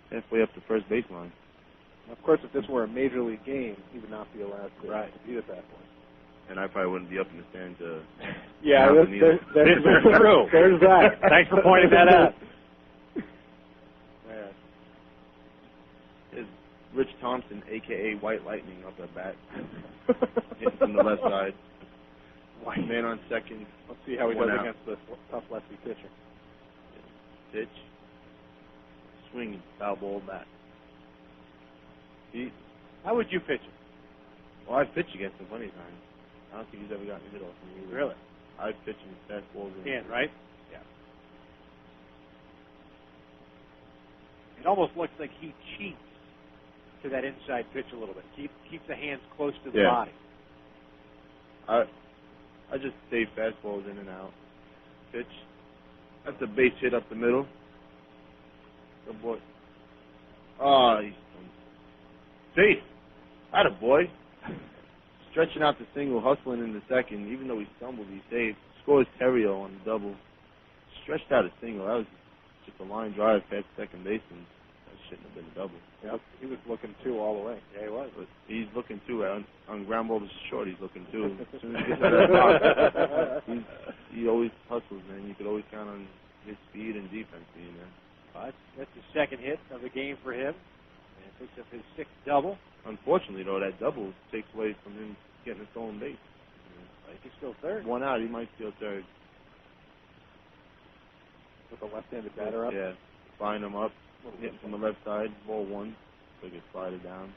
Halfway up the first baseline. Of course, if this were a major league game, he would not be allowed to compete at that point. And I probably wouldn't be up in the stand to. Yeah, that's true. There's that. Thanks for pointing that out. Is Rich Thompson, a.k.a. White Lightning, up at bat. Hitting from the left side. Man on second. Let's see how he does out. against the tough lefty pitcher. Pitch. Swinging. Foul ball back. How would you pitch him? Well, I've pitched against him plenty of times. I don't think he's ever gotten a hit off him either. Really? I pitch him fastballs. Can't, right? Yeah. It almost looks like he cheats to that inside pitch a little bit. Keeps the hands close to the body. I just stay fastballs in and out. Pitch. That's a base hit up the middle. Good boy. Oh, he's safe. Atta boy. Stretching out the single, hustling in the second. Even though he stumbled, he saved. Scores Terrio on the double. Stretched out a single. That was just a line drive past second baseman. That shouldn't have been a double. Yep, he was looking two all the way. Yeah, he was. But he's looking two. On ground balls short, he's looking two. As soon as he gets out of that box, he always hustles, man. You could always count on his speed and defense being there. That's the second hit of the game for him. And picks up his sixth double. Unfortunately, though, that double takes away from him getting a stolen base. I think he's still third. One out, he might steal third. With the left-handed batter up? Yeah, flying him up, hitting from the left side, ball one, so he can slide it down.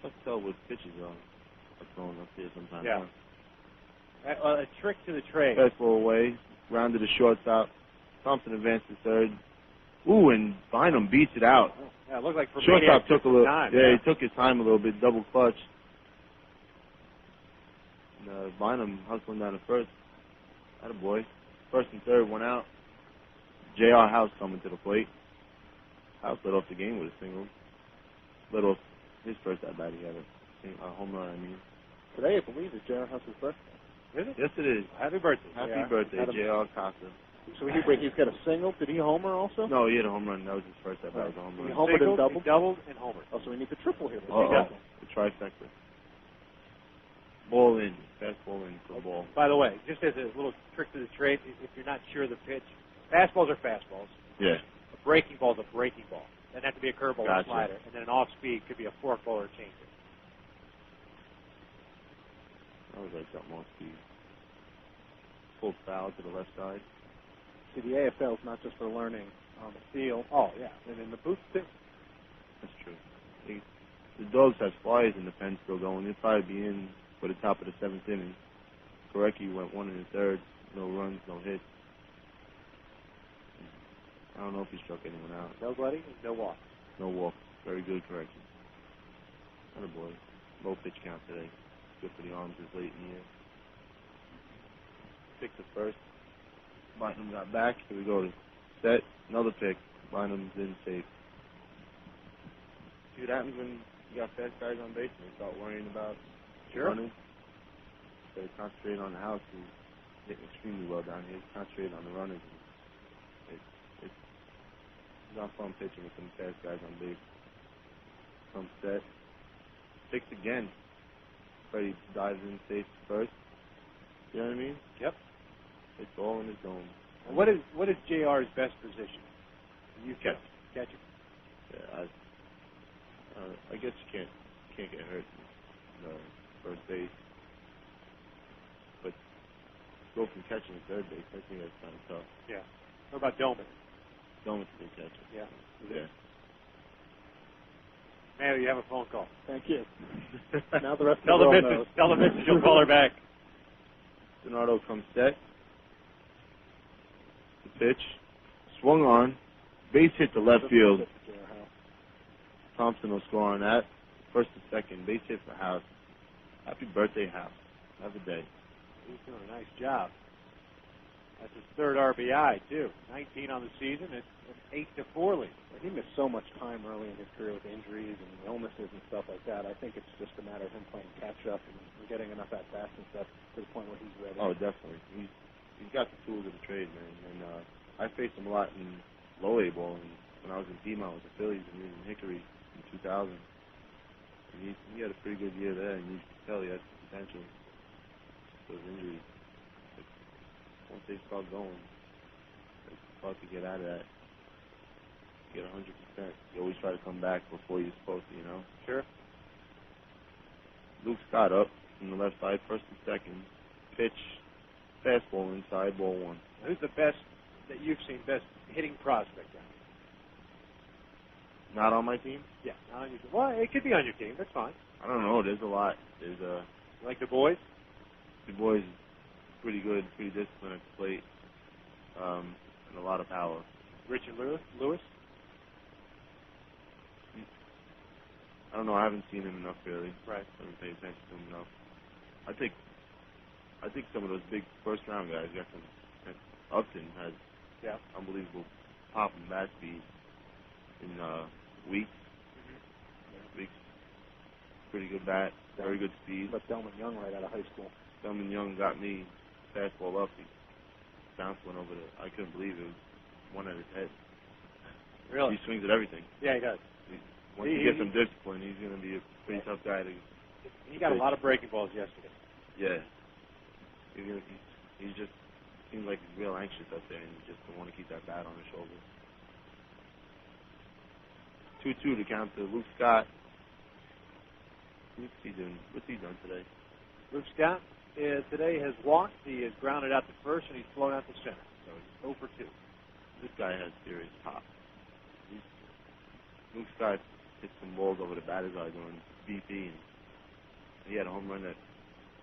Let's tell what pitches are throwing up here sometimes. Yeah. A trick to the trade. Fastball away, rounded the shortstop. Thompson advanced to third. Ooh, and Bynum beats it out. Yeah, it looked like for shortstop took a little time. Yeah, he took his time a little bit, double clutch. And Bynum hustling down to first. Atta boy. First and third, one out. J.R. House coming to the plate. House led off the game with a single. Led off his first at bat. He had a home run, I mean. Today, I believe, is J.R. House's birthday. Is it? Yes, it is. Happy birthday. Happy birthday, J.R. Casa. So he's got a single. Did he homer also? No, he had a home run. That was his first at bat. Right. A home He run. homered and doubled? He doubled and homered. Oh, so we need the triple here. The trifecta. Ball in. Fastball in for ball. By the way, just as a little trick to the trade, if you're not sure of the pitch, fastballs are fastballs. Yeah. A breaking ball is a breaking ball. Doesn't have to be a curveball or a Gotcha. slider. And then an off-speed could be a forkball or a changeup. That was like something off speed. Full foul to the left side. See, the AFL is not just for learning on the field. Oh, yeah. And in the booth, too. That's true. The Dogs have flyers in the pen still going. They'll probably be in for the top of the seventh inning. Korecki went 1 in the third. No runs, no hits. I don't know if he struck anyone out. Nobody? No walk. No walk. Very good Korecki. Atta boy. Low pitch count today. Good for the arms this late in the year. 6 at first. Bynum got back. Here we go. Set. Another pick. Bynum's in safe. See what happens when you got fast guys on base and they start worrying about running? Instead of concentrating on the house, who's hitting extremely well down here. Concentrating on the runners. It's not fun pitching with some fast guys on base. Come set. 6 again. Freddie dives in safe first. You know what I mean? Yep. It's all in his zone. What is JR's best position? You catch. Catcher. Yeah, I guess you can't get hurt in first base. But go from catching to third base, I think that's kind of tough. Yeah. What about Doman? Doman's a good catcher. Yeah. Yeah. Mayo, you have a phone call. Thank you. Now the rest Tell of the the world missus. knows. Tell the missus you'll call her back. Donardo comes set. The pitch. Swung on. Base hit to left field. Thompson will score on that. First and second. Base hit for House. Happy birthday, House. Have a day. He's doing a nice job. That's his third RBI, too. 19 on the season. It's an 8-4 lead. He missed so much time early in his career with injuries and illnesses and stuff like that. I think it's just a matter of him playing catch-up and getting enough at-bats and stuff to the point where he's ready. Oh, definitely. He's got the tools of the trade, man. And I faced him a lot in low A ball. And when I was in Piedmont with the Phillies and he was in Hickory in 2000. And he had a pretty good year there, and you could tell he had potential. Those injuries. But once they start going, it's hard to get out of that. Get 100%. You always try to come back before you're supposed to, you know? Sure. Luke Scott up from the left side, first and second. Pitch, fastball inside, ball one. Who's the best that you've seen, best hitting prospect down Not on my team? Yeah, not on your team. Well, it could be on your team. That's fine. I don't know. There's a lot. There's like the boys? The boys pretty good, pretty disciplined at the plate, and a lot of power. Richard Lewis? I don't know. I haven't seen him enough, really. Right. I haven't paid attention to him enough. I think some of those big first-round guys, Upton has unbelievable pop and bat speed in Weeks. Weeks, pretty good bat, very good speed. But Delman Young right out of high school. Delman Young got me fastball up. He bounced one over the. I couldn't believe it. Was one at his head. Really? He swings at everything. Yeah, he does. Once he gets some discipline, he's going to be a pretty tough guy to. He got a lot of breaking balls yesterday. Yeah. He just seems like he's real anxious up there, and he just don't want to keep that bat on his shoulder. 2-2 to count to Luke Scott. What's he done today? Luke Scott today has walked. He has grounded out to first, and he's flown out to center. So he's 0 for 2. This guy has serious pop. Luke Scott hit some balls over the batter's eye during BP, and he had a home run that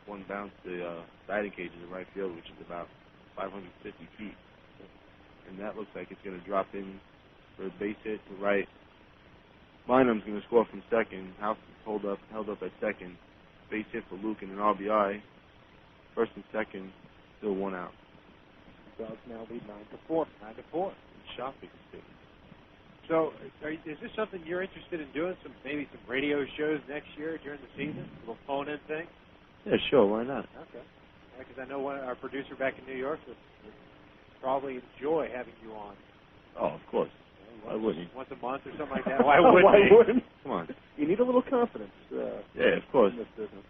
one bounced the batting cages in right field, which is about 550 feet. And that looks like it's going to drop in for a base hit to right. Bynum's going to score from second. House is held up at second. Base hit for Luke and an RBI. First and second, still 1 out. Dogs now lead 9-4. 9-4. Shocking state. So, is this something you're interested in doing? Maybe some radio shows next year during the season? A little phone-in thing? Yeah, sure. Why not? Okay. Because I know our producer back in New York would probably enjoy having you on. Oh, of course. Why wouldn't he? Once a month or something like that. Why wouldn't he? Come on. You need a little confidence. Yeah, of course. In this business.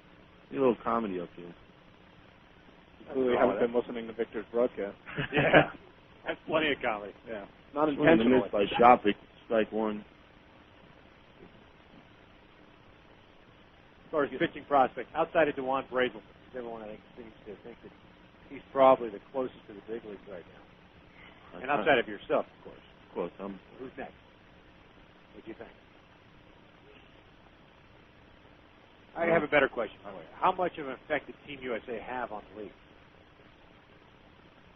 Need a little comedy up here. You clearly haven't been listening to Victor's broadcast. Yeah. That's plenty of comedy. Yeah. Not intentionally. By Shopic, strike one. As far as pitching prospect, outside of DeJuan Brazelton, everyone I think seems to think that he's probably the closest to the big leagues right now. And outside of yourself, of course. Of course. Who's next? What do you think? I have a better question for you. How much of an effect did Team USA have on the league?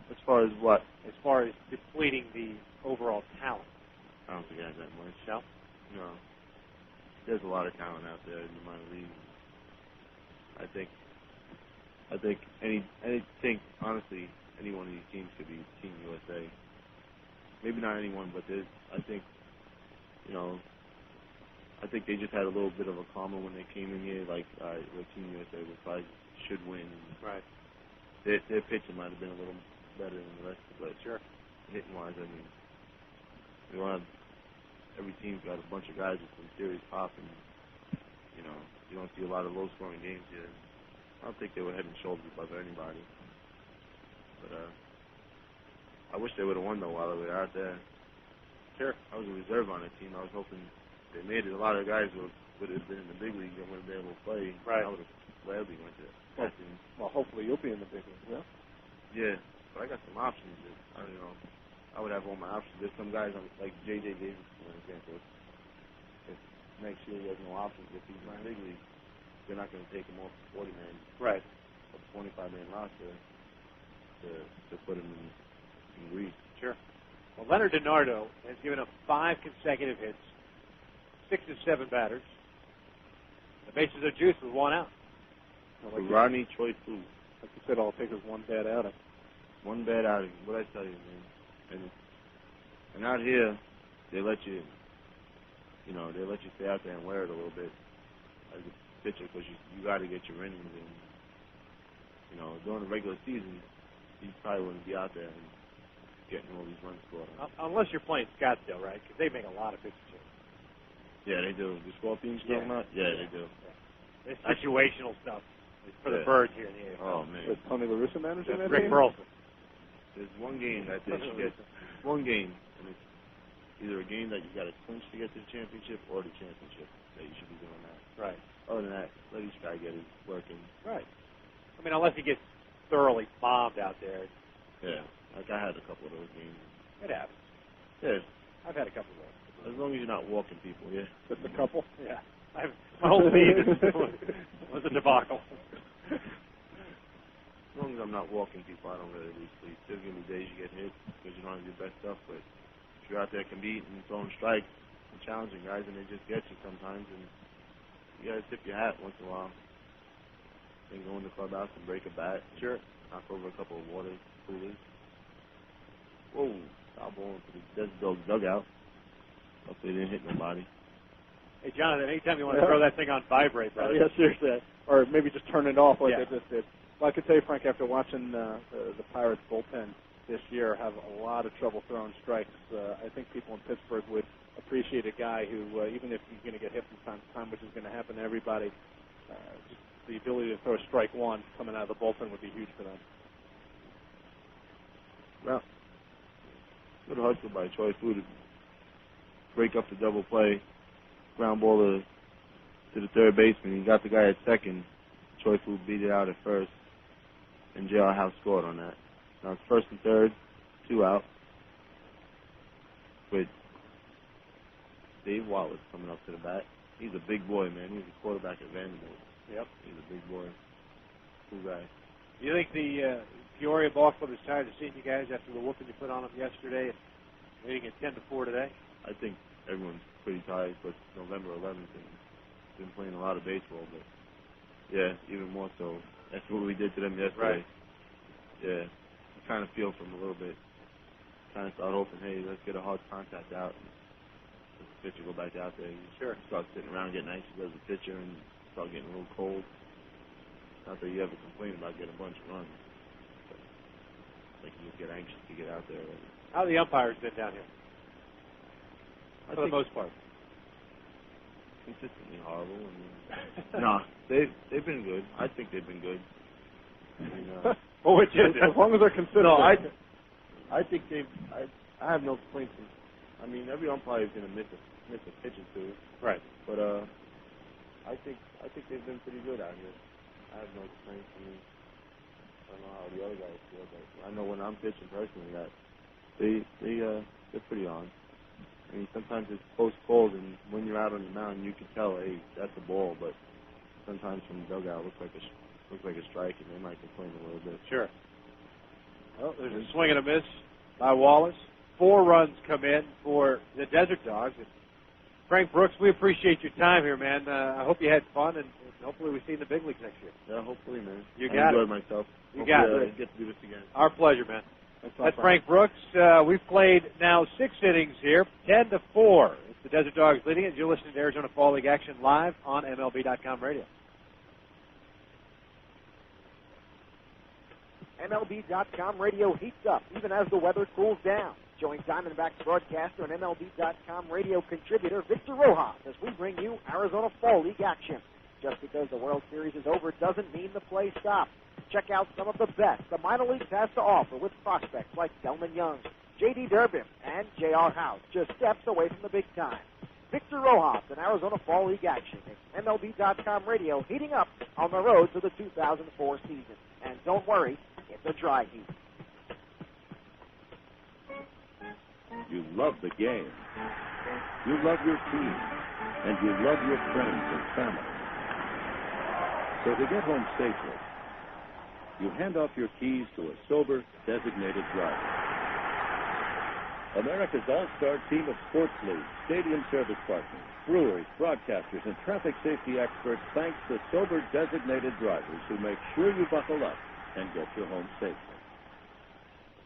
As far as what? As far as depleting the overall talent. I don't think it has that much. No? No. There's a lot of talent out there in the minor leagues. I think honestly, any one of these teams could be Team USA. Maybe not anyone, but I think they just had a little bit of a karma when they came in here, like where Team USA was probably should win. Right. Their pitching might have been a little better than the rest, but sure. Hitting wise, I mean, every team's got a bunch of guys with some serious pop, and you don't see a lot of low-scoring games here. I don't think they were head and shoulders above anybody. But I wish they would have won though while they were out there. Sure. I was a reserve on the team. I was hoping they made it. A lot of guys would have been in the big league and wouldn't be able to play. Right. I would have gladly went to that team. Well, hopefully you'll be in the big league, yeah? Yeah, but I got some options. I would have all my options. There's some guys like J.J. Davis, for example. If next year he has no options, if he's in the big league, they're not going to take him off the 40-man, right, or 25-man roster to put him in Greece. Sure. Well, Leonard DiNardo has given up 5 consecutive hits, 6 of 7 batters. The bases are juiced with 1 out. Rodney Choi Fu. Like you said, all it takes is one bad outing. One bad outing. What I tell you, man. And out here, they let you stay out there and wear it a little bit as a pitcher because you got to get your innings. And during the regular season, you probably wouldn't be out there and getting all these runs scored. Unless you're playing Scottsdale, right? Because they make a lot of pitching changes. Yeah, they do. The Scorpions talking about? Yeah, they do. Yeah. It's situational stuff. It's for the birds here in the AFL. Oh, man. Is Tony La Russa managing that Rick team? Burleson. There's one game that they should get. One game, and it's either a game that you got to clinch to get to the championship or the championship that you should be doing that. Right. Other than that, let each guy get his work in. Right. I mean, unless he gets thoroughly bombed out there. Yeah. Like I had a couple of those games. It happens. Yeah. I've had a couple of those. As long as you're not walking people, yeah. Just a couple? Yeah. My whole lead was a debacle. As long as I'm not walking people, I don't really lose sleep. There's going to be days you get hit because you don't have your best stuff, but if you're out there competing and throwing strikes and challenging guys, and they just get you sometimes, and you got to tip your hat once in a while. Then go in the clubhouse and break a bat. Sure. Knock over a couple of water coolers. Whoa, foul ball into the Desert Dog dugout. Hopefully they didn't hit nobody. Hey, Jonathan, anytime you want to throw that thing on vibrate, brother. Yeah, seriously. Or maybe just turn it off like Yeah. they just did. Well, I could tell you, Frank, after watching the Pirates bullpen this year have a lot of trouble throwing strikes, I think people in Pittsburgh would appreciate a guy who, even if he's going to get hit from time to time, which is going to happen to everybody, just the ability to throw strike one coming out of the bullpen would be huge for them. Well, good hustle by Troy Fu to break up the double play, ground ball to the third baseman. He got the guy at second. Troy Fu beat it out at first, and J.R. House scored on that. Now it's first and third, 2 out, with Dave Wallace coming up to the bat. He's a big boy, man. He's a quarterback at Vanderbilt. Yep. He's a big boy. Cool guy. Do you think the Peoria ball club is tired of seeing you guys after the whooping you put on them yesterday and leading it 10-4 today? I think everyone's pretty tired, but November 11th and been playing a lot of baseball, but yeah, even more so. That's what we did to them yesterday. Right. Yeah. I kind of feel from a little bit. Kind of start hoping, hey, let's get a hard contact out. Let the pitcher go back out there. You start sitting around getting anxious as a pitcher and start getting a little cold. Not that you ever complain about getting a bunch of runs. But like you just get anxious to get out there. How have the umpires been down here? For the most part. Consistently horrible. I mean, nah, they've been good. I think they've been good. I mean, well, which is it? As long as they're consistent. No, I think I have no complaints. I mean, every umpire is going to miss a pitch or two. Right. But I think they've been pretty good out here. I have no complaints. I mean, I don't know how the other guys feel, but I know when I'm pitching personally that they're pretty on. I mean, sometimes it's close calls, and when you're out on the mound, you can tell, hey, that's a ball. But sometimes from the dugout, it looks like a strike, and they might complain a little bit. Sure. Well, there's a swing and a miss by Wallace. 4 runs come in for the Desert Dogs. And Frank Brooks, we appreciate your time here, man. I hope you had fun, and hopefully we see you in the big leagues next year. Yeah, hopefully, man. You I got enjoyed it. myself. You Hopefully, got it. Get to do this again. Our pleasure, man. That's Frank. Frank Brooks. We've played now 6 innings here, 10-4. It's the Desert Dogs leading it. You're listening to Arizona Fall League action live on MLB.com radio. MLB.com radio heats up even as the weather cools down. Join Diamondbacks broadcaster and MLB.com radio contributor Victor Rojas as we bring you Arizona Fall League action. Just because the World Series is over doesn't mean the play stops. Check out some of the best the minor leagues has to offer with prospects like Delman Young, J.D. Durbin, and J.R. House, just steps away from the big time. Victor Rojas in Arizona Fall League action. It's MLB.com radio heating up on the road to the 2004 season. And don't worry, it's a dry heat. You love the game. You love your team. And you love your friends and family. So to get home safely, you hand off your keys to a sober, designated driver. America's all-star team of sports leagues, stadium service partners, breweries, broadcasters, and traffic safety experts thanks the sober, designated drivers who make sure you buckle up and get you home safely.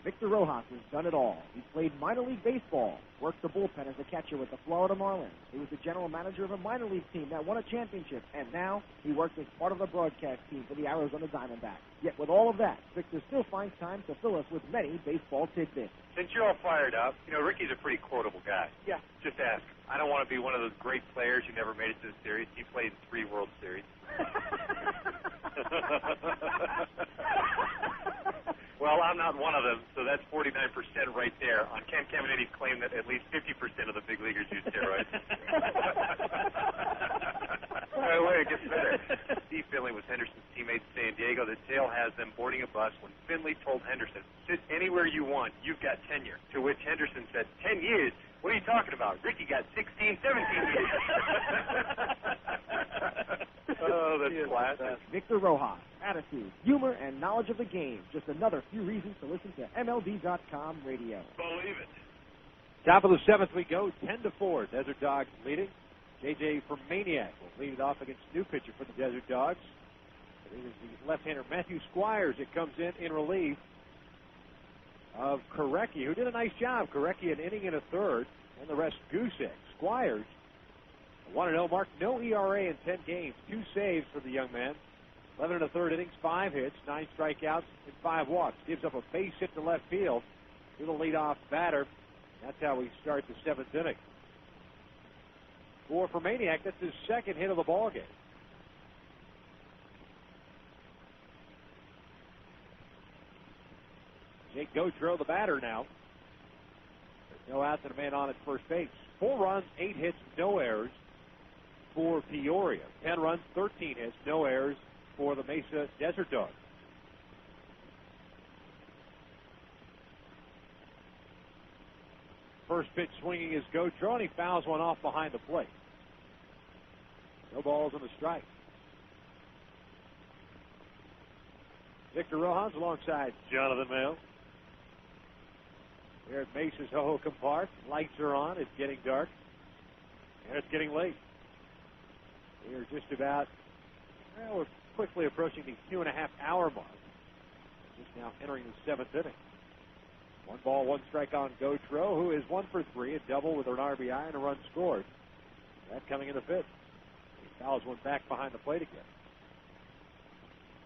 Victor Rojas has done it all. He's played minor league baseball, worked the bullpen as a catcher with the Florida Marlins. He was the general manager of a minor league team that won a championship, and now he works as part of the broadcast team for the Arizona Diamondbacks. Yet with all of that, Victor still finds time to fill us with many baseball tidbits. Since you're all fired up, you know, Ricky's a pretty quotable guy. Yeah. Just ask him. I don't want to be one of those great players who never made it to the series. He played in 3 World Series. Well, I'm not one of them, so that's 49% right there on Ken Caminiti's claim that at least 50% of the big leaguers use steroids. Wait, it gets better. Steve Philly Finley was Henderson's teammate in San Diego that Dale has them boarding a bus when Finley told Henderson, sit anywhere you want, you've got tenure. To which Henderson said, 10 years? What are you talking about? Ricky got 16, 17 years. Oh, that's classic. Victor Rojas, attitude, humor, and knowledge of the game. Just another few reasons to listen to MLB.com radio. Believe it. Top of the seventh we go, 10-4. Desert Dogs leading. J.J. from Maniac will lead it off against new pitcher for the Desert Dogs. It is the left-hander Matthew Squires that comes in relief of Korecki, who did a nice job. Korecki an inning and a third, and the rest goose egg. Squires, 1-0 mark, no ERA in 10 games, 2 saves for the young man. 11 and a third innings, 5 hits, 9 strikeouts, and 5 walks. Gives up a base hit to left field to the leadoff batter. That's how we start the 7th inning. For Maniac, that's his second hit of the ball game. Jake Gautreau, the batter now. There's no outs and a man on at first base. 4 runs, 8 hits, no errors for Peoria. 10 runs, 13 hits, no errors for the Mesa Desert Dogs. First pitch swinging is Gautreau, and he fouls one off behind the plate. No balls and a strike. Victor Rojas alongside Jonathan Mayo. Here at Mesa's HoHoKam Park. Lights are on. It's getting dark. And it's getting late. We're just about, we're quickly approaching the 2.5-hour mark. Just now entering the 7th inning. 1 ball, 1 strike on Gautreau, who is 1 for 3, a double with an RBI and a run scored. That coming in the 5th. He fouls one back behind the plate again.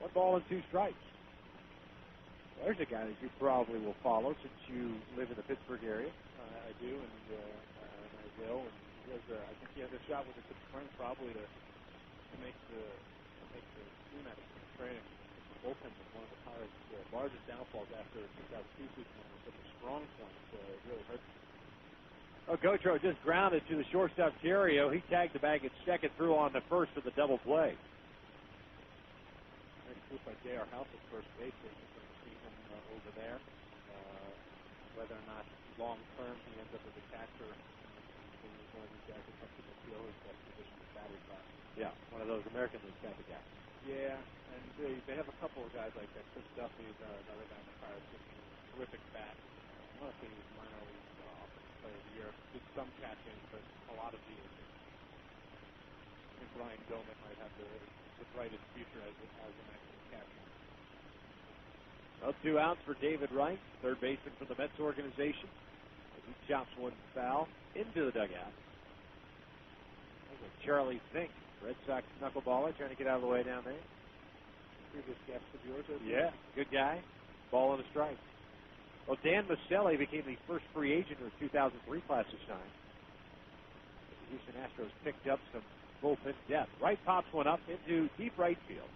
1 ball and 2 strikes. There's a guy that you probably will follow since you live in the Pittsburgh area. I do, and I will. And he has, I think he has a shot with his friends probably to make the team at training. The bullpen was one of the Pirates' largest downfalls after the 2002 season. It was such a strong point, so it really hurt. Oh, Gautreau just grounded to the shortstop Thierry. He tagged the bag at second, threw on the first of the double play. Nice move by J.R. House at first base. Over there. Whether or not long term he ends up as a catcher, he's one of these guys that comes to the field as best position to batting class. Yeah, one of those American League type of guys. Yeah, and they have a couple of guys like that. Chris Duffy is another guy in the Pirates, just a terrific bat. I want to say he's minor league player of the year. Did some catching, but a lot of the. I think Ryan Doman might have the brightest future as an actual catcher. Well, 2 outs for David Wright, third baseman for the Mets organization. He chops one foul into the dugout. Charlie Fink, Red Sox knuckleballer, trying to get out of the way down there. Previous guest of yours, yeah, good guy. Ball and a strike. Well, Dan Maselli became the first free agent of the 2003 class this time. The Houston Astros picked up some bullpen depth. Wright pops one up into deep right field.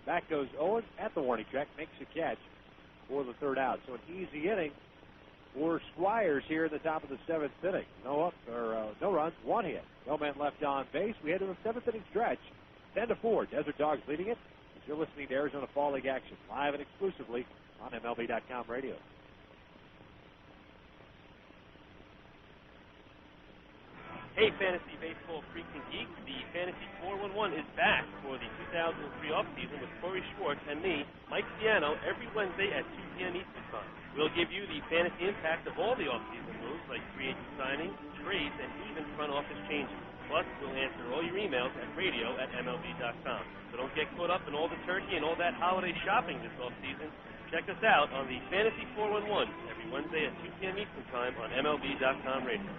Back goes Owens at the warning track, makes a catch for the 3rd out. So an easy inning for Squires here in the top of the 7th inning. No runs, 1 hit. No man left on base. We head to the 7th inning stretch. 10-4. Desert Dogs leading it. As you're listening to Arizona Fall League action live and exclusively on MLB.com radio. Hey, Fantasy Baseball Freaks and Geeks. The Fantasy 411 is back for the 2003 offseason with Corey Schwartz and me, Mike Piano, every Wednesday at 2 p.m. Eastern Time. We'll give you the fantasy impact of all the offseason moves, like free agent signings, trades, and even front office changes. Plus, we'll answer all your emails at radio@MLB.com. So don't get caught up in all the turkey and all that holiday shopping this offseason. Check us out on the Fantasy 411 every Wednesday at 2 p.m. Eastern Time on MLB.com radio.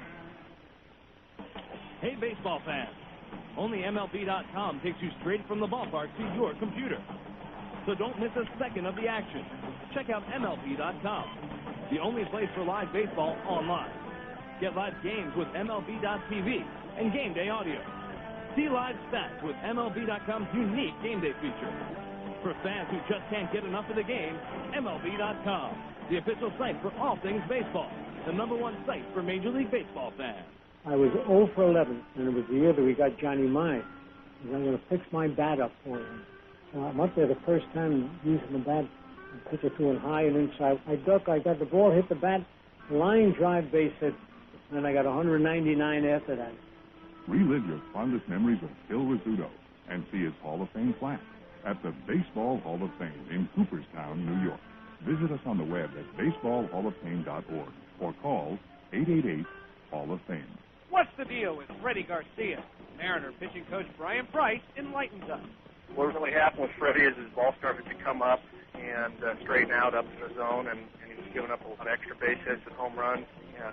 Hey, baseball fans. Only MLB.com takes you straight from the ballpark to your computer. So don't miss a second of the action. Check out MLB.com, the only place for live baseball online. Get live games with MLB.tv and game day audio. See live stats with MLB.com's unique game day feature. For fans who just can't get enough of the game, MLB.com, the official site for all things baseball, the #1 site for Major League Baseball fans. I was 0 for 11, and it was the year that we got Johnny Mai. And I'm going to fix my bat up for him. I'm up there the first time using the bat and pitch it to it high and inside. I duck, I got the ball, hit the bat, line drive, base hit, and I got 199 after that. Relive your fondest memories of Phil Rizzuto and see his Hall of Fame plaque at the Baseball Hall of Fame in Cooperstown, New York. Visit us on the web at baseballhalloffame.org or call 888-HALL-OF-FAME. What's the deal with Freddie Garcia? Mariner pitching coach Brian Price enlightens us. What really happened with Freddie is his ball started to come up and straighten out up in the zone, and he was giving up a lot of extra base hits and home runs,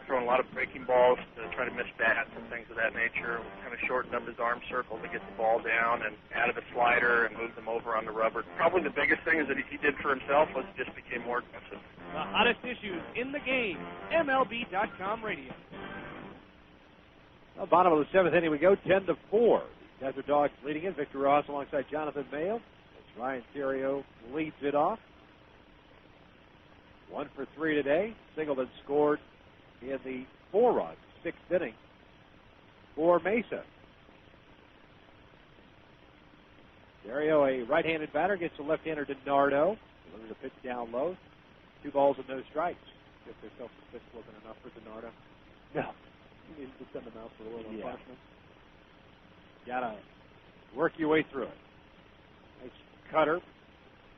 throwing a lot of breaking balls to try to miss bats and things of that nature. Kind of shortened up his arm circle to get the ball down and added a slider and moved him over on the rubber. Probably the biggest thing is that he did for himself was just became more aggressive. The hottest issues in the game. MLB.com radio. Well, bottom of the seventh inning we go, 10-4. Desert Dogs leading in. Victor Ross alongside Jonathan Mayo. As Ryan Theriot leads it off. 1 for 3 today. Singleton scored in the 4-run, 6th inning for Mesa. Theriot, a right-handed batter, gets a left-hander DiNardo. Delivers a pitch down low. 2 balls and no strikes. If their self-defense wasn't enough for DiNardo. No. You need to send them out for a little punishment. Gotta work your way through it. Nice cutter.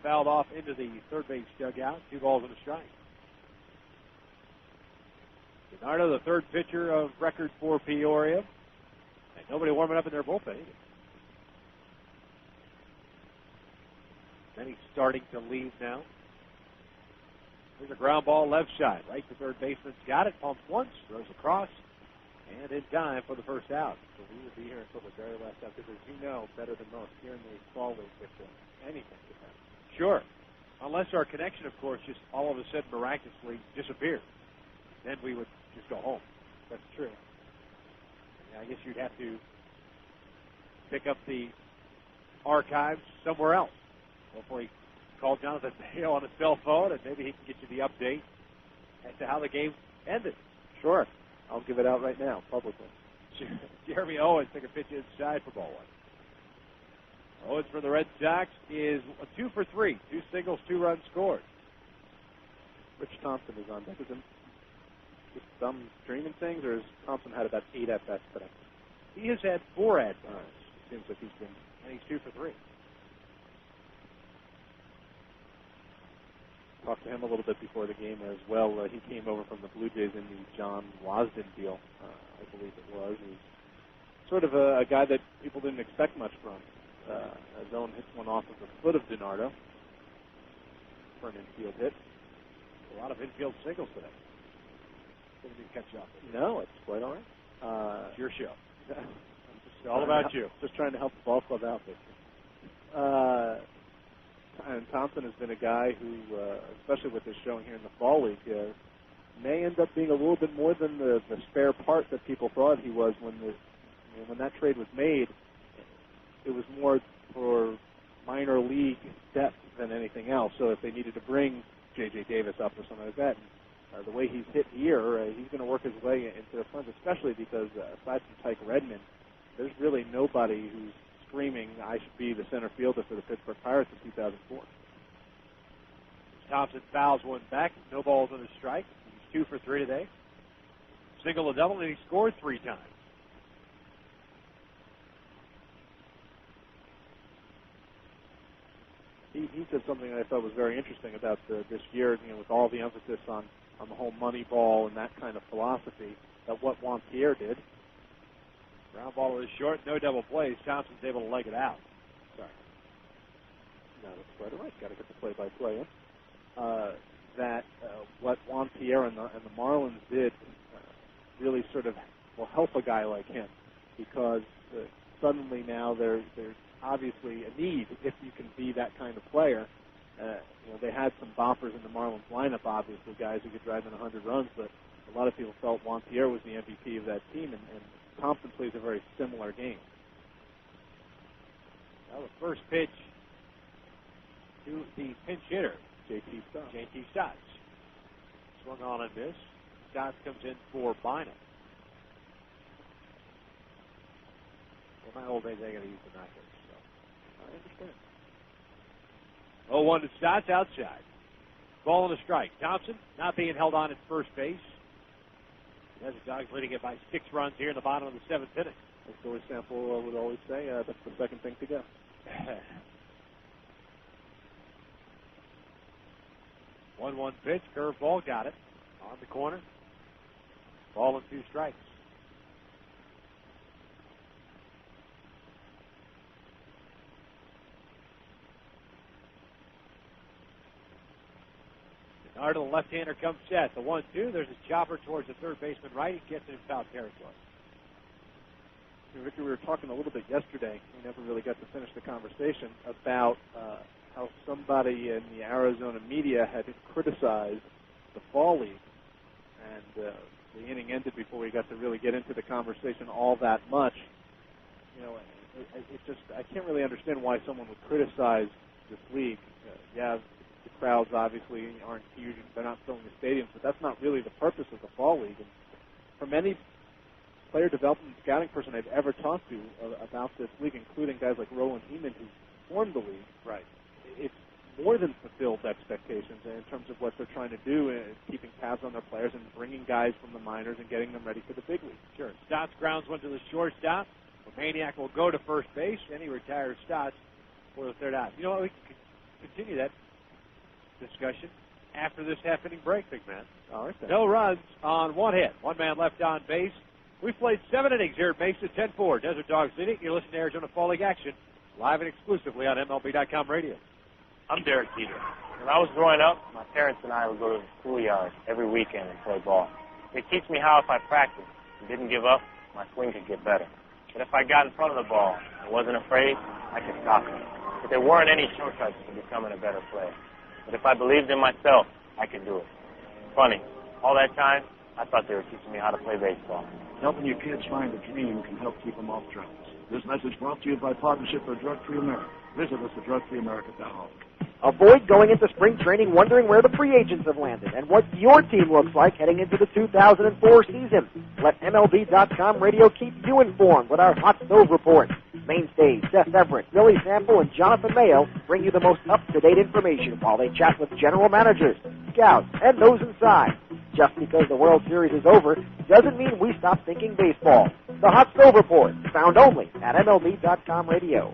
Fouled off into the third base dugout. 2 balls and a strike. DiNardo, the third pitcher of record for Peoria. And nobody warming up in their bullpen either. Then he's starting to leave now. There's a ground ball left side. Right to third baseman's got it. Pumps once. Throws across. And in time for the first out. So we will be here until the very last out, because as you know better than most, here in the fall league, if anything could happen. Sure. Unless our connection, of course, just all of a sudden miraculously disappeared. Then we would just go home. That's true. Yeah, I guess you'd have to pick up the archives somewhere else. Hopefully call Jonathan Mayo on his cell phone, and maybe he can get you the update as to how the game ended. Sure. I'll give it out right now, publicly. Jeremy Owens took a pitch inside for ball 1. Owens for the Red Sox is 2 for 3. 2 singles, 2 runs scored. Rich Thompson is on deck. Is it just some dreaming things, or has Thompson had about 8 at-bats today? He has had 4 at-bats. It seems like he's 2 for 3. Talked to him a little bit before the game as well. He came over from the Blue Jays in the John Wasden deal, I believe it was. He's sort of a guy that people didn't expect much from. As Owen hits one off of the foot of DiNardo for an infield hit. A lot of infield singles today. Didn't even catch you off. No, it's quite all right. It's your show. It's all about you. Just trying to help the ball club out, basically. And Thompson has been a guy who, especially with this showing here in the fall league, may end up being a little bit more than the spare part that people thought he was when that trade was made. It was more for minor league depth than anything else. So if they needed to bring J.J. Davis up or something like that, the way he's hit here, he's going to work his way into the front, especially because aside from Tyke Redmond, there's really nobody who's screaming, I should be the center fielder for the Pittsburgh Pirates in 2004. Thompson fouls one back. No balls on a strike. He's 2 for 3 today. Single, a double, and he scored 3 times. He said something that I thought was very interesting about this year, with all the emphasis on the whole money ball and that kind of philosophy, that what Juan Pierre did. Ground ball is short, no double plays. Thompson's able to leg it out. Sorry. No, that's quite all right. Got to get the play-by-play in. What Juan Pierre and the Marlins did really sort of will help a guy like him, because suddenly now there's obviously a need if you can be that kind of player. They had some boppers in the Marlins lineup, obviously, guys who could drive in 100 runs, but a lot of people felt Juan Pierre was the MVP of that team, and Thompson plays a very similar game. Now the first pitch to the pinch hitter, J.T. Stotts. Swung on and missed. Stotts comes in for Bynum. In my old days, I got to use the knockers, so I understand. 0-1 to Stotts outside. Ball and a strike. Thompson not being held on at first base. The Dogs leading it by 6 runs here in the bottom of the 7th inning. As Billy Sample would always say, that's the second thing to go. 1-1 pitch, curveball, got it. On the corner. Ball and 2 strikes. Denard to the left-hander comes set. The 1-2. There's a chopper towards the third baseman right. He gets in foul territory. Ricky, we were talking a little bit yesterday. We never really got to finish the conversation about how somebody in the Arizona media had criticized the fall league, and the inning ended before we got to really get into the conversation all that much. You know, I can't really understand why someone would criticize this league. The crowds obviously aren't huge; they're not filling the stadiums, but that's not really the purpose of the fall league. And from any player development and scouting person I've ever talked to about this league, including guys like Roland Heeman, who formed the league, right, it's more than fulfilled expectations in terms of what they're trying to do, keeping tabs on their players and bringing guys from the minors and getting them ready for the big league. Sure. Stotts grounds one to the shortstop. Maniac will go to first base, and he retires Stotts for the third out. You know what? We can continue that discussion after this half-inning break, big man. All right, then. No runs on 1 hit. 1 man left on base. We've played 7 innings here at Mesa, 10-4. Desert Dogs leading. You're listening to Arizona Fall League action, live and exclusively on MLB.com radio. I'm Derek Jeter. When I was growing up, my parents and I would go to the schoolyard every weekend and play ball. They teach me how if I practiced and didn't give up, my swing could get better. That if I got in front of the ball and wasn't afraid, I could stop it. But there weren't any shortcuts to becoming a better player. But if I believed in myself, I could do it. Funny, all that time, I thought they were teaching me how to play baseball. Helping your kids find a dream can help keep them off drugs. This message brought to you by Partnership for Drug-Free America. Visit us at drugfreeamerica.org. Avoid going into spring training wondering where the free agents have landed and what your team looks like heading into the 2004 season. Let MLB.com radio keep you informed with our Hot Stove Report. Mainstays Seth Everett, Billy Sample, and Jonathan Mayo bring you the most up-to-date information while they chat with general managers, scouts, and those inside. Just because the World Series is over doesn't mean we stop thinking baseball. The Hot Stove Report, found only at MLB.com radio.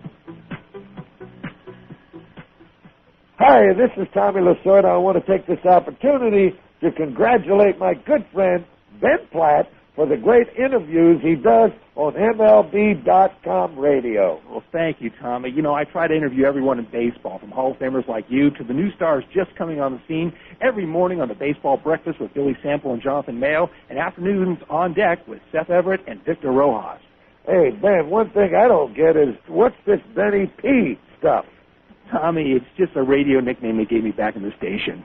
Hi, this is Tommy Lasorda. I want to take this opportunity to congratulate my good friend, Ben Platt, for the great interviews he does on MLB.com radio. Well, thank you, Tommy. You know, I try to interview everyone in baseball, from Hall of Famers like you to the new stars just coming on the scene, every morning on the Baseball Breakfast with Billy Sample and Jonathan Mayo, and afternoons on deck with Seth Everett and Victor Rojas. Hey, Ben, one thing I don't get is, what's this Benny P stuff? Tommy, it's just a radio nickname they gave me back in the station.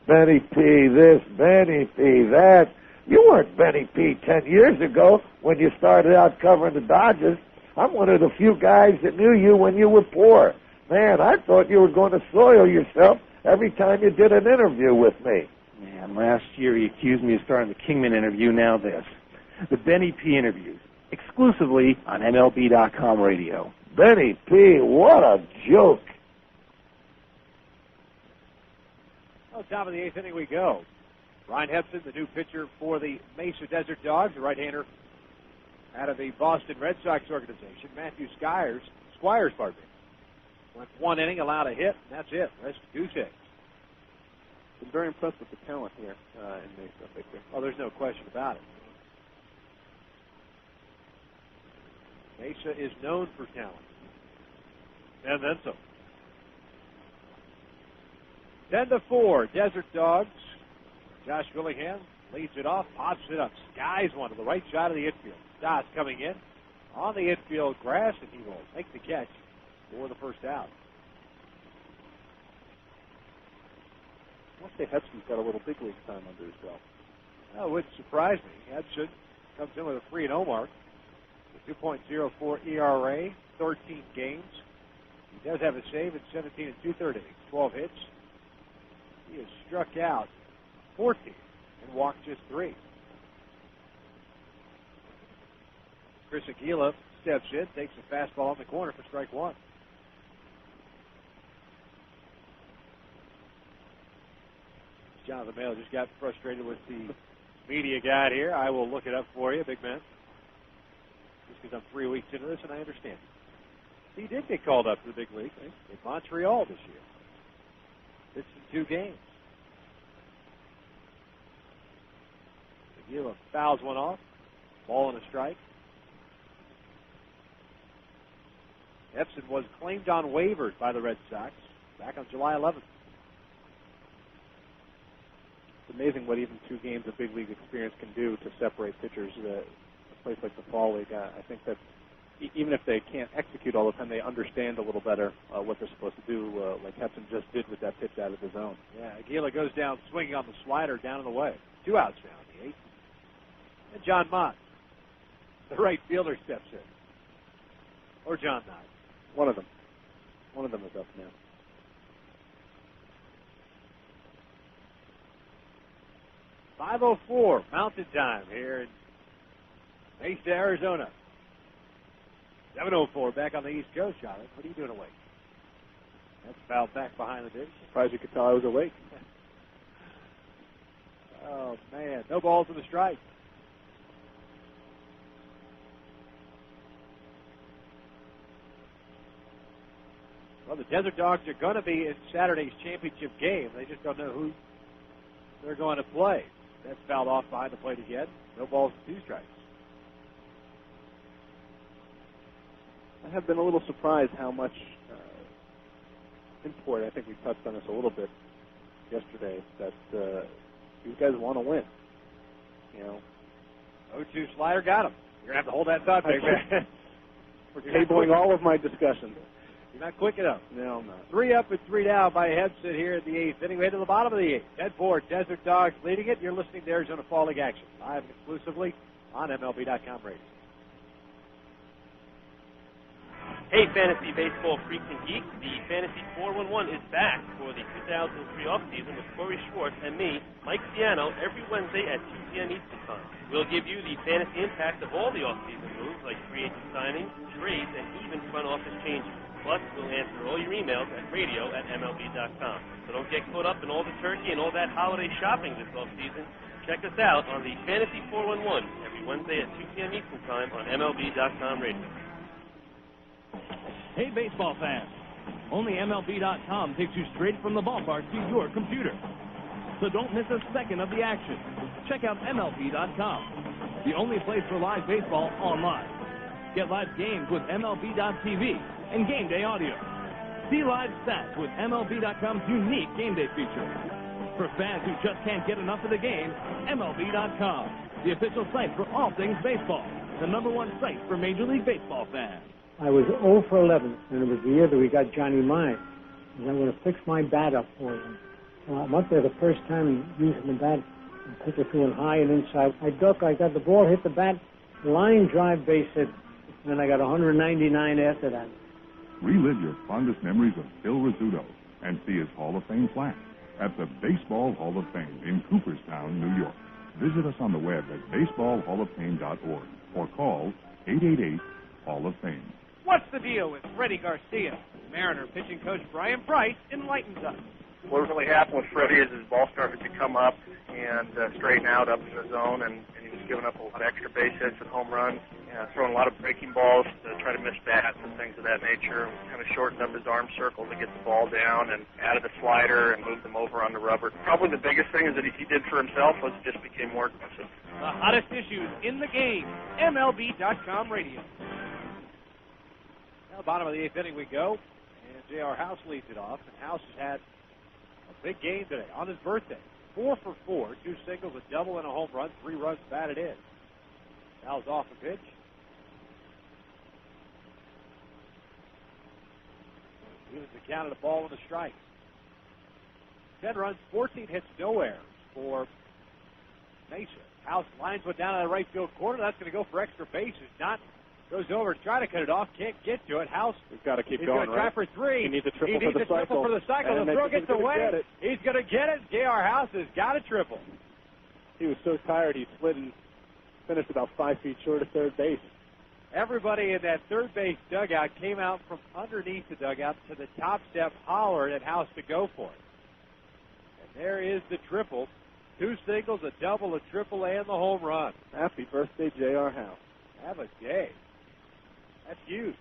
Benny P this, Benny P that. You weren't Benny P 10 years ago when you started out covering the Dodgers. I'm one of the few guys that knew you when you were poor. Man, I thought you were going to soil yourself every time you did an interview with me. Man, last year he accused me of starting the Kingman interview, now this. The Benny P interviews, exclusively on MLB.com radio. Benny P, what a joke. Well, top of the 8th inning we go. Ryan Hepson, the new pitcher for the Mesa Desert Dogs, the right-hander out of the Boston Red Sox organization. Matthew Squires, went 1 inning, allowed a hit, and that's it. Rest goose eggs. Been very impressed with the talent here in Mesa, Victor. Oh, there's no question about it. Mesa is known for talent. And then some. 10-4, Desert Dogs. Josh Willingham leads it off, pops it up, skies one to the right side of the infield. Stotts coming in on the infield grass, and he will make the catch for the first out. I want to say Hepson's got a little big league time under his belt. That wouldn't surprise me. Hepson comes in with a 3-0 mark, a 2.04 ERA, 13 games. He does have a save in 17 and 2/3 innings, 12 hits. He has struck out 14 and walked just 3. Chris Aguila steps in, takes a fastball in the corner for strike 1. Jonathan Mayo just got frustrated with the media guide here. I will look it up for you, big man. Just because I'm 3 weeks into this and I understand. He did get called up to the big league in Montreal this year. It's in 2 games. Regilio fouls one off. Ball and a strike. Hendrickson was claimed on waivers by the Red Sox back on July 11th. It's amazing what even 2 games of big league experience can do to separate pitchers. A place like the Fall League, I think that even if they can't execute all the time, they understand a little better what they're supposed to do, like Hendrickson just did with that pitch out of the zone. Yeah, Aguila goes down swinging on the slider down and away. 2 outs now in the 8th. And John Mott, the right fielder, steps in. Or John Mott. One of them. One of them is up now. .504 Mountain Time here in Mesa, Arizona. 7:04 back on the East Coast, Charlotte. What are you doing awake? That's fouled back behind the dish. Surprised you could tell I was awake. Oh, man. No balls in the strike. Well, the Desert Dogs are going to be in Saturday's championship game. They just don't know who they're going to play. That's fouled off behind the plate again. No balls and 2 strikes. I have been a little surprised how much import, I think we touched on this a little bit yesterday, that these guys want to win. You know, 0-2 slider got him. You're going to have to hold that thought, big man. We're tabling all of my discussions. You're not quick enough. No, I'm not. 3 up and 3 down by Hendrickson here in the 8th inning. Way to the bottom of the 8th. 10-4, Desert Dogs leading it. You're listening to Arizona Fall League action live and exclusively on MLB.com radio. Hey, Fantasy Baseball Freaks and Geeks. The Fantasy 411 is back for the 2003 offseason with Corey Schwartz and me, Mike Ciano, every Wednesday at 2 p.m. Eastern Time. We'll give you the fantasy impact of all the offseason moves like free agent signings, trades, and even front office changes. Plus, we'll answer all your emails at radio@MLB.com. So don't get caught up in all the turkey and all that holiday shopping this offseason. Check us out on the Fantasy 411 every Wednesday at 2 p.m. Eastern Time on MLB.com radio. Hey, baseball fans. Only MLB.com takes you straight from the ballpark to your computer. So don't miss a second of the action. Check out MLB.com, the only place for live baseball online. Get live games with MLB.tv and game day audio. See live stats with MLB.com's unique game day feature. For fans who just can't get enough of the game, MLB.com, the official site for all things baseball, the #1 site for Major League Baseball fans. I was 0 for 11, and it was the year that we got Johnny Mai. And I'm going to fix my bat up for him. So I'm up there the first time using the bat and pitch it through and high and inside. I duck, I got the ball, hit the bat, line drive, base hit, and then I got 199 after that. Relive your fondest memories of Phil Rizzuto and see his Hall of Fame plaque at the Baseball Hall of Fame in Cooperstown, New York. Visit us on the web at baseballhalloffame.org or call 888-HALL-OF-FAME. What's the deal with Freddie Garcia? Mariner pitching coach Brian Price enlightens us. What really happened with Freddie is his ball started to come up and straighten out up in the zone, and he was giving up a lot of extra base hits and home runs, throwing a lot of breaking balls to try to miss bats and things of that nature. Kind of shortened up his arm circle to get the ball down and added a slider and moved them over on the rubber. Probably the biggest thing is that he did for himself was just became more aggressive. The hottest issues in the game. MLB.com radio. Now, bottom of the 8th inning we go, and J.R. House leads it off, and House has had a big game today on his birthday. 4 for 4, 2 singles, a double, and a home run, 3 runs batted in. Fouls off the pitch. Evens the count of the ball and a strike. 10 runs, 14 hits, no errors for Mesa. House lines one down in the right field corner. That's going to go for extra bases. Not goes over, try to cut it off, can't get to it. House, we've got to keep he's going, going to try for 3. He needs a triple for the cycle. triple for the cycle. The throw gets away. He's going to get it. J.R. House has got a triple. He was so tired he slid and finished about 5 feet short of third base. Everybody in that third base dugout came out from underneath the dugout to the top step, hollered at House to go for it. And There is the triple. 2 singles, a double, a triple, and the home run. Happy birthday, J.R. Howe. Have a day. That's huge.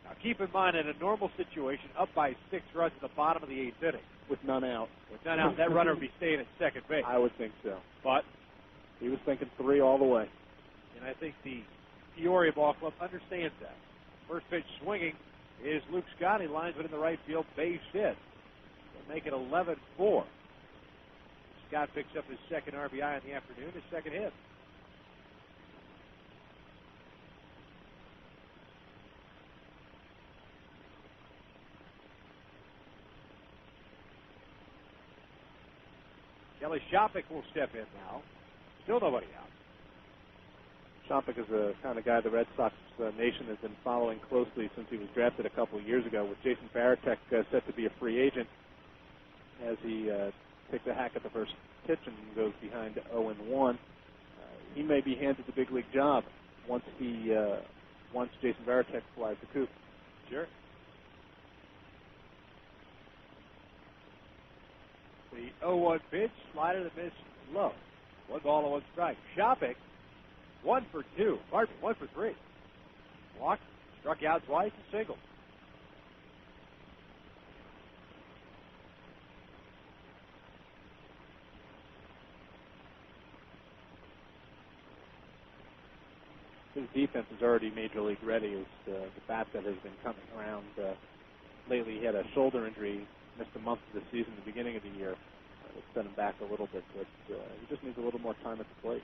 Now, keep in mind, in a normal situation, up by 6 runs at the bottom of the 8th inning. With none out. That runner would be staying at second base. I would think so. But he was thinking 3 all the way. And I think the Peoria Ball Club understands that. First pitch swinging is Luke Scott. He lines it in the right field, base hit. They'll make it 11-4. Scott picks up his second RBI in the afternoon, his second hit. Kelly Shopik will step in now. Still nobody out. Shopik is the kind of guy the Red Sox nation has been following closely since he was drafted a couple of years ago, with Jason Varitek set to be a free agent as he takes a hack at the first pitch and goes behind 0-1. He may be handed the big league job once Jason Varitek flies the coop. Sure. The 0-1 pitch, slider that missed low. 1 ball and 1 strike. Shopik, 1 for 2. Pardon me, 1 for 3. Walked, struck out twice, and singled. His defense is already major league ready as the bat that has been coming around. Lately, he had a shoulder injury, missed a month of the season, the beginning of the year. It set him back a little bit, but he just needs a little more time at the plate.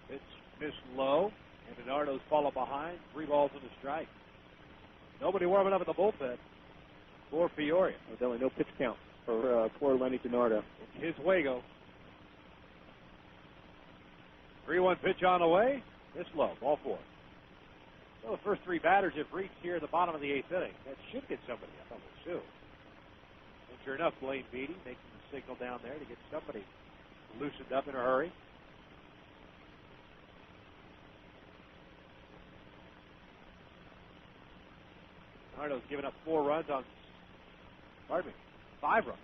It's missed low, and Bernardo's follow behind. 3 balls and a strike. Nobody warming up in the bullpen for Peoria. Evidently no pitch count for poor Lenny Bernardo. His Wago. 3-1 pitch on the way. This low, ball 4. So the first 3 batters have reached here at the bottom of the 8th inning. That should get somebody up almost soon. And sure enough, Blaine Beatty making the signal down there to get somebody loosened up in a hurry. Bernardo's given up 4 runs on, 5 runs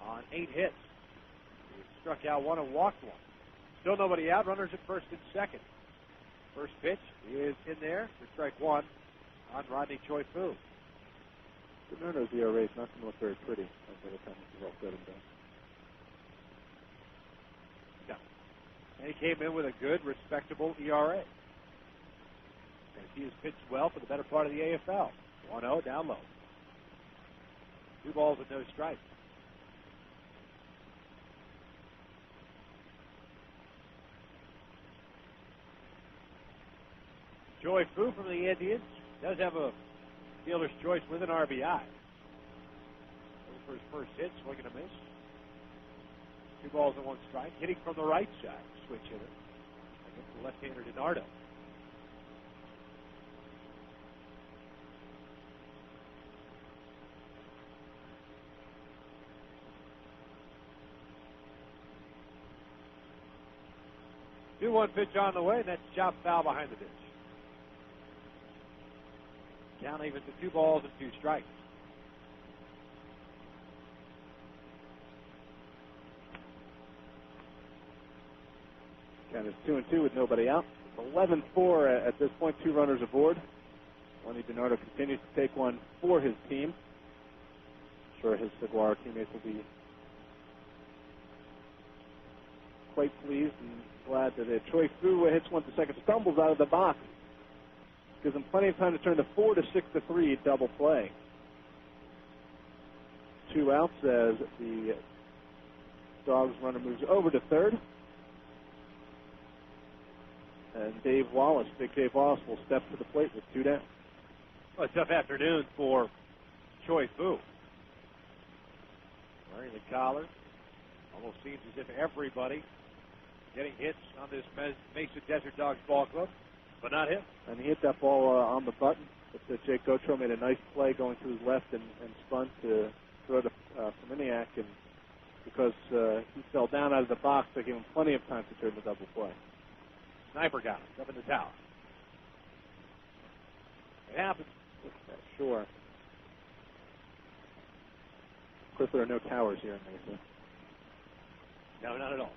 on 8 hits. He struck out 1 and walked 1. Still nobody out. Runners at first and second. First pitch is in there for strike 1 on Rodney Choi-Fu. Bernardo's ERA is not going to look very pretty by the time this is all said and done. No. And he came in with a good, respectable ERA. And he has pitched well for the better part of the AFL. 1-0, down low. 2 balls and no strikes. Choi-Fu from the Indians does have a fielder's choice with an RBI. For his first hit, swing and a miss. 2 balls and 1 strike. Hitting from the right side, switch hitter against the left-hander DiNardo. Two 2-1 pitch on the way, and that's chopped foul behind the dish. Down even to 2 balls and 2 strikes. And it's 2-2 with nobody out. 11-4 at this point, 2 runners aboard. Lenny DiNardo continues to take one for his team. I'm sure his Saguaro teammates will be quite pleased and glad that Choi-Fu hits one to second, stumbles out of the box. Gives him plenty of time to turn the 4 to 6-3 double play. 2 outs as the Dogs runner moves over to third. And Dave Wallace, Big Dave Wallace, will step to the plate with 2 down. Well, a tough afternoon for Choi-Fu. Wearing the collar. Almost seems as if everybody getting hits on this Mesa Desert Dogs ball club, but not him. And he hit that ball on the button. But Jake Gotro made a nice play going to his left and spun to throw to Pominiak. And because he fell down out of the box, they gave him plenty of time to turn the double play. Sniper got him up in the tower. It happens. Sure. course, there are no towers here in Mesa. No, not at all.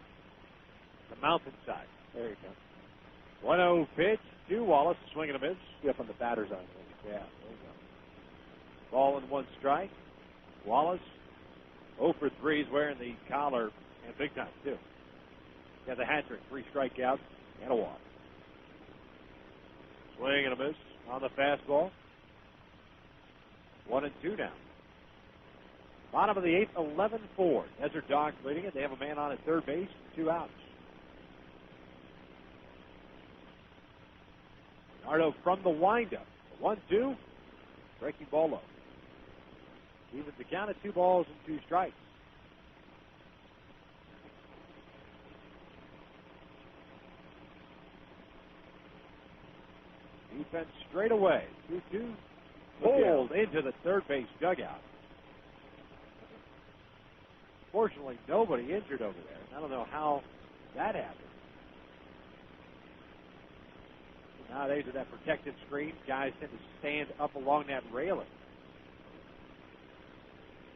The mountainside. There you go. 1-0 pitch to Wallace. Swing and a miss. Yeah, from the batter's eye. Yeah, there you go. Ball and 1 strike. Wallace 0 for 3. He's wearing the collar, and big time, too. He has a hat trick, 3 strikeouts, and a walk. Swing and a miss on the fastball. 1-2 now. Bottom of the 8th, 11-4. Desert Dogs leading it. They have a man on at third base, 2 outs. Nardo from the windup. 1-2. Breaking ball low. Evens the count at 2 balls and 2 strikes. Defense straight away. 2-2. Pulled into the third base dugout. Fortunately, nobody injured over there. I don't know how that happened. Nowadays, with that protective screen, guys tend to stand up along that railing.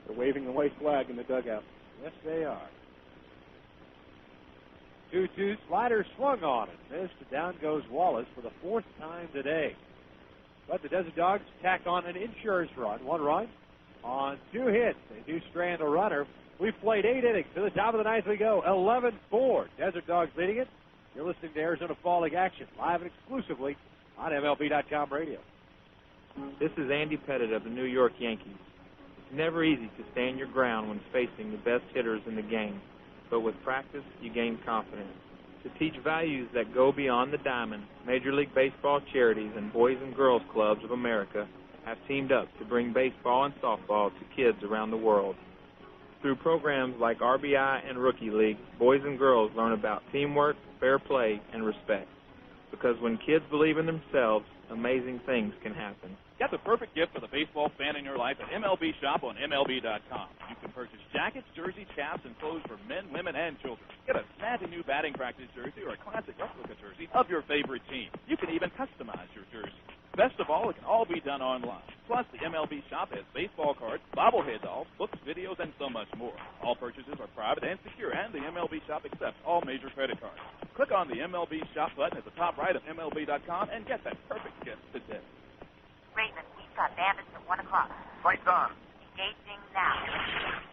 They're waving the white flag in the dugout. Yes, they are. 2-2. Slider swung on it. Missed. Down goes Wallace for the 4th time today. But the Desert Dogs tack on an insurance run. 1 run on 2 hits. They do strand a runner. We've played 8 innings. To the top of the 9th we go. 11-4. Desert Dogs leading it. You're listening to Arizona Fall League action, live and exclusively on MLB.com radio. This is Andy Pettit of the New York Yankees. It's never easy to stand your ground when facing the best hitters in the game, but with practice, you gain confidence. To teach values that go beyond the diamond, Major League Baseball charities and Boys and Girls Clubs of America have teamed up to bring baseball and softball to kids around the world. Through programs like RBI and Rookie League, boys and girls learn about teamwork, fair play, and respect. Because when kids believe in themselves, amazing things can happen. Get the perfect gift for the baseball fan in your life at MLB Shop on MLB.com. You can purchase jackets, jerseys, caps, and clothes for men, women, and children. Get a snazzy new batting practice jersey or a classic replica jersey of your favorite team. You can even customize your jersey. Best of all, it can all be done online. Plus, the MLB Shop has baseball cards, bobblehead dolls, books, videos, and so much more. All purchases are private and secure, and the MLB Shop accepts all major credit cards. Click on the MLB Shop button at the top right of MLB.com and get that perfect gift today. Raven, we've got bandits at 1 o'clock. Fight's on. Engaging now.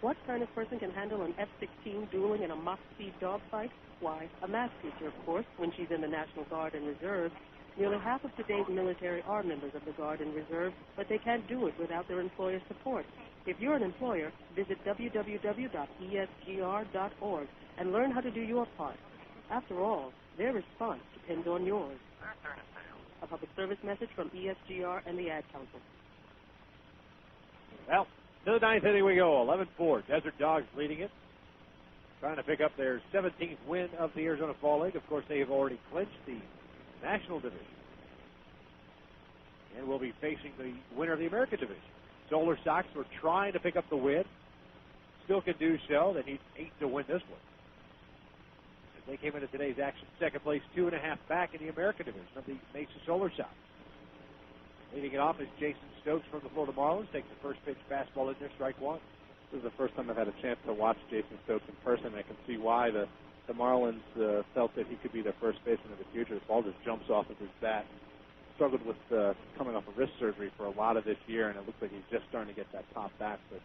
What kind of person can handle an F-16 dueling in a Mach-speed dogfight? Why, a math teacher, of course, when she's in the National Guard and Reserve. Nearly half of today's military are members of the Guard and Reserve, but they can't do it without their employer's support. If you're an employer, visit www.esgr.org and learn how to do your part. After all, their response depends on yours. A public service message from ESGR and the Ad Council. Well, to the 9th inning we go. 11-4. Desert Dogs leading it. Trying to pick up their 17th win of the Arizona Fall League. Of course, they have already clinched the National Division. And will be facing the winner of the American Division. Solar Sox were trying to pick up the win. Still can do so. They need 8 to win this one. As they came into today's action, second place, 2.5 back in the American Division of the Mesa Solar Sox. Leading it off is Jason Stokes from the Florida Marlins. Takes the first pitch fastball in there, strike 1. This is the first time I've had a chance to watch Jason Stokes in person. I can see why the Marlins felt that he could be their first baseman of the future. The ball just jumps off of his bat. Struggled with coming off of wrist surgery for a lot of this year, and it looks like he's just starting to get that top back. But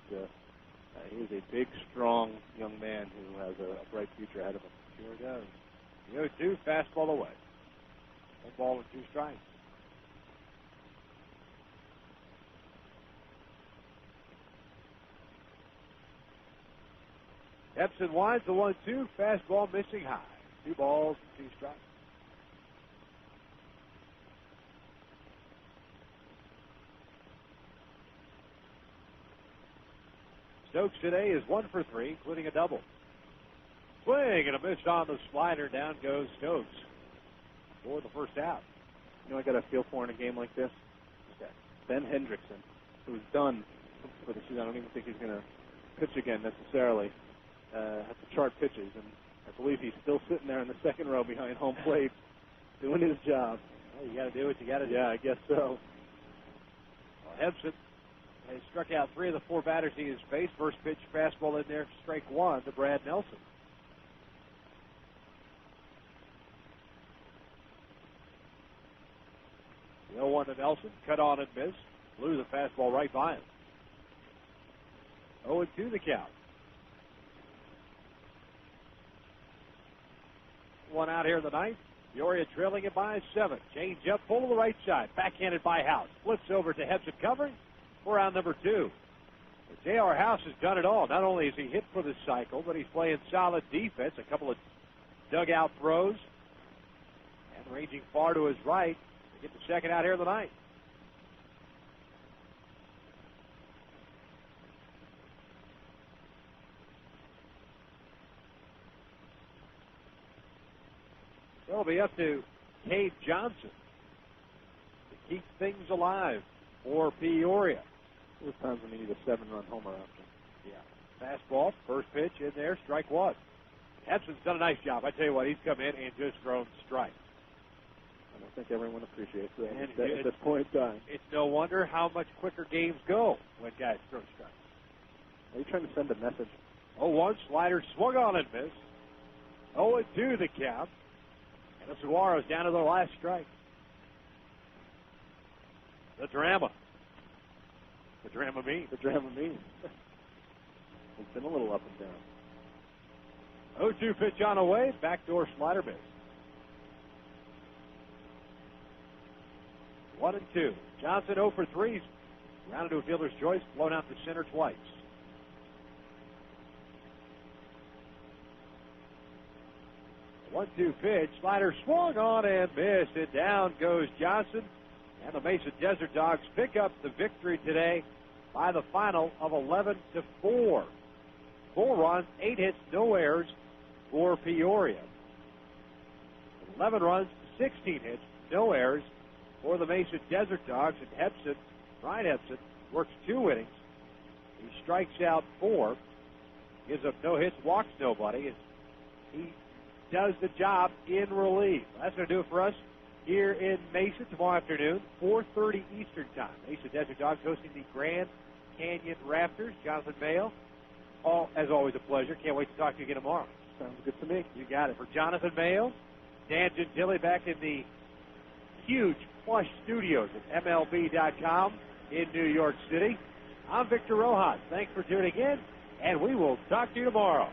he is a big, strong young man who has a bright future ahead of him. Sure does. The 0-2, fastball away. 1 ball and 2 strikes. Epson winds the 1-2, fastball missing high. 2 balls and 2 strikes. Stokes today is 1 for 3, including a double. Swing and a miss on the slider. Down goes Stokes for the first out. You know, I got a feel for in a game like this. Ben Hendrickson, who's done for the season. I don't even think he's going to pitch again necessarily. Has to chart pitches, and I believe he's still sitting there in the second row behind home plate doing his job. Well, you got to do what you got to do. Yeah, I guess so. Well, has struck out 3 of the 4 batters he has faced. First pitch fastball in there, strike 1 to Brad Nelson. The 0-1 to Nelson, cut on and missed. Blew the fastball right by him. 0-2 the count. 1 out here in the ninth. Peoria trailing it by 7. Change up, full to the right side. Backhanded by House. Flips over to Hendrickson covering for round number 2. J.R. House has done it all. Not only is he hit for the cycle, but he's playing solid defense. A couple of dugout throws. And ranging far to his right to get the second out here in the ninth. It'll be up to Cade Johnson to keep things alive for Peoria. There's times when you need a 7-run homer after. Yeah. Fastball, first pitch in there, strike 1. Epson's done a nice job. I tell you what, he's come in and just thrown strikes. I don't think everyone appreciates that at this point in time. It's no wonder how much quicker games go when guys throw strikes. Are you trying to send a message? 0-1, slider swung on and missed. 0-2 the count. And the Saguaros down to their last strike. The drama. The drama means. The drama means. It's been a little up and down. 0-2 pitch on the way. Backdoor slider base. 1-2. Johnson 0 for 3. Rounded to a fielder's choice. Blown out to center twice. 1-2 pitch. Slider swung on and missed. And down goes Johnson. And the Mesa Desert Dogs pick up the victory today by the final of 11-4. 4 runs, 8 hits, no errors for Peoria. 11 runs, 16 hits, no errors for the Mesa Desert Dogs. And Ryan Hendrickson, works 2 innings. He strikes out 4, gives up no hits, walks nobody, and he does the job in relief. That's going to do it for us here in Mesa tomorrow afternoon, 4:30 Eastern Time. Mesa Desert Dogs hosting the Grand Canyon Raptors. Jonathan Mayo, as always, a pleasure. Can't wait to talk to you again tomorrow. Sounds good to me. You got it. For Jonathan Mayo, Dan Gentile back in the huge plush studios at MLB.com in New York City. I'm Victor Rojas. Thanks for tuning in, and we will talk to you tomorrow.